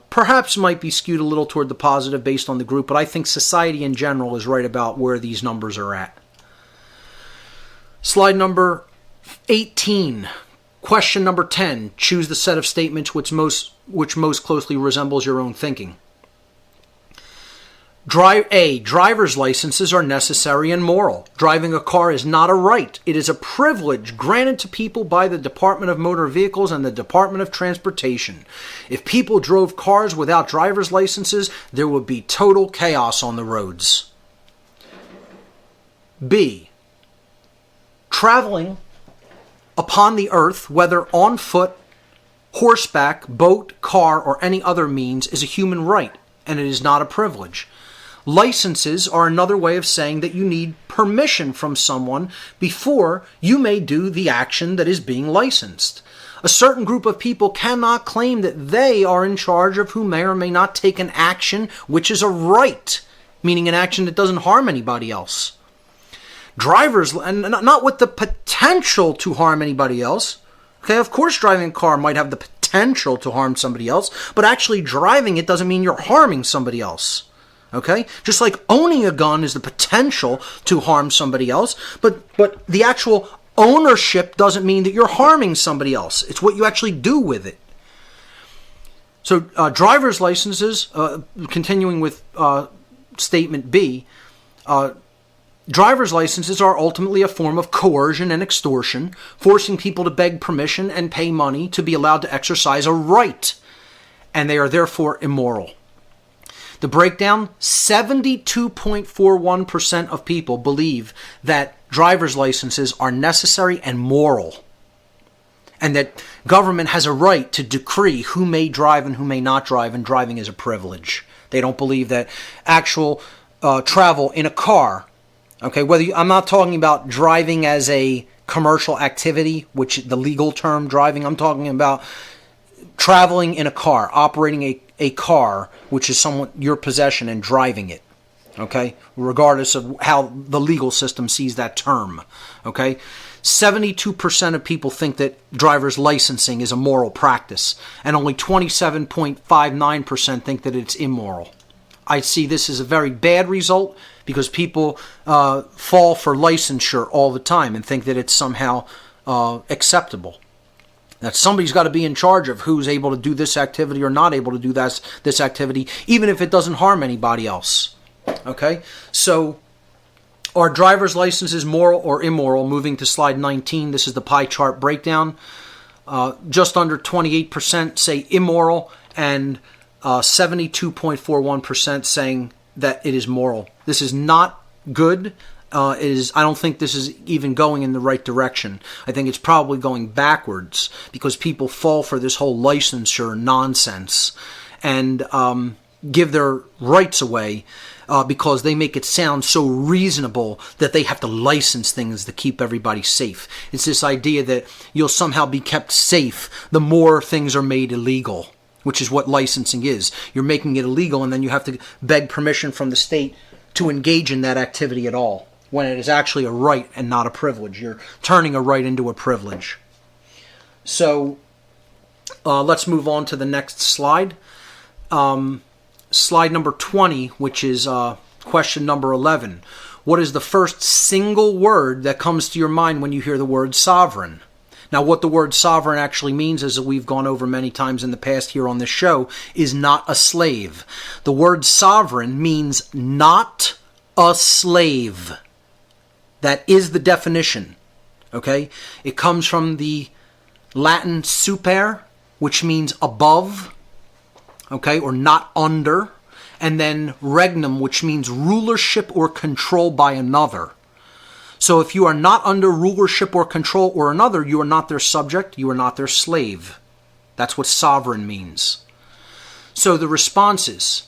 perhaps might be skewed a little toward the positive based on the group, but I think society in general is right about where these numbers are at. Slide number 18. Question number 10. Choose the set of statements which most closely resembles your own thinking. Driver's licenses are necessary and moral. Driving a car is not a right. It is a privilege granted to people by the Department of Motor Vehicles and the Department of Transportation. If people drove cars without driver's licenses, there would be total chaos on the roads. B. Traveling upon the earth, whether on foot, horseback, boat, car, or any other means, is a human right, and it is not a privilege. Licenses are another way of saying that you need permission from someone before you may do the action that is being licensed. A certain group of people cannot claim that they are in charge of who may or may not take an action which is a right, meaning an action that doesn't harm anybody else. Drivers, and not with the potential to harm anybody else. Okay, of course driving a car might have the potential to harm somebody else, but actually driving it doesn't mean you're harming somebody else. Okay? Just like owning a gun is the potential to harm somebody else, but the actual ownership doesn't mean that you're harming somebody else. It's what you actually do with it. So driver's licenses, continuing with statement B, driver's licenses are ultimately a form of coercion and extortion, forcing people to beg permission and pay money to be allowed to exercise a right, and they are therefore immoral. The breakdown, 72.41% of people believe that driver's licenses are necessary and moral, and that government has a right to decree who may drive and who may not drive, and driving is a privilege. They don't believe that actual travel in a car, okay, I'm not talking about driving as a commercial activity, which the legal term driving, I'm talking about traveling in a car, operating a car, which is your possession, and driving it, okay, regardless of how the legal system sees that term, okay. 72% of people think that driver's licensing is a moral practice, and only 27.59% think that it's immoral. I see this as a very bad result because people fall for licensure all the time and think that it's somehow acceptable. That somebody's got to be in charge of who's able to do this activity or not able to do this activity, even if it doesn't harm anybody else. Okay? So, are driver's licenses moral or immoral? Moving to slide 19, this is the pie chart breakdown. Just under 28% say immoral, and 72.41% saying that it is moral. This is not good. I don't think this is even going in the right direction. I think it's probably going backwards because people fall for this whole licensure nonsense and give their rights away because they make it sound so reasonable that they have to license things to keep everybody safe. It's this idea that you'll somehow be kept safe the more things are made illegal, which is what licensing is. You're making it illegal, and then you have to beg permission from the state to engage in that activity at all, when it is actually a right and not a privilege. You're turning a right into a privilege. So let's move on to the next slide. Slide number 20, which is question number 11. What is the first single word that comes to your mind when you hear the word sovereign? Now, what the word sovereign actually means, as we've gone over many times in the past here on this show, is not a slave. The word sovereign means not a slave. That is the definition, okay? It comes from the Latin super, which means above, okay, or not under, and then regnum, which means rulership or control by another. So if you are not under rulership or control or another, you are not their subject, you are not their slave. That's what sovereign means. So the responses,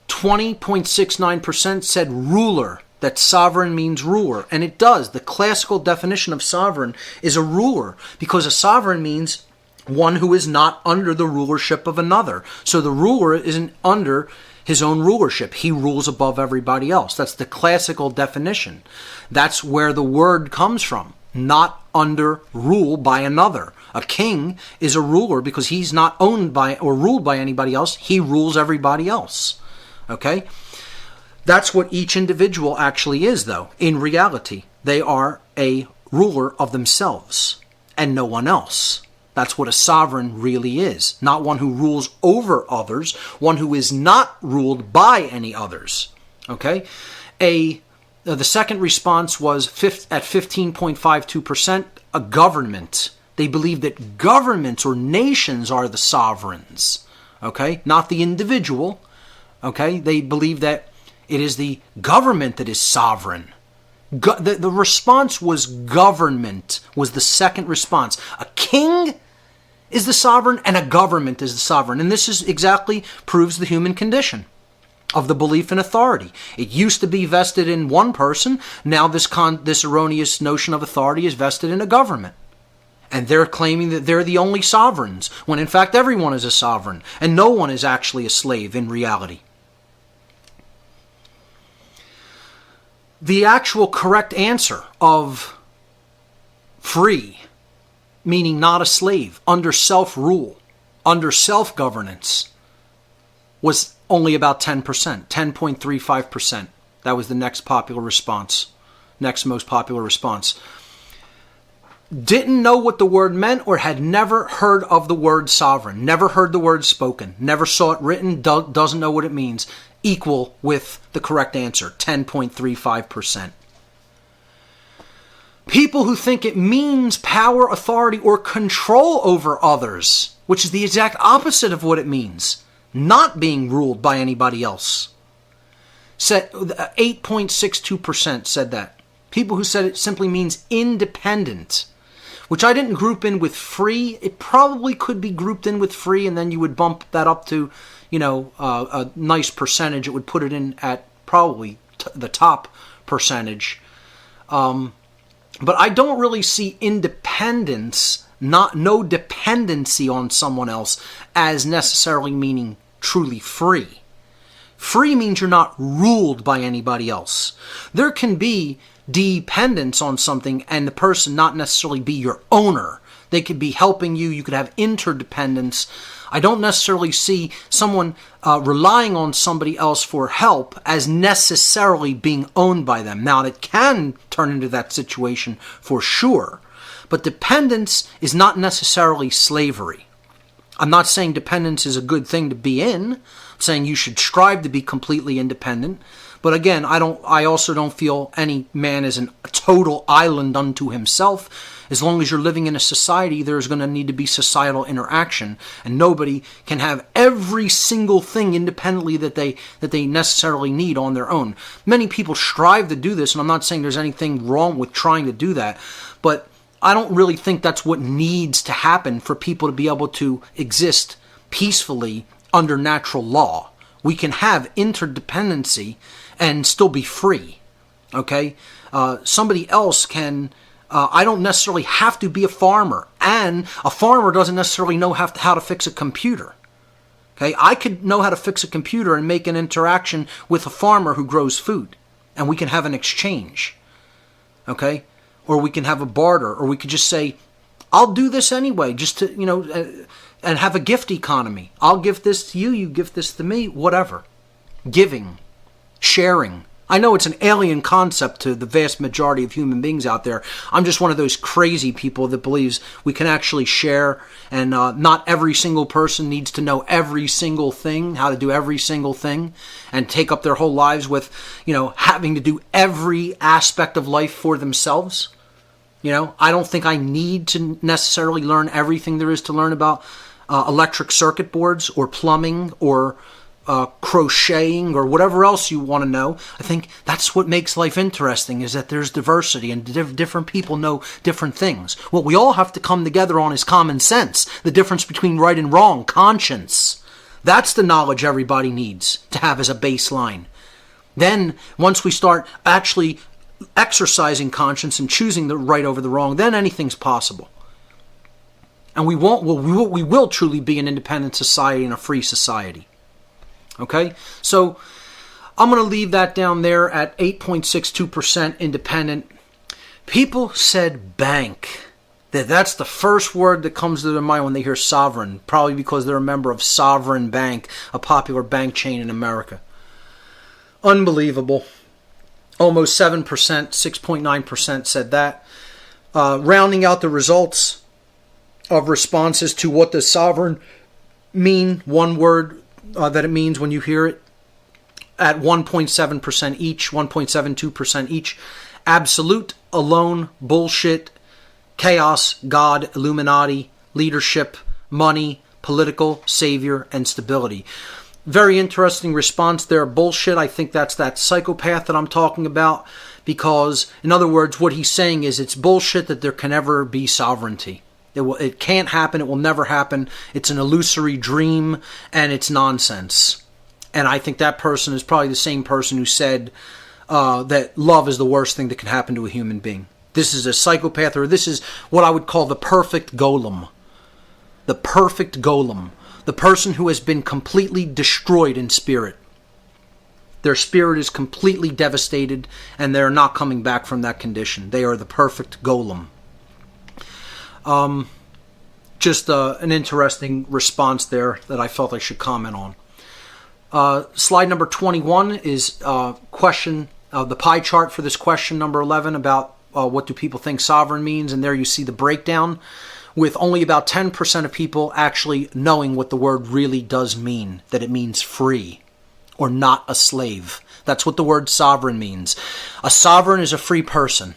20.69% said ruler, that sovereign means ruler. And it does. The classical definition of sovereign is a ruler, because a sovereign means one who is not under the rulership of another. So the ruler isn't under his own rulership. He rules above everybody else. That's the classical definition. That's where the word comes from. Not under rule by another. A king is a ruler because he's not owned by or ruled by anybody else. He rules everybody else. Okay? That's what each individual actually is, though. In reality, they are a ruler of themselves and no one else. That's what a sovereign really is. Not one who rules over others, one who is not ruled by any others. Okay? The second response was at 15.52%, a government. They believe that governments or nations are the sovereigns. Okay? Not the individual. Okay? They believe that it is the government that is sovereign. The response was government, was the second response. A king is the sovereign and a government is the sovereign. And this is exactly proves the human condition of the belief in authority. It used to be vested in one person. Now this erroneous notion of authority is vested in a government. And they're claiming that they're the only sovereigns, when in fact everyone is a sovereign. And no one is actually a slave in reality. The actual correct answer of free, meaning not a slave, under self-rule, under self-governance, was only about 10%, 10.35%. That was the next most popular response. didn't know what the word meant or had never heard of the word sovereign, never heard the word spoken, never saw it written, doesn't know what it means, equal with the correct answer, 10.35%. People who think it means power, authority, or control over others, which is the exact opposite of what it means, not being ruled by anybody else. 8.62% said that. People who said it simply means independent, which I didn't group in with free. It probably could be grouped in with free, and then you would bump that up to, a nice percentage. It would put it in at probably the top percentage. But I don't really see independence, no dependency on someone else, as necessarily meaning truly free. Free means you're not ruled by anybody else. There can be dependence on something and the person not necessarily be your owner. They could be helping you. You could have interdependence. I don't necessarily see someone relying on somebody else for help as necessarily being owned by them. Now, it can turn into that situation for sure, but dependence is not necessarily slavery. I'm not saying dependence is a good thing to be in. I'm saying you should strive to be completely independent. But again, I also don't feel any man is a total island unto himself. As long as you're living in a society, there's going to need to be societal interaction, and nobody can have every single thing independently that they necessarily need on their own. Many people strive to do this, and I'm not saying there's anything wrong with trying to do that, but I don't really think that's what needs to happen for people to be able to exist peacefully under natural law. We can have interdependency and still be free, okay? Somebody else can... I don't necessarily have to be a farmer, and a farmer doesn't necessarily know how to fix a computer. Okay, I could know how to fix a computer and make an interaction with a farmer who grows food, and we can have an exchange. Okay, or we can have a barter, or we could just say, "I'll do this anyway," just to and have a gift economy. I'll give this to you, you give this to me, whatever. Giving, sharing. I know it's an alien concept to the vast majority of human beings out there. I'm just one of those crazy people that believes we can actually share, and not every single person needs to know every single thing, how to do every single thing, and take up their whole lives with, having to do every aspect of life for themselves. I don't think I need to necessarily learn everything there is to learn about electric circuit boards or plumbing or crocheting or whatever else you want to know. I think that's what makes life interesting, is that there's diversity and different people know different things. What we all have to come together on is common sense, the difference between right and wrong, conscience. That's the knowledge everybody needs to have as a baseline. Then, once we start actually exercising conscience and choosing the right over the wrong, then anything's possible. And we will truly be an independent society and a free society. Okay, so I'm going to leave that down there at 8.62% independent. People said bank. That's the first word that comes to their mind when they hear sovereign, probably because they're a member of Sovereign Bank, a popular bank chain in America. Unbelievable. Almost 7%, 6.9% said that. Rounding out the results of responses to what does sovereign mean, one word that it means when you hear it, at 1.7% each, 1.72% each. Absolute, alone, bullshit, chaos, God, Illuminati, leadership, money, political, savior, and stability. Very interesting response there. Bullshit, I think that's that psychopath that I'm talking about, because, in other words, what he's saying is it's bullshit that there can ever be sovereignty. It can't happen. It will never happen. It's an illusory dream, and it's nonsense. And I think that person is probably the same person who said that love is the worst thing that can happen to a human being. This is a psychopath, or this is what I would call the perfect golem. The perfect golem. The person who has been completely destroyed in spirit. Their spirit is completely devastated, and they're not coming back from that condition. They are the perfect golem. Just an interesting response there that I felt I should comment on. Slide number 21 is question, the pie chart for this question number 11 about what do people think sovereign means, and there you see the breakdown, with only about 10% of people actually knowing what the word really does mean, that it means free or not a slave. That's what the word sovereign means. A sovereign is a free person.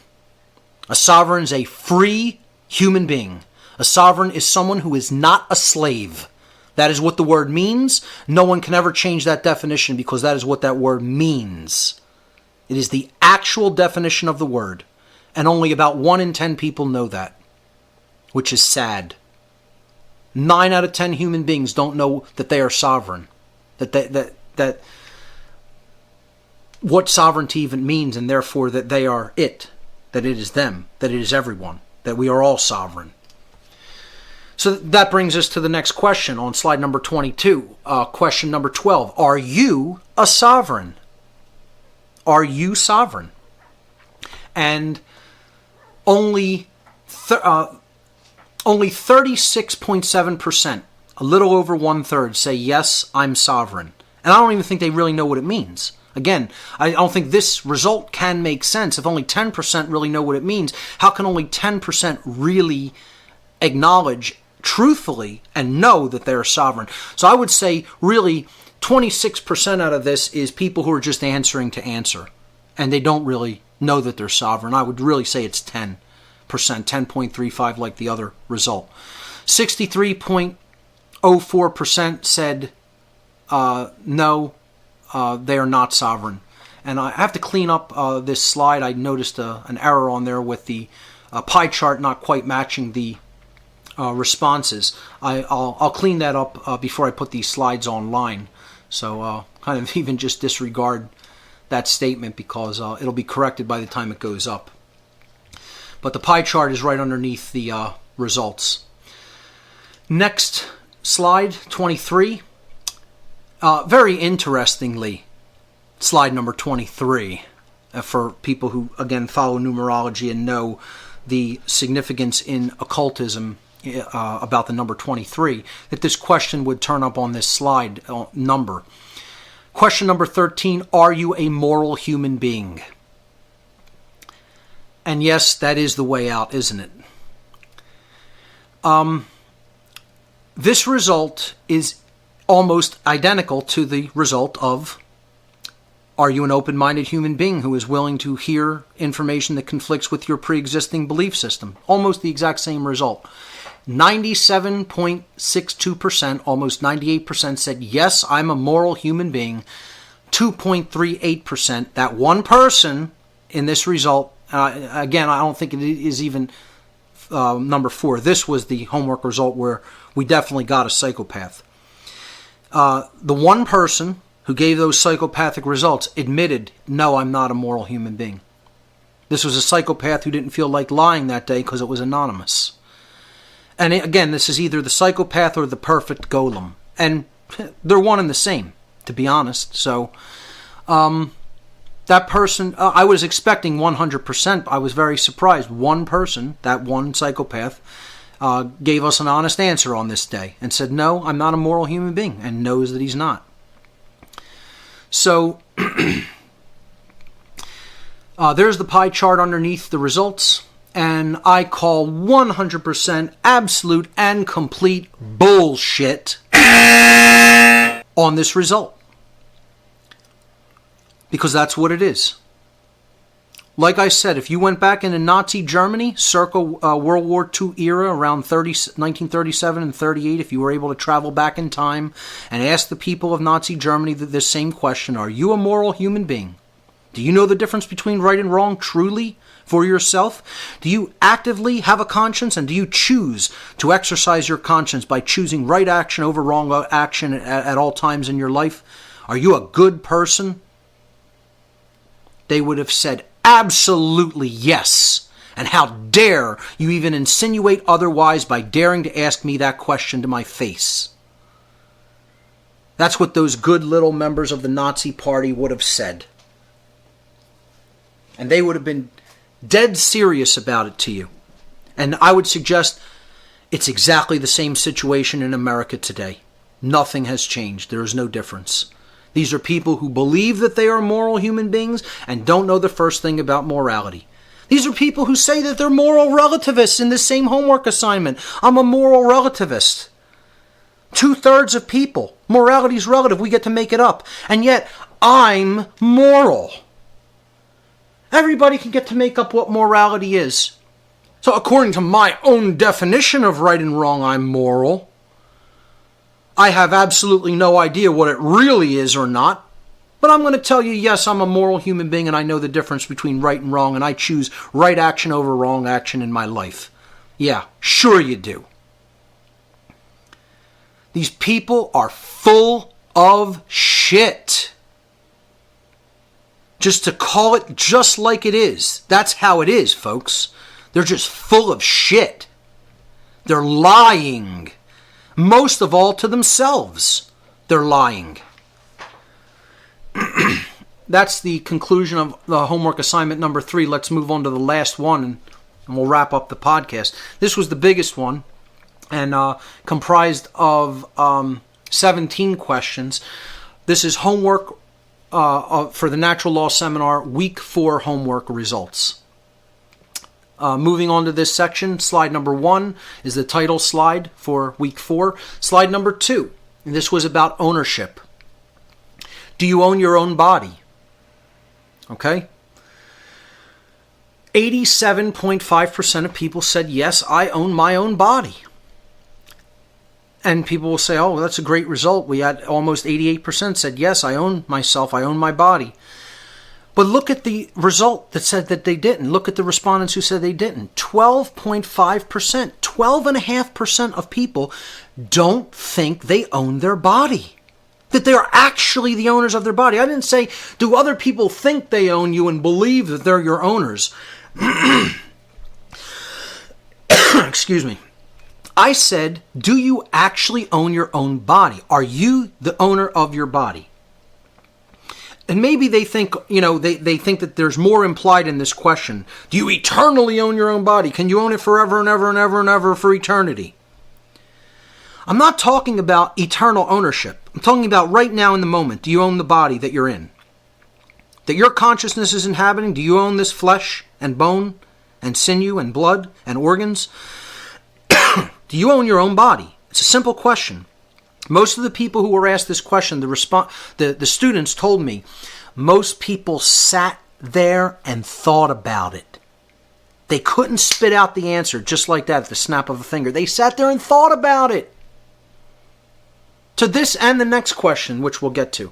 A sovereign is a free human being. A sovereign is someone who is not a slave. That is what the word means. No one can ever change that definition because that is what that word means. It is the actual definition of the word. And only about 1 in 10 people know that, which is sad. 9 out of 10 human beings don't know that they are sovereign. That what sovereignty even means, and therefore that they are it. That it is them. That it is everyone. That we are all sovereign. So that brings us to the next question on slide number 22. Question number 12. Are you a sovereign? Are you sovereign? And only 36.7%, a little over 1/3, say, yes, I'm sovereign. And I don't even think they really know what it means. Again, I don't think this result can make sense. If only 10% really know what it means, how can only 10% really acknowledge truthfully and know that they're sovereign? So I would say really 26% out of this is people who are just answering to answer, and they don't really know that they're sovereign. I would really say it's 10%, 10.35 like the other result. 63.04% said no, they are not sovereign. And I have to clean up this slide. I noticed an error on there with the pie chart not quite matching the responses. I'll clean that up before I put these slides online. So kind of even just disregard that statement because it'll be corrected by the time it goes up. But the pie chart is right underneath the results. Next slide, 23. Very interestingly, slide number 23, for people who, again, follow numerology and know the significance in occultism about the number 23, that this question would turn up on this slide number. Question number 13, are you a moral human being? And yes, that is the way out, isn't it? This result is almost identical to the result of, are you an open-minded human being who is willing to hear information that conflicts with your pre-existing belief system? Almost the exact same result. 97.62%, almost 98% said, yes, I'm a moral human being. 2.38%, that one person in this result, again, I don't think it is even number 4. This was the homework result where we definitely got a psychopath. The one person who gave those psychopathic results admitted, no, I'm not a moral human being. This was a psychopath who didn't feel like lying that day because it was anonymous. And again, this is either the psychopath or the perfect golem. And they're one and the same, to be honest. So that person, I was expecting 100%. I was very surprised. One person, that one psychopath, gave us an honest answer on this day and said, no, I'm not a moral human being, and knows that he's not. So there's the pie chart underneath the results, and I call 100% absolute and complete bullshit on this result. Because that's what it is. Like I said, if you went back into Nazi Germany, circa World War II era, around 1937 and 38, if you were able to travel back in time and ask the people of Nazi Germany this same question, are you a moral human being? Do you know the difference between right and wrong truly for yourself? Do you actively have a conscience, and do you choose to exercise your conscience by choosing right action over wrong action at all times in your life? Are you a good person? They would have said, absolutely yes. And how dare you even insinuate otherwise by daring to ask me that question to my face? That's what those good little members of the Nazi Party would have said. And they would have been dead serious about it to you. And I would suggest it's exactly the same situation in America today. Nothing has changed. There is no difference. These are people who believe that they are moral human beings and don't know the first thing about morality. These are people who say that they're moral relativists in this same homework assignment. I'm a moral relativist. 2/3 of people. Morality is relative. We get to make it up. And yet, I'm moral. Everybody can get to make up what morality is. So according to my own definition of right and wrong, I'm moral. I have absolutely no idea what it really is or not. But I'm going to tell you, yes, I'm a moral human being and I know the difference between right and wrong, and I choose right action over wrong action in my life. Yeah, sure you do. These people are full of shit. Just to call it just like it is. That's how it is, folks. They're just full of shit. They're lying. Most of all to themselves. They're lying. That's the conclusion of the homework assignment number 3. Let's move on to the last one and we'll wrap up the podcast. This was the biggest one and comprised of 17 questions. This is homework for the Natural Law Seminar, Week 4 homework results. Moving on to this section, slide number 1 is the title slide for Week 4. Slide number 2, and this was about ownership. Do you own your own body? Okay. 87.5% of people said, yes, I own my own body. And people will say, oh, that's a great result. We had almost 88% said, yes, I own myself, I own my body. But look at the result that said that they didn't. Look at the respondents who said they didn't. 12.5%, 12.5% of people don't think they own their body. That they are actually the owners of their body. I didn't say, do other people think they own you and believe that they're your owners? Excuse me. I said, do you actually own your own body? Are you the owner of your body? And maybe they think, they think that there's more implied in this question. Do you eternally own your own body? Can you own it forever and ever and ever and ever for eternity? I'm not talking about eternal ownership. I'm talking about right now in the moment. Do you own the body that you're in? That your consciousness is inhabiting? Do you own this flesh and bone and sinew and blood and organs? Do you own your own body? It's a simple question. Most of the people who were asked this question, the students told me, most people sat there and thought about it. They couldn't spit out the answer just like that at the snap of a finger. They sat there and thought about it. To this and the next question, which we'll get to.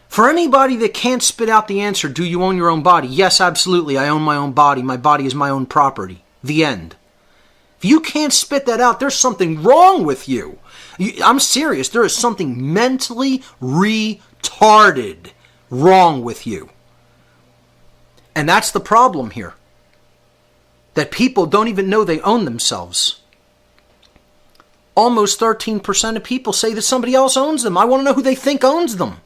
For anybody that can't spit out the answer, do you own your own body? Yes, absolutely. I own my own body. My body is my own property. The end. If you can't spit that out, there's something wrong with you. I'm serious. There is something mentally retarded wrong with you. And that's the problem here. That people don't even know they own themselves. Almost 13% of people say that somebody else owns them. I want to know who they think owns them.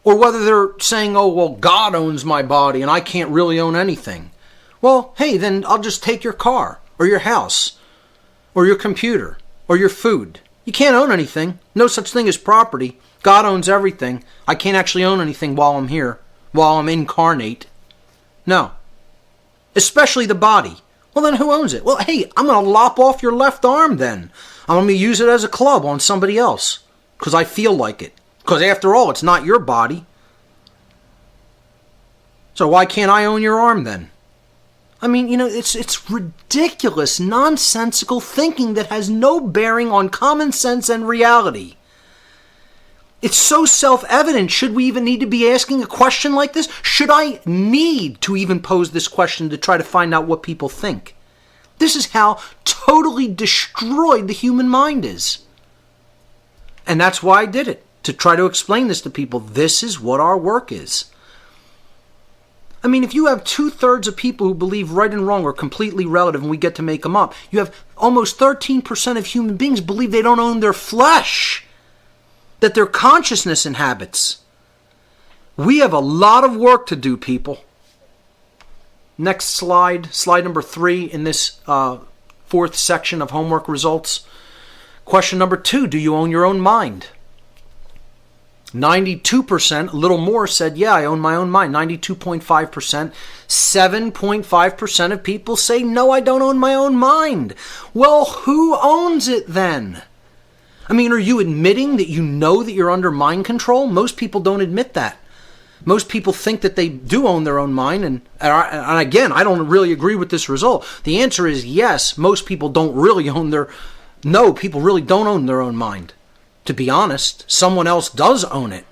Or whether they're saying, oh, well, God owns my body and I can't really own anything. Well, hey, then I'll just take your car or your house or your computer or your food. You can't own anything. No such thing as property. God owns everything. I can't actually own anything while I'm here, while I'm incarnate. No. Especially the body. Well, then who owns it? Well, hey, I'm going to lop off your left arm then. I'm going to use it as a club on somebody else because I feel like it. Because after all, it's not your body. So why can't I own your arm then? I mean, it's ridiculous, nonsensical thinking that has no bearing on common sense and reality. It's so self-evident. Should we even need to be asking a question like this? Should I need to even pose this question to try to find out what people think? This is how totally destroyed the human mind is. And that's why I did it, to try to explain this to people. This is what our work is. I mean, if you have 2/3 of people who believe right and wrong are completely relative and we get to make them up, you have almost 13% of human beings believe they don't own their flesh, that their consciousness inhabits. We have a lot of work to do, people. Next slide, slide number 3 in this 4th section of homework results. Question number 2, do you own your own mind? 92%, a little more, said, yeah, I own my own mind. 92.5%. 7.5% of people say, no, I don't own my own mind. Well, who owns it then? I mean, are you admitting that you know that you're under mind control? Most people don't admit that. Most people think that they do own their own mind, and again, I don't really agree with this result. The answer is yes, most people don't really no, people really don't own their own mind. To be honest, someone else does own it.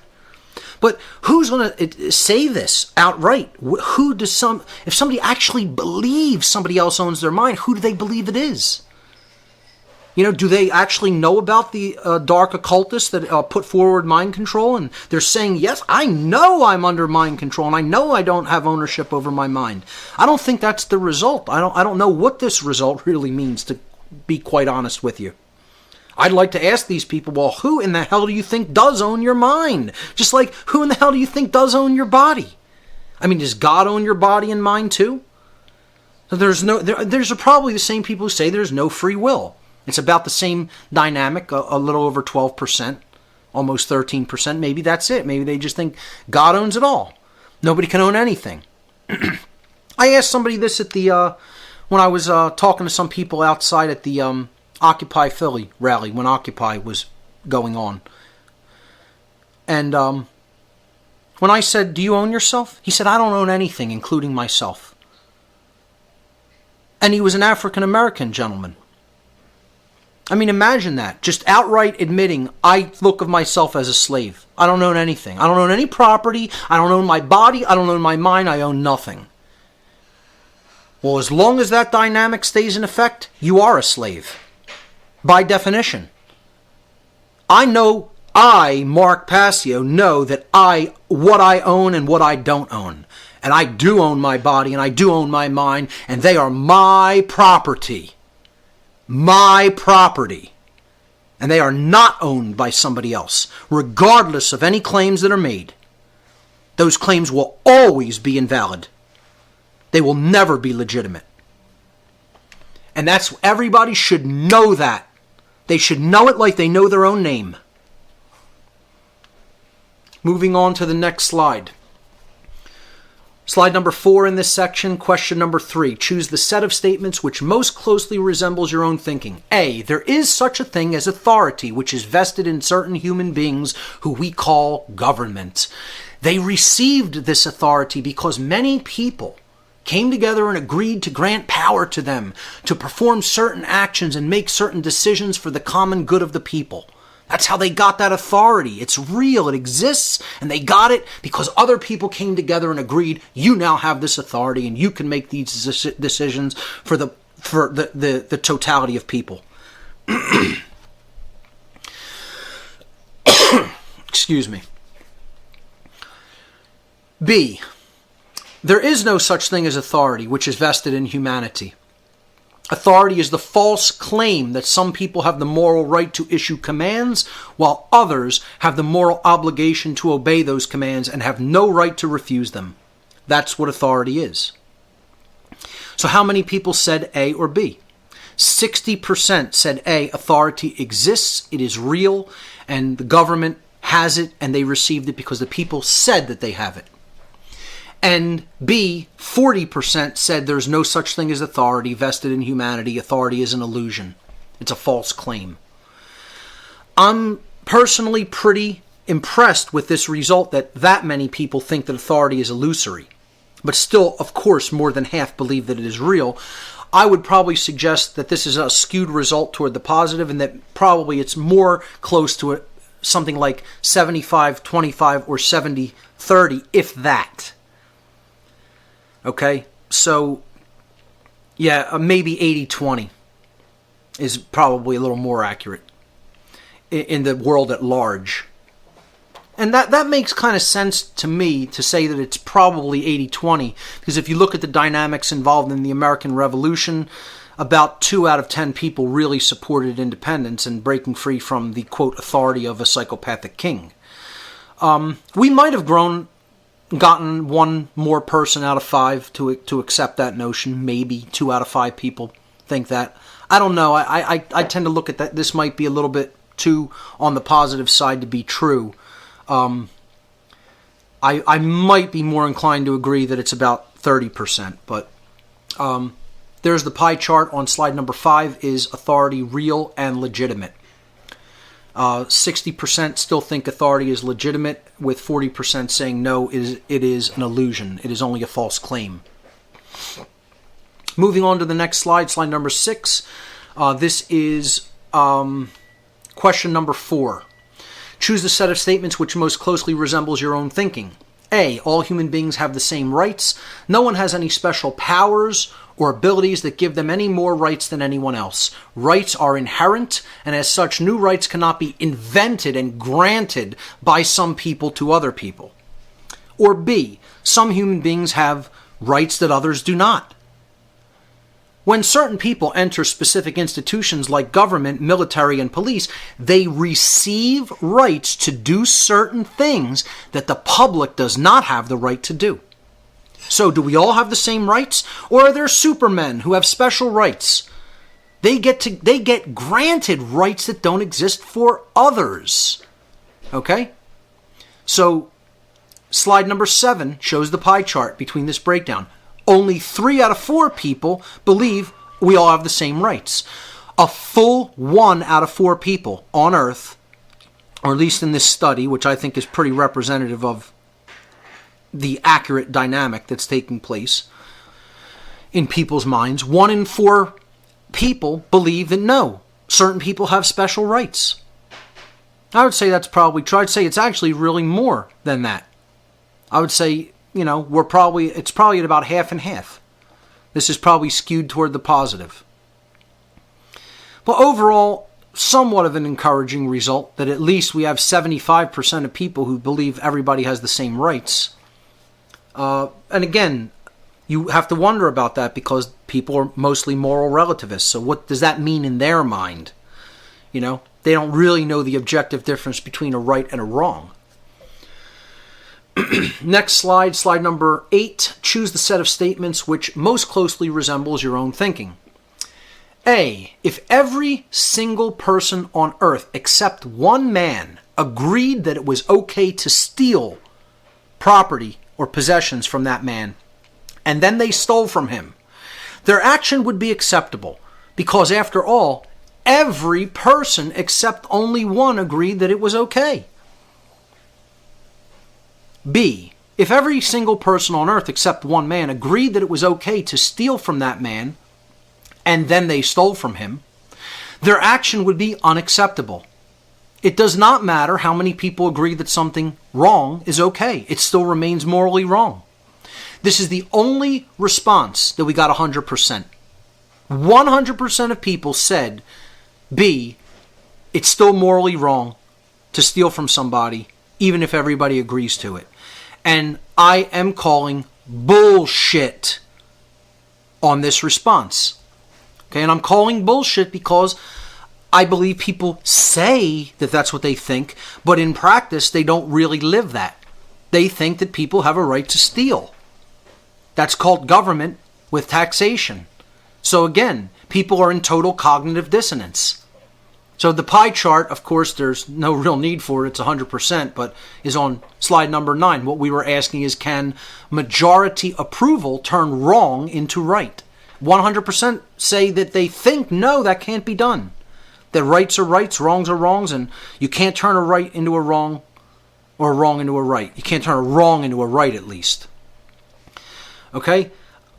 But who's going to say this outright? If somebody actually believes somebody else owns their mind, who do they believe it is? Do they actually know about the dark occultists that put forward mind control? And they're saying, yes, I know I'm under mind control, and I know I don't have ownership over my mind. I don't think that's the result. I don't know what this result really means, to be quite honest with you. I'd like to ask these people, well, who in the hell do you think does own your mind? Just like, who in the hell do you think does own your body? I mean, does God own your body and mind too? So there's probably the same people who say there's no free will. It's about the same dynamic, a little over 12%, almost 13%. Maybe that's it. Maybe they just think God owns it all. Nobody can own anything. I asked somebody this at when I was talking to some people outside at the Occupy Philly rally, when Occupy was going on. And when I said, do you own yourself? He said, I don't own anything, including myself. And he was an African-American gentleman. I mean, imagine that. Just outright admitting, I look of myself as a slave. I don't own anything. I don't own any property. I don't own my body. I don't own my mind. I own nothing. Well, as long as that dynamic stays in effect, you are a slave. By definition. I, Mark Passio, know that what I own and what I don't own. And I do own my body and I do own my mind, and they are my property. My property. And they are not owned by somebody else, regardless of any claims that are made. Those claims will always be invalid. They will never be legitimate. And everybody should know that. They should know it like they know their own name. Moving on to the next slide. Slide number 4 in this section, question number 3. Choose the set of statements which most closely resembles your own thinking. A, there is such a thing as authority, which is vested in certain human beings who we call government. They received this authority because many people came together and agreed to grant power to them to perform certain actions and make certain decisions for the common good of the people. That's how they got that authority. It's real. It exists. And they got it because other people came together and agreed, you now have this authority and you can make these decisions for the totality of people. Excuse me. B, there is no such thing as authority which is vested in humanity. Authority is the false claim that some people have the moral right to issue commands, while others have the moral obligation to obey those commands and have no right to refuse them. That's what authority is. So how many people said A or B? 60% said A, authority exists, it is real, and the government has it, and they received it because the people said that they have it. And B, 40% said there's no such thing as authority vested in humanity. Authority is an illusion. It's a false claim. I'm personally pretty impressed with this result that many people think that authority is illusory. But still, of course, more than half believe that it is real. I would probably suggest that this is a skewed result toward the positive, and that probably it's more close to something like 75-25 or 70-30, if that. Okay, so yeah, maybe 80-20 is probably a little more accurate in the world at large. And that makes kind of sense to me to say that it's probably 80-20, because if you look at the dynamics involved in the American Revolution, about 2 out of 10 people really supported independence and breaking free from the, quote, authority of a psychopathic king. We might have gotten 1 more person out of 5 to accept that notion. Maybe 2 out of 5 people think that. I don't know. I tend to look at that. This might be a little bit too on the positive side to be true. I might be more inclined to agree that it's about 30%, but there's the pie chart on slide number 5. Is authority real and legitimate? 60% still think authority is legitimate, with 40% saying no, it is an illusion. It is only a false claim. Moving on to the next slide, slide number 6. This is question number 4. Choose the set of statements which most closely resembles your own thinking. A. All human beings have the same rights. No one has any special powers or abilities that give them any more rights than anyone else. Rights are inherent, and as such, new rights cannot be invented and granted by some people to other people. Or B. Some human beings have rights that others do not. When certain people enter specific institutions like government, military, and police, they receive rights to do certain things that the public does not have the right to do. So do we all have the same rights? Or are there supermen who have special rights? They get granted rights that don't exist for others. Okay? So slide number 7 shows the pie chart between this breakdown. Only 3 out of 4 people believe we all have the same rights. A full 1 out of 4 people on Earth, or at least in this study, which I think is pretty representative of the accurate dynamic that's taking place in people's minds, 1 in 4 people believe that no, certain people have special rights. I would say that's probably true. I'd say it's actually really more than that. I would say, it's probably at about half and half. This is probably skewed toward the positive. But overall, somewhat of an encouraging result that at least we have 75% of people who believe everybody has the same rights. And again, you have to wonder about that because people are mostly moral relativists. So what does that mean in their mind? They don't really know the objective difference between a right and a wrong. Next slide, slide number 8. Choose the set of statements which most closely resembles your own thinking. A. If every single person on Earth except one man agreed that it was okay to steal property or possessions from that man, and then they stole from him, their action would be acceptable because, after all, every person except only one agreed that it was okay. B. If every single person on Earth except one man agreed that it was okay to steal from that man, and then they stole from him, their action would be unacceptable. It does not matter how many people agree that something wrong is okay. It still remains morally wrong. This is the only response that we got 100%. 100% of people said, B, it's still morally wrong to steal from somebody, even if everybody agrees to it. And I am calling bullshit on this response. Okay, and I'm calling bullshit because I believe people say that that's what they think, but in practice, they don't really live that. They think that people have a right to steal. That's called government with taxation. So again, people are in total cognitive dissonance. So the pie chart, of course, there's no real need for it. It's 100%, but is on slide number 9. What we were asking is, can majority approval turn wrong into right? 100% say that they think, no, that can't be done. That rights are rights, wrongs are wrongs, and you can't turn a right into a wrong or a wrong into a right. You can't turn a wrong into a right, at least. Okay?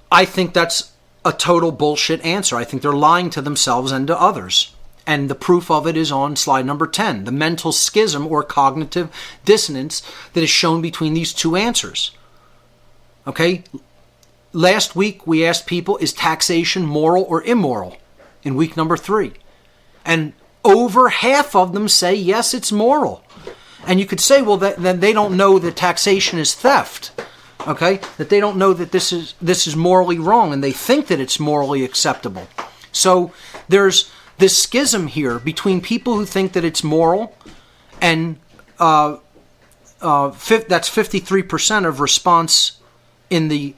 I think that's a total bullshit answer. I think they're lying to themselves and to others. And the proof of it is on slide number 10, the mental schism or cognitive dissonance that is shown between these two answers. Okay? Last week we asked people, is taxation moral or immoral? In week number 3. And over half of them say, yes, it's moral. And you could say, well, then they don't know that taxation is theft. Okay? That they don't know that this is morally wrong, and they think that it's morally acceptable. So there's this schism here between people who think that it's moral, and that's 53% of response in the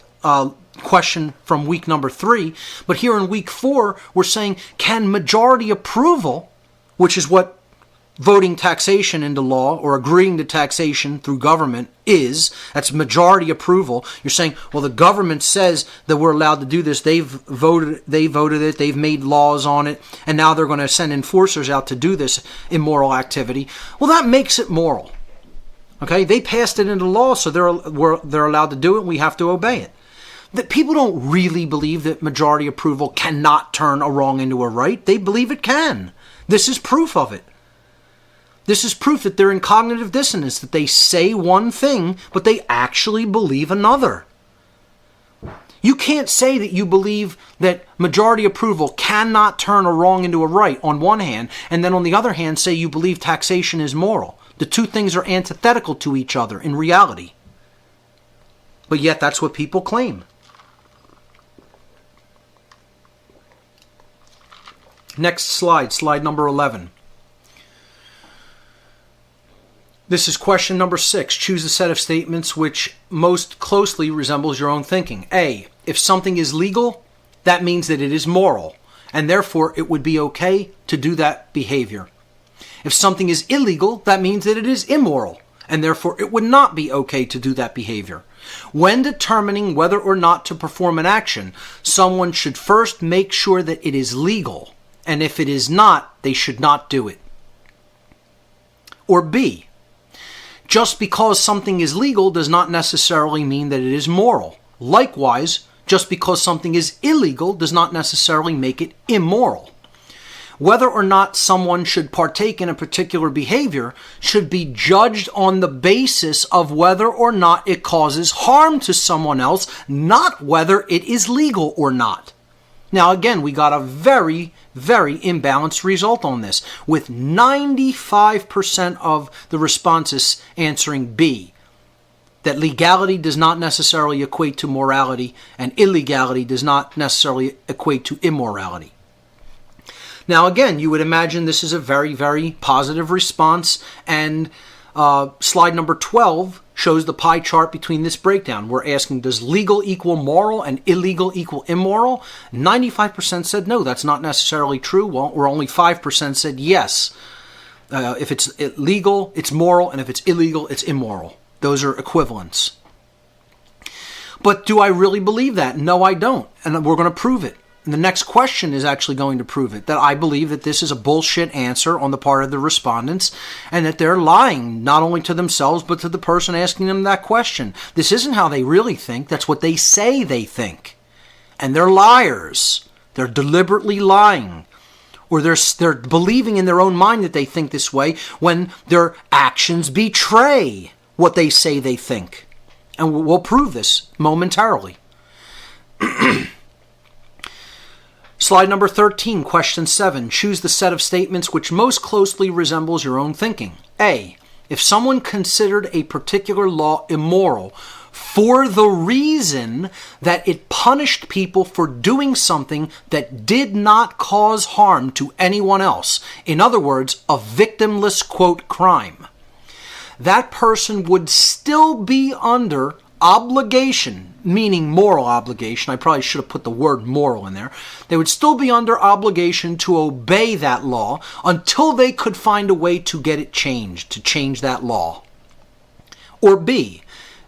question from week number 3. But here in week 4, we're saying, can majority approval, which is what voting taxation into law or agreeing to taxation through government that's majority approval. You're saying, well, the government says that we're allowed to do this. They voted it. They've made laws on it. And now they're going to send enforcers out to do this immoral activity. Well, that makes it moral. Okay, they passed it into law, so they're allowed to do it, and we have to obay it. That people don't really believe that majority approval cannot turn a wrong into a right. They believe it can. This is proof of it. This is proof that they're in cognitive dissonance, that they say one thing, but they actually believe another. You can't say that you believe that majority approval cannot turn a wrong into a right on one hand, and then on the other hand say you believe taxation is moral. The two things are antithetical to each other in reality. But yet that's what people claim. Next slide, slide number 11. This is question number 6. Choose a set of statements which most closely resembles your own thinking. A, if something is legal, that means that it is moral, and therefore it would be okay to do that behavior. If something is illegal, that means that it is immoral, and therefore it would not be okay to do that behavior. When determining whether or not to perform an action, someone should first make sure that it is legal, and if it is not, they should not do it. Or B, just because something is legal does not necessarily mean that it is moral. Likewise, just because something is illegal does not necessarily make it immoral. Whether or not someone should partake in a particular behavior should be judged on the basis of whether or not it causes harm to someone else, not whether it is legal or not. Now again, we got a very, very imbalanced result on this, with 95% of the responses answering B, that legality does not necessarily equate to morality and illegality does not necessarily equate to immorality. Now again, you would imagine this is a very, very positive response, and slide number 12 shows the pie chart between this breakdown. We're asking, does legal equal moral and illegal equal immoral? 95% said no, that's not necessarily true. Well, or only 5% said yes. If it's legal, it's moral, and if it's illegal, it's immoral. Those are equivalents. But do I really believe that? No, I don't. And we're going to prove it. And the next question is actually going to prove it, that I believe that this is a bullshit answer on the part of the respondents and that they're lying not only to themselves but to the person asking them that question. This isn't how they really think. That's what they say they think. And they're liars. They're deliberately lying. Or they're believing in their own mind that they think this way when their actions betray what they say they think. And we'll prove this momentarily. Slide number 13, question 7. Choose the set of statements which most closely resembles your own thinking. A, if someone considered a particular law immoral for the reason that it punished people for doing something that did not cause harm to anyone else, in other words, a victimless, quote, crime, that person would still be under obligation, meaning moral obligation. I probably should have put the word moral in there. They would still be under obligation to obey that law until they could find a way to get it changed, to change that law. Or B,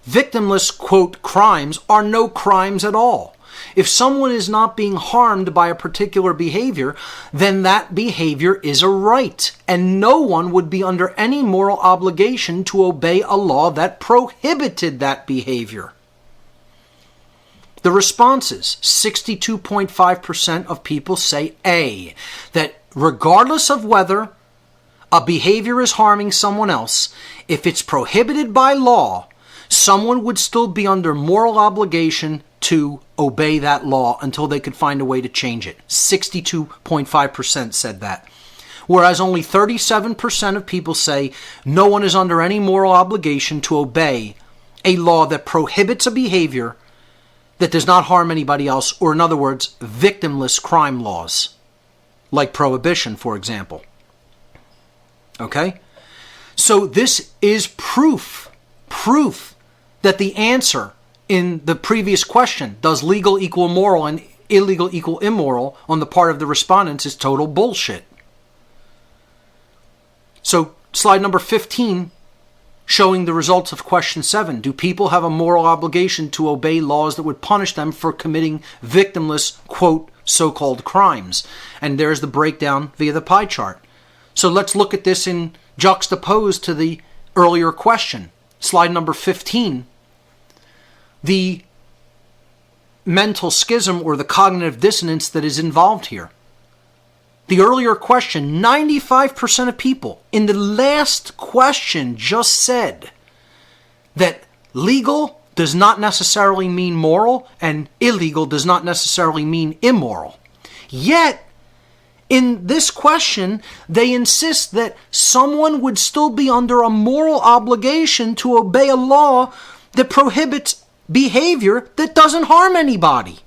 victimless, quote, crimes are no crimes at all. If someone is not being harmed by a particular behavior, then that behavior is a right, and no one would be under any moral obligation to obey a law that prohibited that behavior. The responses, 62.5% of people say A, that regardless of whether a behavior is harming someone else, if it's prohibited by law, someone would still be under moral obligation to obey that law until they could find a way to change it. 62.5% said that. Whereas only 37% of people say no one is under any moral obligation to obey a law that prohibits a behavior that does not harm anybody else, or in other words, victimless crime laws, like prohibition, for example. Okay? So this is proof that the answer in the previous question, does legal equal moral and illegal equal immoral, on the part of the respondents is total bullshit. So slide number 15, showing the results of question 7. Do people have a moral obligation to obey laws that would punish them for committing victimless, quote, so-called crimes? And there's the breakdown via the pie chart. So let's look at this in juxtaposed to the earlier question. Slide number 15. The mental schism or the cognitive dissonance that is involved here. The earlier question, 95% of people in the last question just said that legal does not necessarily mean moral and illegal does not necessarily mean immoral. Yet, in this question, they insist that someone would still be under a moral obligation to obey a law that prohibits behavior that doesn't harm anybody.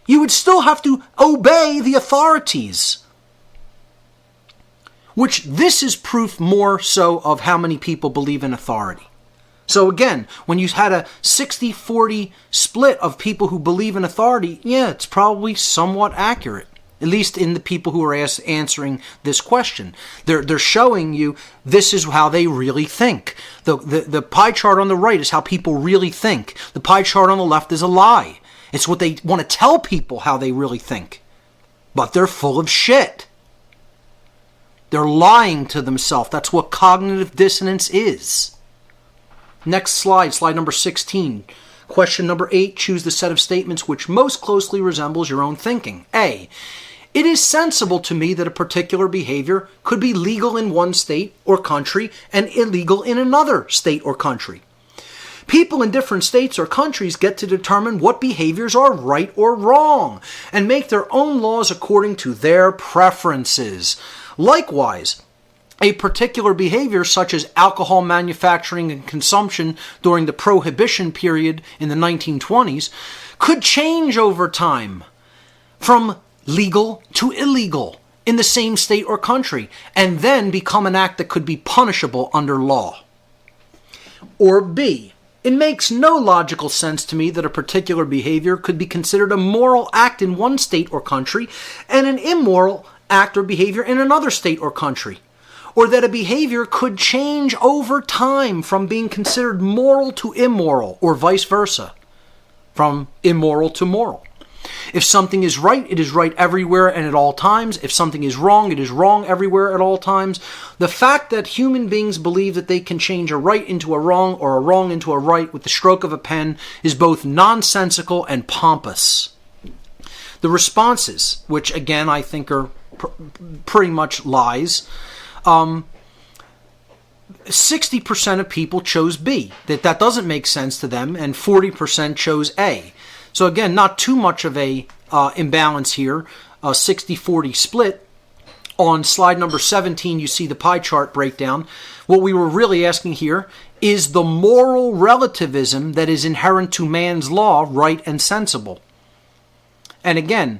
You would still have to obey the authorities. Which this is proof more so of how many people believe in authority. So again, when you had a 60-40 split of people who believe in authority, yeah, it's probably somewhat accurate. At least in the people who are answering this question. They're showing you this is how they really think. The pie chart on the right is how people really think. The pie chart on the left is a lie. It's what they want to tell people how they really think. But they're full of shit. They're lying to themselves. That's what cognitive dissonance is. Next slide, slide number 16. Question number 8, choose the set of statements which most closely resembles your own thinking. A, it is sensible to me that a particular behavior could be legal in one state or country and illegal in another state or country. People in different states or countries get to determine what behaviors are right or wrong and make their own laws according to their preferences. Likewise, a particular behavior such as alcohol manufacturing and consumption during the Prohibition period in the 1920s could change over time from legal to illegal in the same state or country and then become an act that could be punishable under law. Or B, it makes no logical sense to me that a particular behavior could be considered a moral act in one state or country and an immoral act or behavior in another state or country. Or that a behavior could change over time from being considered moral to immoral, or vice versa, from immoral to moral. If something is right, it is right everywhere and at all times. If something is wrong, it is wrong everywhere at all times. The fact that human beings believe that they can change a right into a wrong or a wrong into a right with the stroke of a pen is both nonsensical and pompous. The responses, which again I think are pretty much lies, 60% of people chose B, that doesn't make sense to them, and 40% chose A. So again, not too much of a imbalance here, a 60-40 split. On slide number 17, you see the pie chart breakdown. What we were really asking here is the moral relativism that is inherent to man's law right and sensible. And again,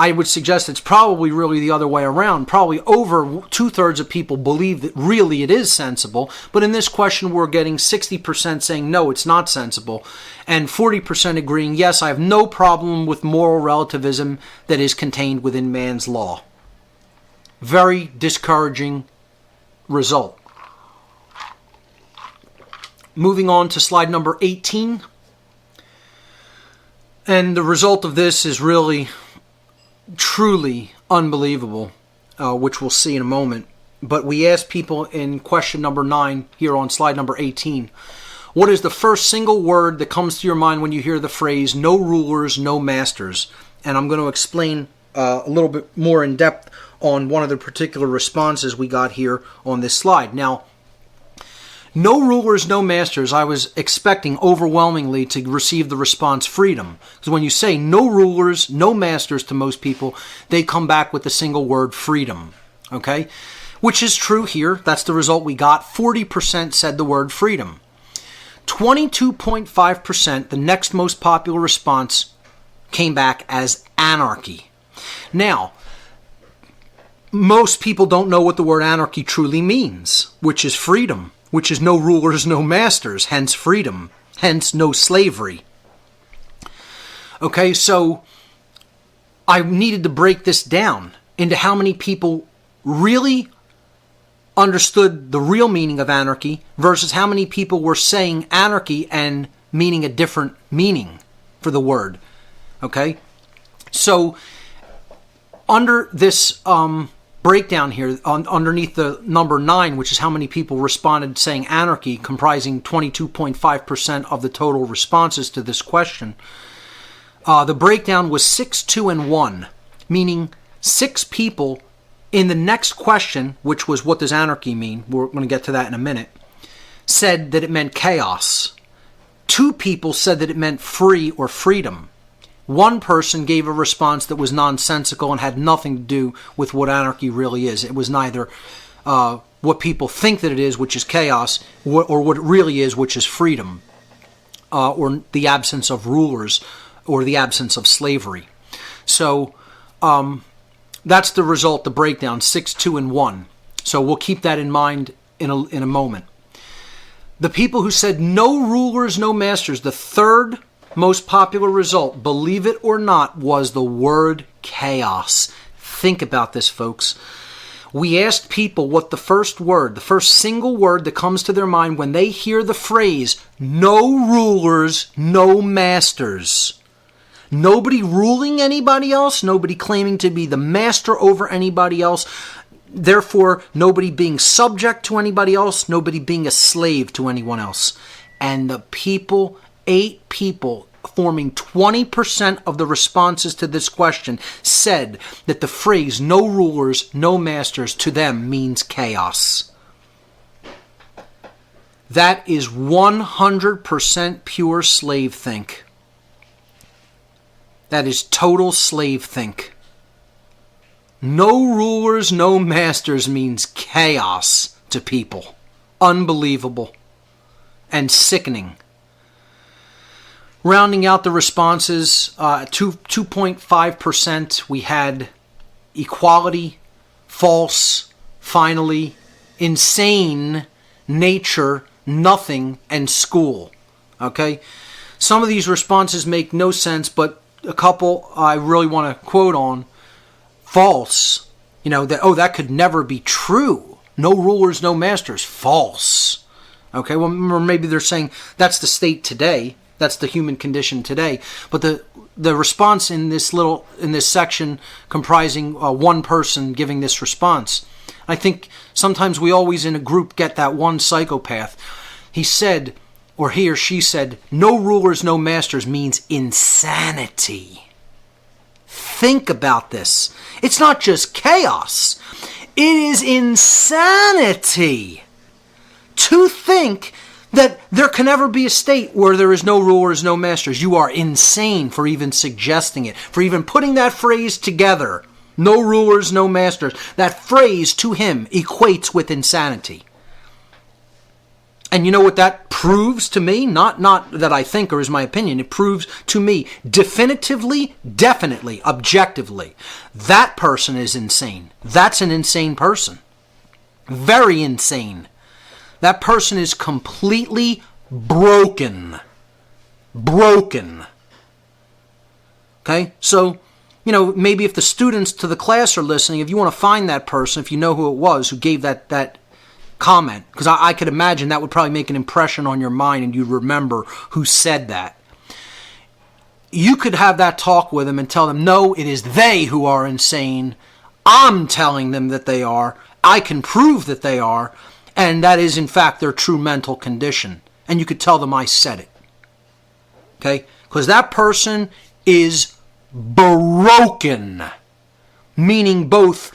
I would suggest it's probably really the other way around. Probably over 2/3 of people believe that really it is sensible. But in this question, we're getting 60% saying, no, it's not sensible. And 40% agreeing, yes, I have no problem with moral relativism that is contained within man's law. Very discouraging result. Moving on to slide number 18. And the result of this is really truly unbelievable, which we'll see in a moment. But we asked people in question number 9 here on slide number 18, what is the first single word that comes to your mind when you hear the phrase, no rulers, no masters? And I'm going to explain a little bit more in depth on one of the particular responses we got here on this slide. Now, no rulers, no masters, I was expecting overwhelmingly to receive the response freedom. Because when you say no rulers, no masters to most people, they come back with the single word freedom. Okay? Which is true here. That's the result we got. 40% said the word freedom. 22.5%, the next most popular response, came back as anarchy. Now, most people don't know what the word anarchy truly means, which is freedom. Which is no rulers, no masters, hence freedom, hence no slavery. Okay, so I needed to break this down into how many people really understood the real meaning of anarchy versus how many people were saying anarchy and meaning a different meaning for the word. Okay? So, under this breakdown here, underneath the number 9, which is how many people responded saying anarchy, comprising 22.5% of the total responses to this question, the breakdown was 6, 2, and 1, meaning 6 people in the next question, which was what does anarchy mean? We're going to get to that in a minute, said that it meant chaos. 2 people said that it meant free or freedom. 1 person gave a response that was nonsensical and had nothing to do with what anarchy really is. It was neither what people think that it is, which is chaos, or what it really is, which is freedom, or the absence of rulers, or the absence of slavery. So that's the result, the breakdown, 6, 2, and 1. So we'll keep that in mind in a moment. The people who said no rulers, no masters, the third most popular result, believe it or not, was the word chaos. Think about this, folks. We asked people what the first single word that comes to their mind when they hear the phrase, no rulers, no masters. Nobody ruling anybody else, nobody claiming to be the master over anybody else, therefore nobody being subject to anybody else, nobody being a slave to anyone else. And the people, 8 people, forming 20% of the responses to this question, said that the phrase no rulers, no masters to them means chaos. That is 100% pure slave think. That is total slave think. No rulers, no masters means chaos to people. Unbelievable and sickening. Rounding out the responses, 2.5%, we had equality, false, finally, insane, nature, nothing, and school. Okay? Some of these responses make no sense, but a couple I really want to quote on. False. That could never be true. No rulers, no masters. False. Okay, well, maybe they're saying that's the state today. That's the human condition today. But the response in this section comprising 1 person giving this response, I think sometimes we always in a group get that one psychopath. He said, or he or she said, no rulers, no masters means insanity. Think about this. It's not just chaos. It is insanity to think that there can never be a state where there is no rulers, no masters. You are insane for even suggesting it, for even putting that phrase together. No rulers, no masters. That phrase to him equates with insanity. And you know what that proves to me? Not that I think or is my opinion. It proves to me definitively, definitely, objectively, that person is insane. That's an insane person. Very insane. That person is completely broken. Broken. Okay? So, maybe if the students to the class are listening, if you want to find that person, if you know who it was who gave that comment, because I could imagine that would probably make an impression on your mind and you'd remember who said that. You could have that talk with them and tell them, no, it is they who are insane. I'm telling them that they are. I can prove that they are. And that is, in fact, their true mental condition. And you could tell them I said it. Okay? Because that person is broken. Meaning both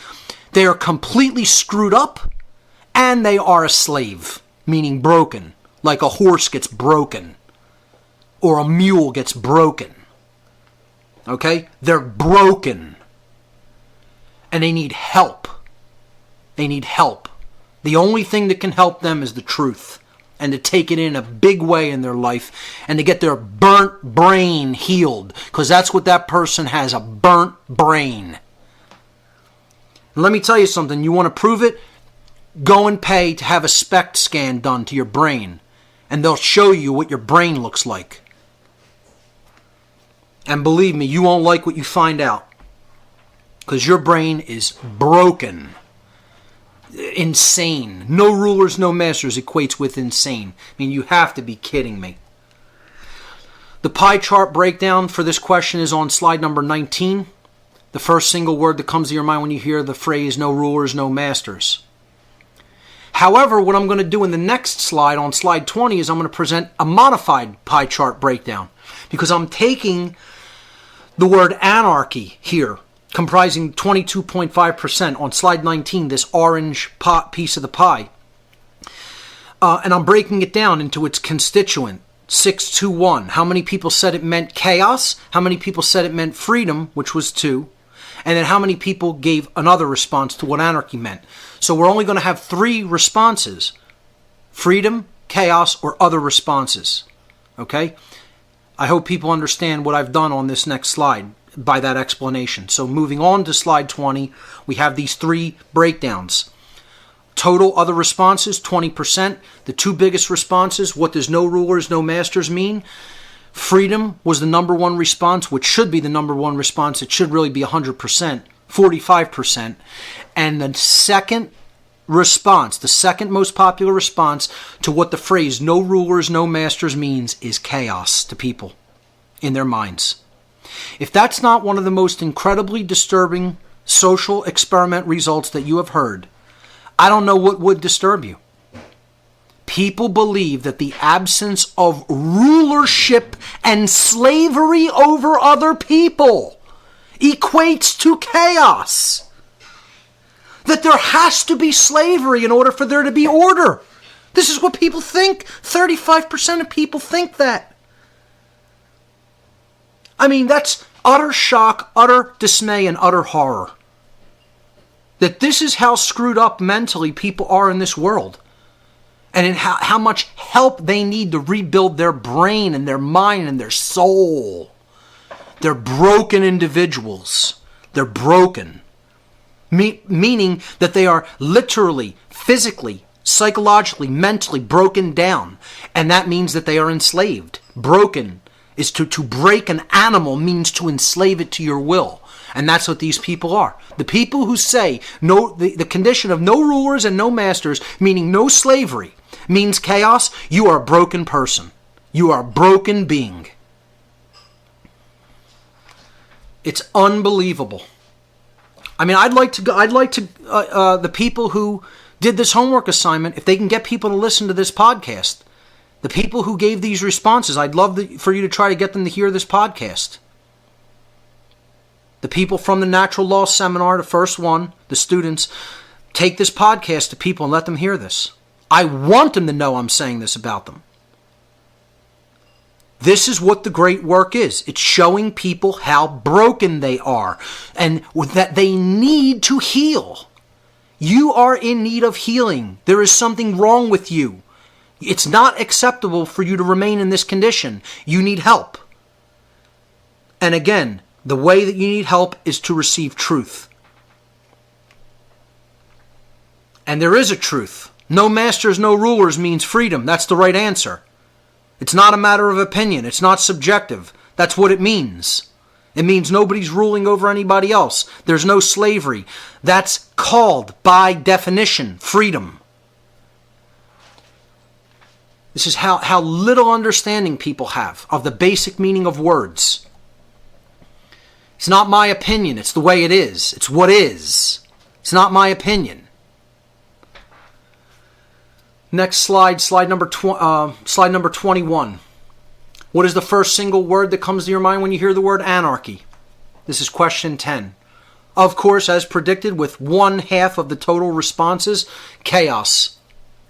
they are completely screwed up and they are a slave. Meaning broken. Like a horse gets broken. Or a mule gets broken. Okay? They're broken. And they need help. They need help. The only thing that can help them is the truth, and to take it in a big way in their life, and to get their burnt brain healed, because that's what that person has, a burnt brain. And let me tell you something, you want to prove it? Go and pay to have a SPECT scan done to your brain, and they'll show you what your brain looks like. And believe me, you won't like what you find out, because your brain is broken. insane. No rulers, no masters equates with insane. I mean, you have to be kidding me. The pie chart breakdown for this question is on slide number 19. The first single word that comes to your mind when you hear the phrase no rulers, no masters. However, what I'm going to do in the next slide, on slide 20, is I'm going to present a modified pie chart breakdown, because I'm taking the word anarchy here, comprising 22.5% on slide 19, this orange piece of the pie. And I'm breaking it down into its constituent, 621. How many people said it meant chaos? How many people said it meant freedom, which was 2? And then how many people gave another response to what anarchy meant? So we're only going to have 3 responses: freedom, chaos, or other responses. Okay? I hope people understand what I've done on this next slide by that explanation. So moving on to slide 20, we have these 3 breakdowns. Total other responses, 20%. The 2 biggest responses: what does no rulers, no masters mean? Freedom was the number 1 response, which should be the number 1 response. It should really be 100%, 45%. And the second response, the second most popular response to what the phrase no rulers, no masters means, is chaos to people in their minds. If that's not one of the most incredibly disturbing social experiment results that you have heard, I don't know what would disturb you. People believe that the absence of rulership and slavery over other people equates to chaos. That there has to be slavery in order for there to be order. This is what people think. 35% of people think that. I mean, that's utter shock, utter dismay, and utter horror. That this is how screwed up mentally people are in this world. And in how much help they need to rebuild their brain and their mind and their soul. They're broken individuals. They're broken. Meaning that they are literally, physically, psychologically, mentally broken down. And that means that they are enslaved. Broken is to break an animal means to enslave it to your will. And that's what these people are. The people who say the condition of no rulers and no masters, meaning no slavery, means chaos, you are a broken person. You are a broken being. It's unbelievable. I mean, I'd like to the people who did this homework assignment, if they can get people to listen to this podcast, the people who gave these responses, I'd love for you to try to get them to hear this podcast. The people from the Natural Law Seminar, the first one, the students, take this podcast to people and let them hear this. I want them to know I'm saying this about them. This is what the great work is. It's showing people how broken they are and that they need to heal. You are in need of healing. There is something wrong with you. It's not acceptable for you to remain in this condition. You need help. And again, the way that you need help is to receive truth. And there is a truth. No masters, no rulers means freedom. That's the right answer. It's not a matter of opinion. It's not subjective. That's what it means. It means nobody's ruling over anybody else. There's no slavery. That's called, by definition, freedom. This is how little understanding people have of the basic meaning of words. It's not my opinion. It's the way it is. It's what is. It's not my opinion. Next slide, slide number 21. What is the first single word that comes to your mind when you hear the word anarchy? This is question 10. Of course, as predicted, with 1/2 of the total responses, chaos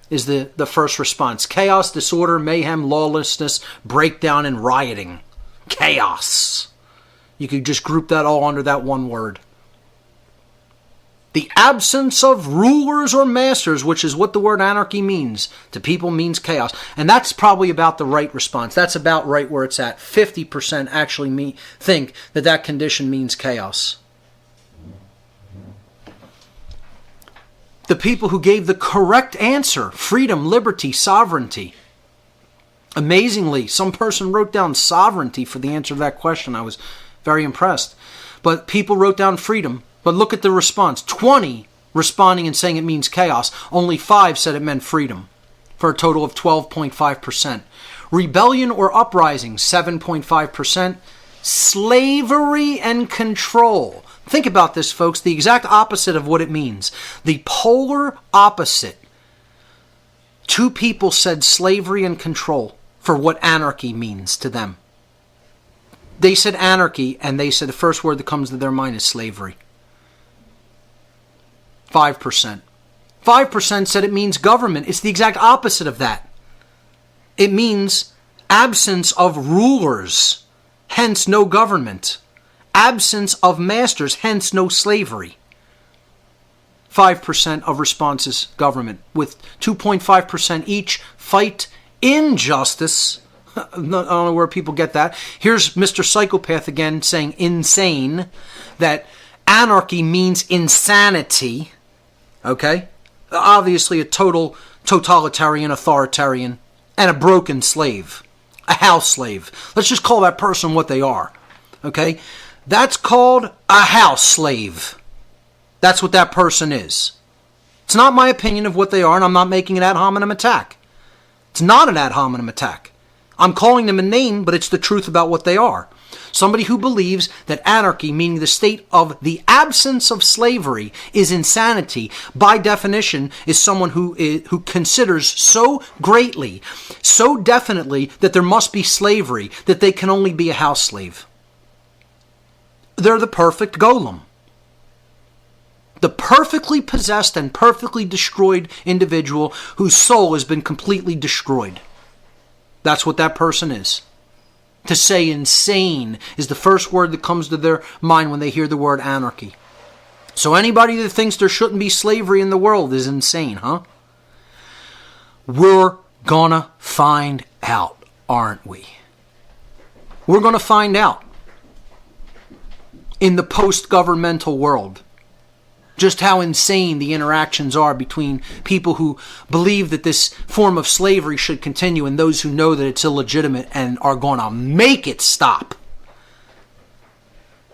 is the first response. Chaos, disorder, mayhem, lawlessness, breakdown, and rioting. Chaos. You could just group that all under that one word. The absence of rulers or masters, which is what the word anarchy means to people, means chaos. And that's probably about the right response. That's about right where it's at. 50% actually think that condition means chaos. The people who gave the correct answer, freedom, liberty, sovereignty. Amazingly, some person wrote down sovereignty for the answer to that question. I was very impressed. But people wrote down freedom. But look at the response. 20 responding and saying it means chaos. Only 5 said it meant freedom, for a total of 12.5%. Rebellion or uprising, 7.5%. Slavery and control. Think about this, folks. The exact opposite of what it means. The polar opposite. 2 people said slavery and control for what anarchy means to them. They said anarchy, and they said the first word that comes to their mind is slavery. 5%. 5% said it means government. It's the exact opposite of that. It means absence of rulers, hence no government. Absence of masters, hence no slavery. 5% of responses government, with 2.5% each fight injustice. I don't know where people get that. Here's Mr. Psychopath again saying insane, that anarchy means insanity. Okay? Obviously a total totalitarian, authoritarian, and a broken slave. A house slave. Let's just call that person what they are. Okay? That's called a house slave. That's what that person is. It's not my opinion of what they are, and I'm not making an ad hominem attack. It's not an ad hominem attack. I'm calling them a name, but it's the truth about what they are. Somebody who believes that anarchy, meaning the state of the absence of slavery, is insanity, by definition, is someone who considers so greatly, so definitely, that there must be slavery, that they can only be a house slave. They're the perfect golem. The perfectly possessed and perfectly destroyed individual whose soul has been completely destroyed. That's what that person is. To say insane is the first word that comes to their mind when they hear the word anarchy. So anybody that thinks there shouldn't be slavery in the world is insane, huh? We're gonna find out, aren't we? We're gonna find out in the post-governmental world just how insane the interactions are between people who believe that this form of slavery should continue and those who know that it's illegitimate and are going to make it stop.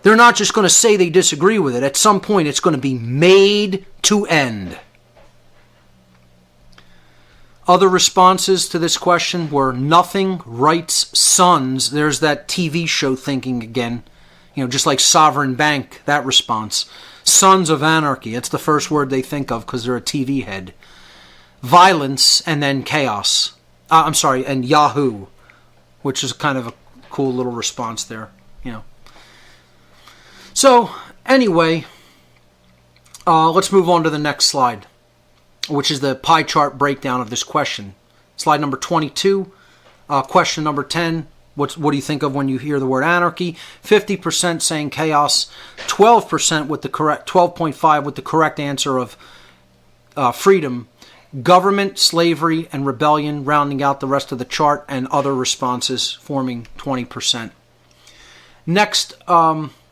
They're not just going to say they disagree with it. At some point, it's going to be made to end. Other responses to this question were nothing writes sons. There's that TV show thinking again. You know, just like Sovereign Bank, that response. Sons of Anarchy. It's the first word they think of because they're a TV head. Violence and then chaos. And Yahoo, which is kind of a cool little response there, you know. So, anyway, let's move on to the next slide, which is the pie chart breakdown of this question. Slide number 22, question number 10. What do you think of when you hear the word anarchy? 50% saying chaos, 12% with the correct, 12.5 with the correct answer of freedom, government, slavery, and rebellion, rounding out the rest of the chart, and other responses forming 20%. Next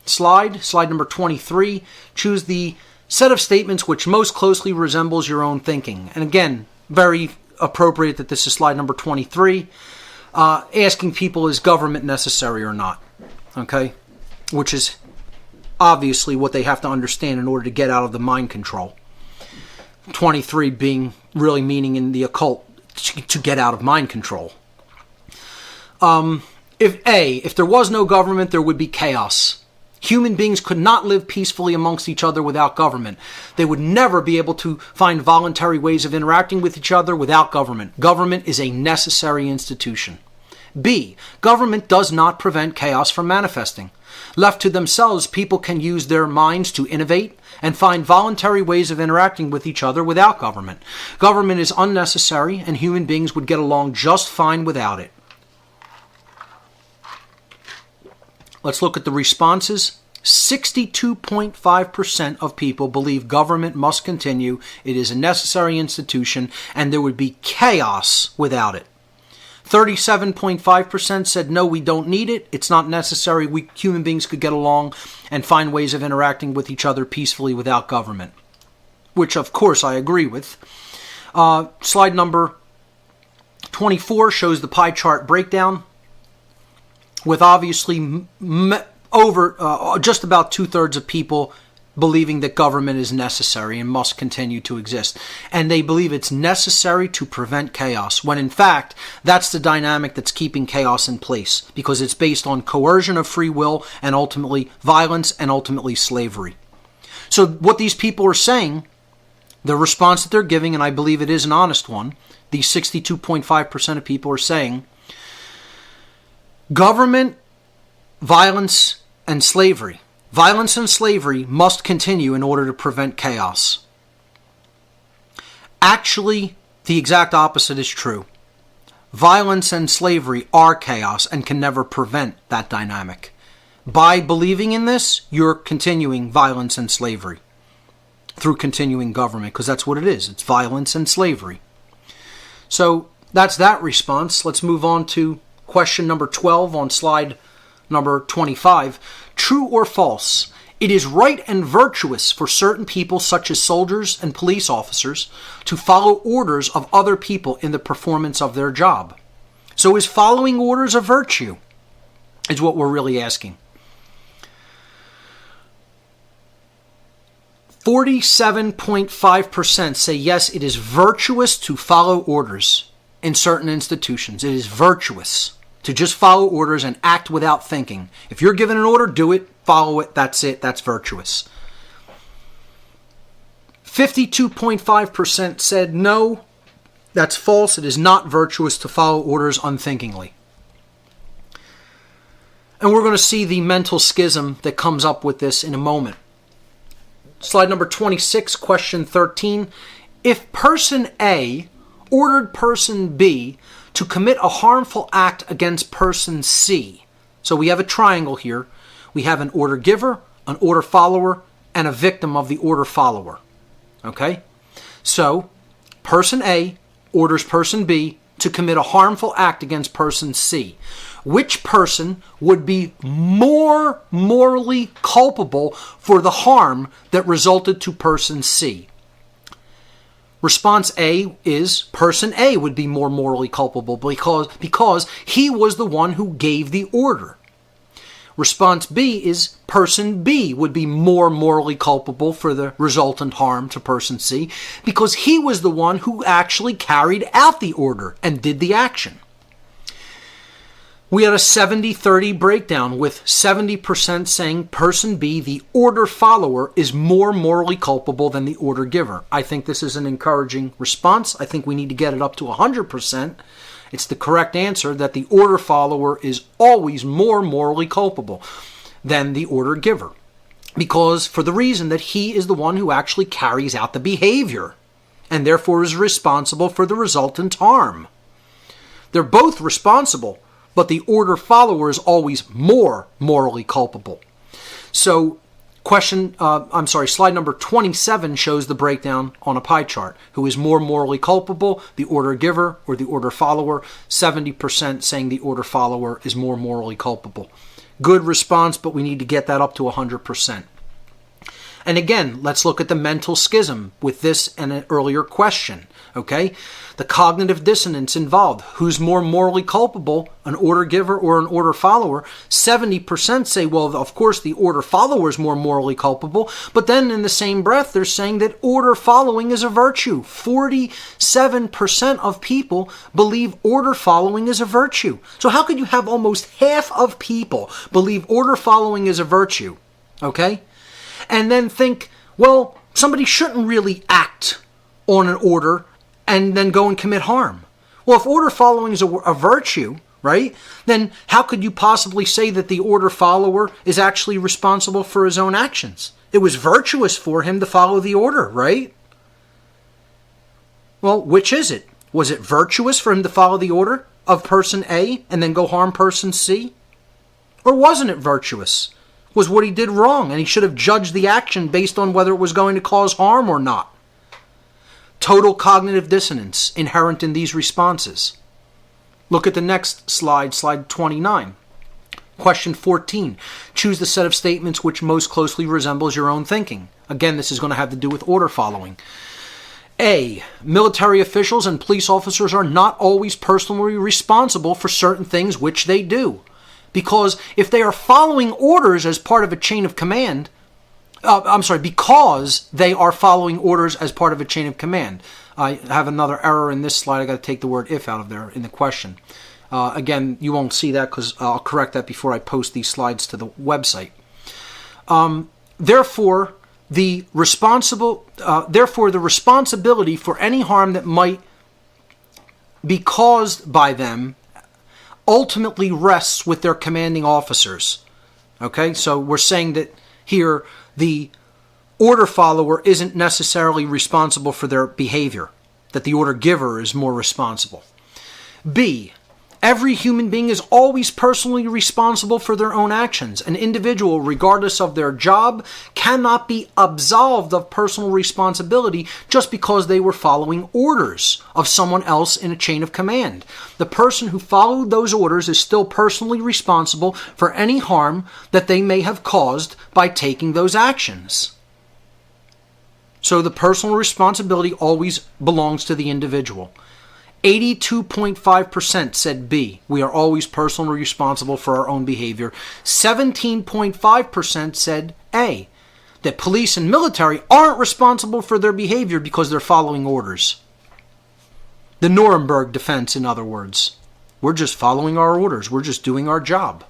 slide number 23. Choose the set of statements which most closely resembles your own thinking. And again, very appropriate that this is slide number 23. Asking people, is government necessary or not? Okay? Which is obviously what they have to understand in order to get out of the mind control. 23 being really meaning in the occult to get out of mind control. If there was no government, there would be chaos. Human beings could not live peacefully amongst each other without government. They would never be able to find voluntary ways of interacting with each other without government. Government is a necessary institution. B, government does not prevent chaos from manifesting. Left to themselves, people can use their minds to innovate and find voluntary ways of interacting with each other without government. Government is unnecessary, and human beings would get along just fine without it. Let's look at the responses. 62.5% of people believe government must continue. It is a necessary institution, and there would be chaos without it. 37.5% said, no, we don't need it. It's not necessary. We human beings could get along and find ways of interacting with each other peacefully without government, which, of course, I agree with. Slide number 24 shows the pie chart breakdown, with obviously over just about 2/3 of people believing that government is necessary and must continue to exist. And they believe it's necessary to prevent chaos, when in fact, that's the dynamic that's keeping chaos in place, because it's based on coercion of free will and ultimately violence and ultimately slavery. So what these people are saying, the response that they're giving, and I believe it is an honest one, these 62.5% of people are saying, government, violence, and slavery. Violence and slavery must continue in order to prevent chaos. Actually, the exact opposite is true. Violence and slavery are chaos and can never prevent that dynamic. By believing in this, you're continuing violence and slavery through continuing government, because that's what it is. It's violence and slavery. So that's that response. Let's move on to question number 12 on slide number 25. True or false? It is right and virtuous for certain people, such as soldiers and police officers, to follow orders of other people in the performance of their job. So is following orders a virtue? Is what we're really asking. 47.5% say yes, it is virtuous to follow orders in certain institutions. It is virtuous to just follow orders and act without thinking. If you're given an order, do it, follow it, that's it, that's virtuous. 52.5% said no, that's false, it is not virtuous to follow orders unthinkingly. And we're going to see the mental schism that comes up with this in a moment. Slide number 26, question 13. If person A ordered person B to commit a harmful act against person C. So we have a triangle here. We have an order giver, an order follower, and a victim of the order follower. Okay? So person A orders person B to commit a harmful act against person C. Which person would be more morally culpable for the harm that resulted to person C? Response A is person A would be more morally culpable because he was the one who gave the order. Response B is person B would be more morally culpable for the resultant harm to person C because he was the one who actually carried out the order and did the action. We had a 70-30 breakdown with 70% saying person B, the order follower, is more morally culpable than the order giver. I think this is an encouraging response. I think we need to get it up to 100%. It's the correct answer that the order follower is always more morally culpable than the order giver. Because for the reason that he is the one who actually carries out the behavior and therefore is responsible for the resultant harm. They're both responsible, but the order follower is always more morally culpable. So slide number 27 shows the breakdown on a pie chart. Who is more morally culpable, the order giver or the order follower? 70% saying the order follower is more morally culpable. Good response, but we need to get that up to 100%. And again, let's look at the mental schism with this and an earlier question. Okay? The cognitive dissonance involved. Who's more morally culpable, an order giver or an order follower? 70% say, well, of course, the order follower is more morally culpable. But then in the same breath, they're saying that order following is a virtue. 47% of people believe order following is a virtue. So how could you have almost half of people believe order following is a virtue? Okay? And then think, well, somebody shouldn't really act on an order and then go and commit harm. Well, if order following is a virtue, right, then how could you possibly say that the order follower is actually responsible for his own actions? It was virtuous for him to follow the order, right? Well, which is it? Was it virtuous for him to follow the order of person A and then go harm person C? Or wasn't it virtuous? Was what he did wrong and he should have judged the action based on whether it was going to cause harm or not? Total cognitive dissonance inherent in these responses. Look at the next slide, slide 29. Question 14. Choose the set of statements which most closely resembles your own thinking. Again, this is going to have to do with order following. A. Military officials and police officers are not always personally responsible for certain things which they do. Because if they are following orders as part of a chain of command, because they are following orders as part of a chain of command. I have another error in this slide. I got to take the word if out of there in the question. Again, you won't see that because I'll correct that before I post these slides to the website. Therefore, the responsibility for any harm that might be caused by them ultimately rests with their commanding officers. Okay, so we're saying that here the order follower isn't necessarily responsible for their behavior, that the order giver is more responsible. B, every human being is always personally responsible for their own actions. An individual, regardless of their job, cannot be absolved of personal responsibility just because they were following orders of someone else in a chain of command. The person who followed those orders is still personally responsible for any harm that they may have caused by taking those actions. So the personal responsibility always belongs to the individual. 82.5% said B. We are always personally responsible for our own behavior. 17.5% said A. That police and military aren't responsible for their behavior because they're following orders. The Nuremberg defense, in other words. We're just following our orders. We're just doing our job.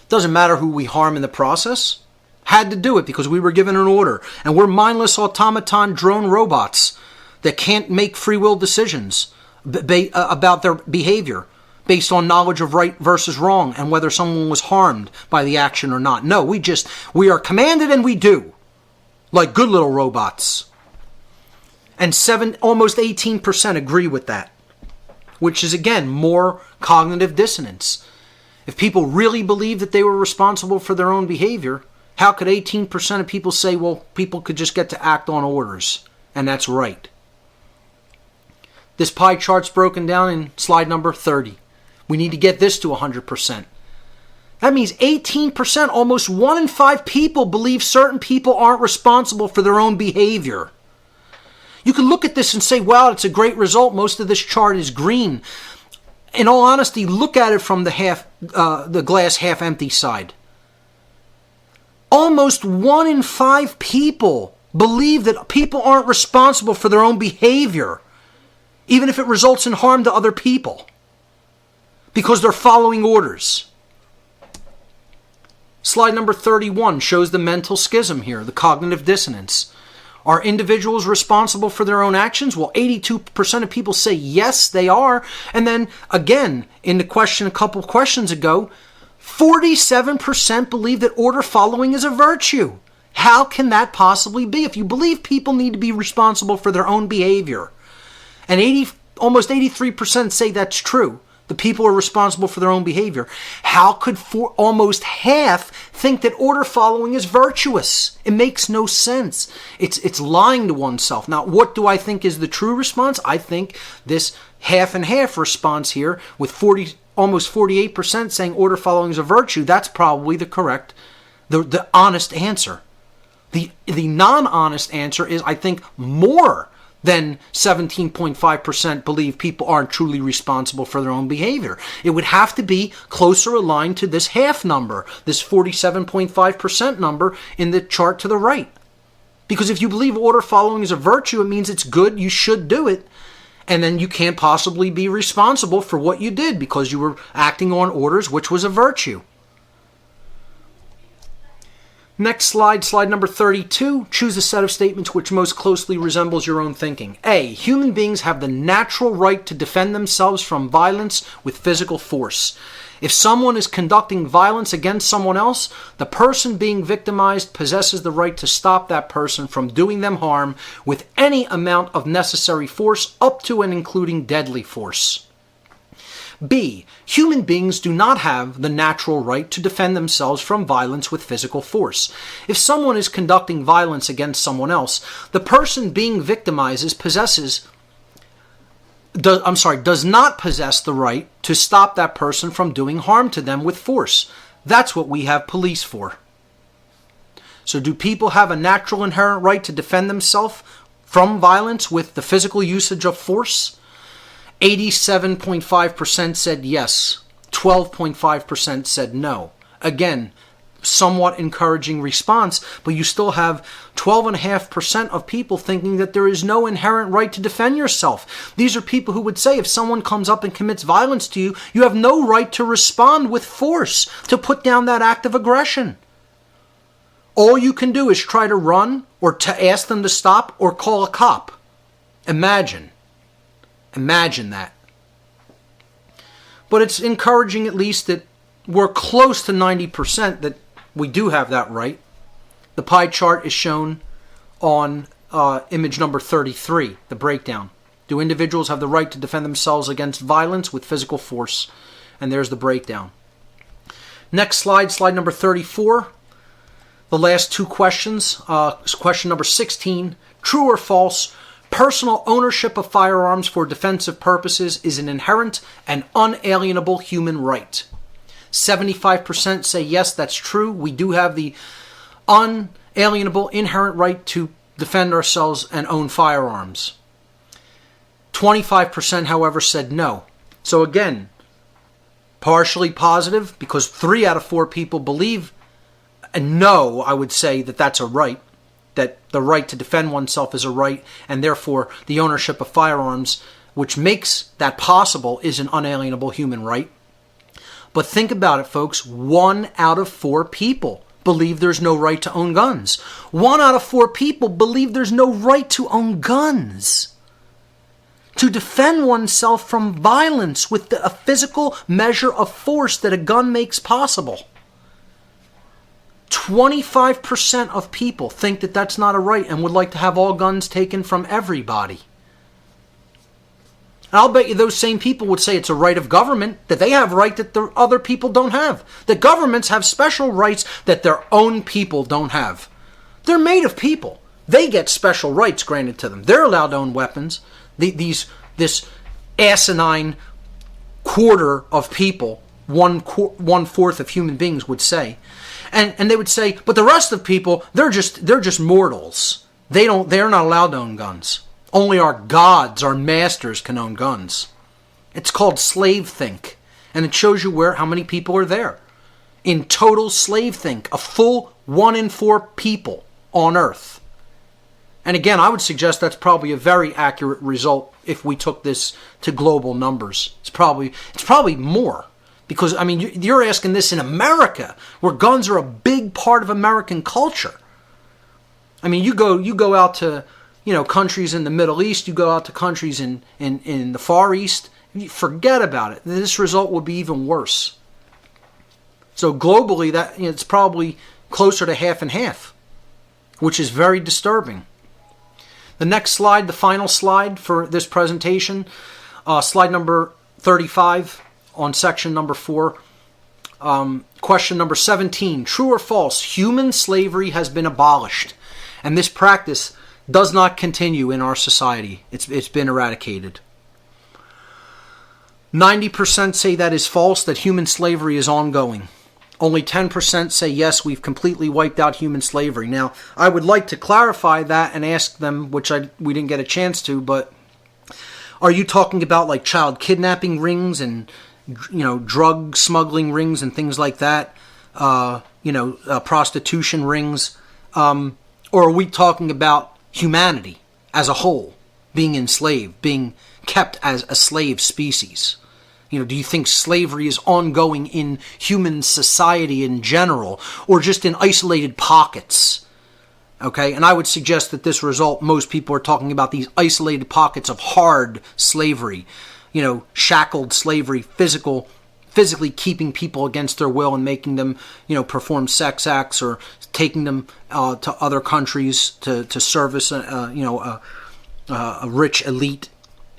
Doesn't matter who we harm in the process. Had to do it because we were given an order. And we're mindless automaton drone robots that can't make free will decisions about their behavior based on knowledge of right versus wrong and whether someone was harmed by the action or not. No, we are commanded and we do, like good little robots. And almost 18% agree with that, which is again more cognitive dissonance. If people really believe that they were responsible for their own behavior, how could 18% of people say, well, people could just get to act on orders? And that's right. This pie chart's broken down in slide number 30. We need to get this to 100%. That means 18%, almost 1 in 5 people believe certain people aren't responsible for their own behavior. You can look at this and say, wow, it's a great result. Most of this chart is green. In all honesty, look at it from the glass half empty side. Almost 1 in 5 people believe that people aren't responsible for their own behavior, even if it results in harm to other people, because they're following orders. Slide number 31 shows the mental schism here, the cognitive dissonance. Are individuals responsible for their own actions? Well, 82% of people say yes, they are. And then again, in the question a couple questions ago, 47% believe that order following is a virtue. How can that possibly be? If you believe people need to be responsible for their own behavior, and almost 83% say that's true, the people are responsible for their own behavior, how could almost half think that order following is virtuous? It makes no sense. It's lying to oneself. Now, what do I think is the true response? I think this half and half response here with almost 48% saying order following is a virtue, that's probably the correct, the honest answer. The non-honest answer is, I think, more than 17.5% believe people aren't truly responsible for their own behavior. It would have to be closer aligned to this half number, this 47.5% number in the chart to the right. Because if you believe order following is a virtue, it means it's good, you should do it, and then you can't possibly be responsible for what you did because you were acting on orders, which was a virtue. Next slide, slide number 32. Choose a set of statements which most closely resembles your own thinking. A, human beings have the natural right to defend themselves from violence with physical force. If someone is conducting violence against someone else, the person being victimized possesses the right to stop that person from doing them harm with any amount of necessary force, up to and including deadly force. B, human beings do not have the natural right to defend themselves from violence with physical force. If someone is conducting violence against someone else, the person being victimized does not possess the right to stop that person from doing harm to them with force. That's what we have police for. So do people have a natural inherent right to defend themselves from violence with the physical usage of force? 87.5% said yes. 12.5% said no. Again, somewhat encouraging response, but you still have 12.5% of people thinking that there is no inherent right to defend yourself. These are people who would say if someone comes up and commits violence to you, you have no right to respond with force to put down that act of aggression. All you can do is try to run or to ask them to stop or call a cop. Imagine that. But it's encouraging at least that we're close to 90% that we do have that right. The pie chart is shown on image number 33, the breakdown. Do individuals have the right to defend themselves against violence with physical force? And there's the breakdown. Next slide, slide number 34. The last two questions. Question number 16, true or false? Personal ownership of firearms for defensive purposes is an inherent and unalienable human right. 75% say yes, that's true. We do have the unalienable inherent right to defend ourselves and own firearms. 25%, however, said no. So again, partially positive because 3 out of 4 people believe, and no, I would say that that's a right, that the right to defend oneself is a right, and therefore the ownership of firearms, which makes that possible, is an unalienable human right. But think about it, folks. 1 out of 4 people believe there's no right to own guns. 1 out of 4 people believe there's no right to own guns. To defend oneself from violence with a physical measure of force that a gun makes possible. 25% of people think that that's not a right and would like to have all guns taken from everybody. And I'll bet you those same people would say it's a right of government, that they have right that the other people don't have. That governments have special rights that their own people don't have. They're made of people. They get special rights granted to them. They're allowed to own weapons. This asinine quarter of people, one fourth of human beings would say. And they would say, but the rest of people, they're just mortals. They're not allowed to own guns. Only our gods, our masters, can own guns. It's called slave think, and it shows you how many people are there. In total slave think, a full 1 in 4 people on Earth. And again, I would suggest that's probably a very accurate result if we took this to global numbers. It's probably more. Because, I mean, you're asking this in America, where guns are a big part of American culture. I mean, you go out to, countries in the Middle East, you go out to countries in the Far East, forget about it. This result would be even worse. So globally, it's probably closer to half and half, which is very disturbing. The next slide, the final slide for this presentation, slide number 35 on section number 4. Question number 17, true or false, human slavery has been abolished, and this practice does not continue in our society. It's been eradicated. 90% say that is false, that human slavery is ongoing. Only 10% say yes, we've completely wiped out human slavery. Now, I would like to clarify that and ask them, which we didn't get a chance to, but are you talking about like child kidnapping rings and drug smuggling rings and things like that? Prostitution rings? Or are we talking about humanity as a whole being enslaved, being kept as a slave species? Do you think slavery is ongoing in human society in general, or just in isolated pockets? Okay, and I would suggest that this result, most people are talking about these isolated pockets of hard slavery, shackled slavery, physically keeping people against their will and making them, perform sex acts, or taking them to other countries to service a rich elite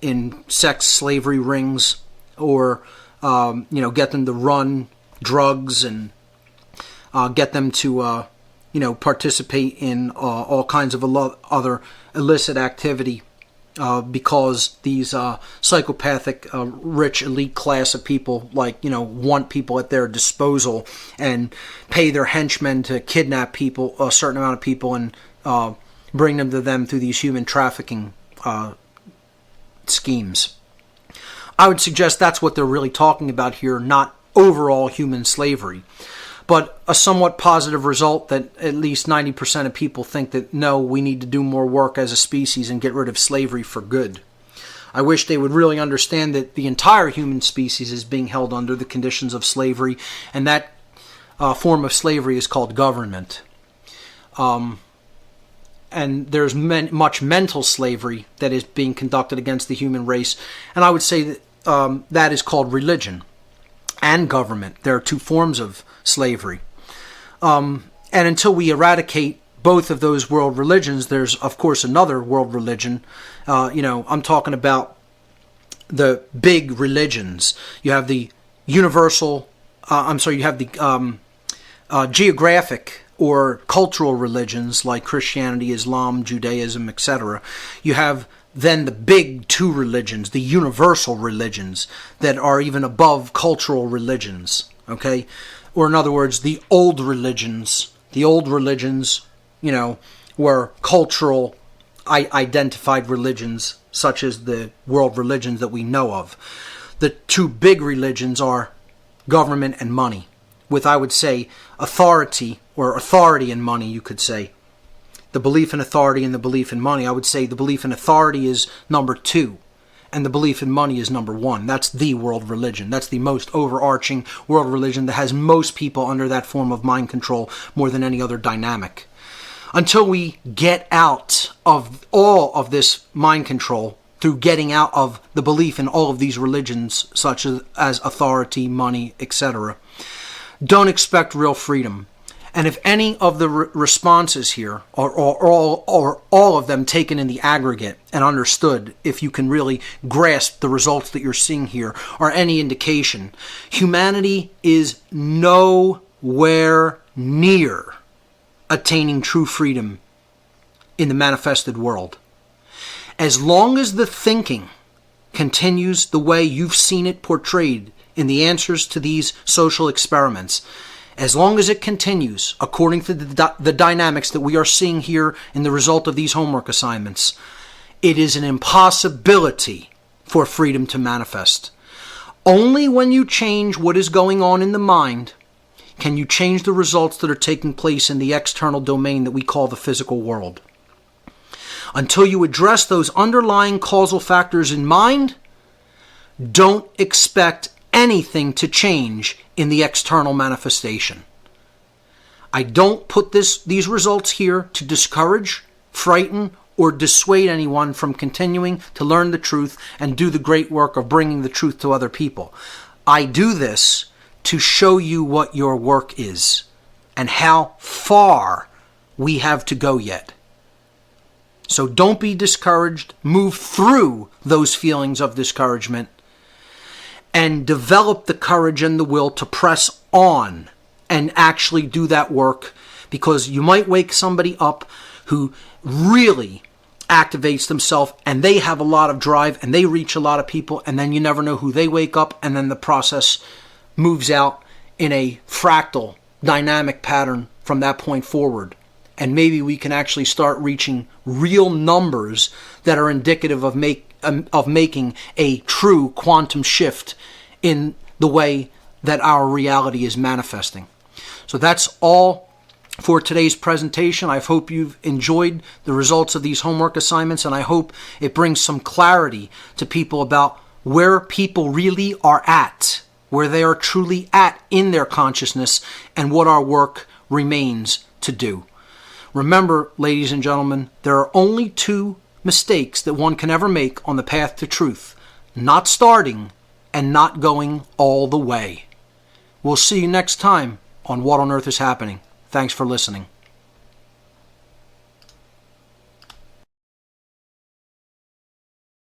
in sex slavery rings, or get them to run drugs and get them to participate in all kinds of other illicit activity. Because these psychopathic, rich elite class of people, want people at their disposal and pay their henchmen to kidnap people, a certain amount of people, and bring them to them through these human trafficking schemes. I would suggest that's what they're really talking about here, not overall human slavery. but a somewhat positive result that at least 90% of people think that, no, we need to do more work as a species and get rid of slavery for good. I wish they would really understand that the entire human species is being held under the conditions of slavery, and that form of slavery is called government. And there's much mental slavery that is being conducted against the human race, and I would say that that is called religion and government. There are two forms of slavery. And until we eradicate both of those world religions, there's, of course, another world religion. I'm talking about the big religions. You have the universal, you have the geographic or cultural religions like Christianity, Islam, Judaism, etc. You have then the big two religions, the universal religions that are even above cultural religions, okay? Or in other words, the old religions. The old religions, were cultural identified religions, such as the world religions that we know of. The two big religions are government and money, with, I would say, authority and money, you could say. The belief in authority and the belief in money. I would say the belief in authority is number 2, and the belief in money is number 1. That's the world religion. That's the most overarching world religion that has most people under that form of mind control more than any other dynamic. Until we get out of all of this mind control through getting out of the belief in all of these religions, such as authority, money, etc., don't expect real freedom. And if any of the responses here, or all of them taken in the aggregate and understood, if you can really grasp the results that you're seeing here, are any indication, humanity is nowhere near attaining true freedom in the manifested world. As long as the thinking continues the way you've seen it portrayed in the answers to these social experiments, as long as it continues according to the dynamics that we are seeing here in the result of these homework assignments, it is an impossibility for freedom to manifest. Only when you change what is going on in the mind can you change the results that are taking place in the external domain that we call the physical world. Until you address those underlying causal factors in mind, don't expect anything to change in the external manifestation. I don't put these results here to discourage, frighten, or dissuade anyone from continuing to learn the truth and do the great work of bringing the truth to other people. I do this to show you what your work is and how far we have to go yet. So don't be discouraged. Move through those feelings of discouragement and develop the courage and the will to press on and actually do that work, because you might wake somebody up who really activates themselves and they have a lot of drive and they reach a lot of people, and then you never know who they wake up, and then the process moves out in a fractal dynamic pattern from that point forward. And maybe we can actually start reaching real numbers that are indicative of making a true quantum shift in the way that our reality is manifesting. So that's all for today's presentation. I hope you've enjoyed the results of these homework assignments, and I hope it brings some clarity to people about where people really are at, where they are truly at in their consciousness, and what our work remains to do. Remember, ladies and gentlemen, there are only 2 mistakes that one can ever make on the path to truth: not starting and not going all the way. We'll see you next time on What on Earth is Happening. Thanks for listening.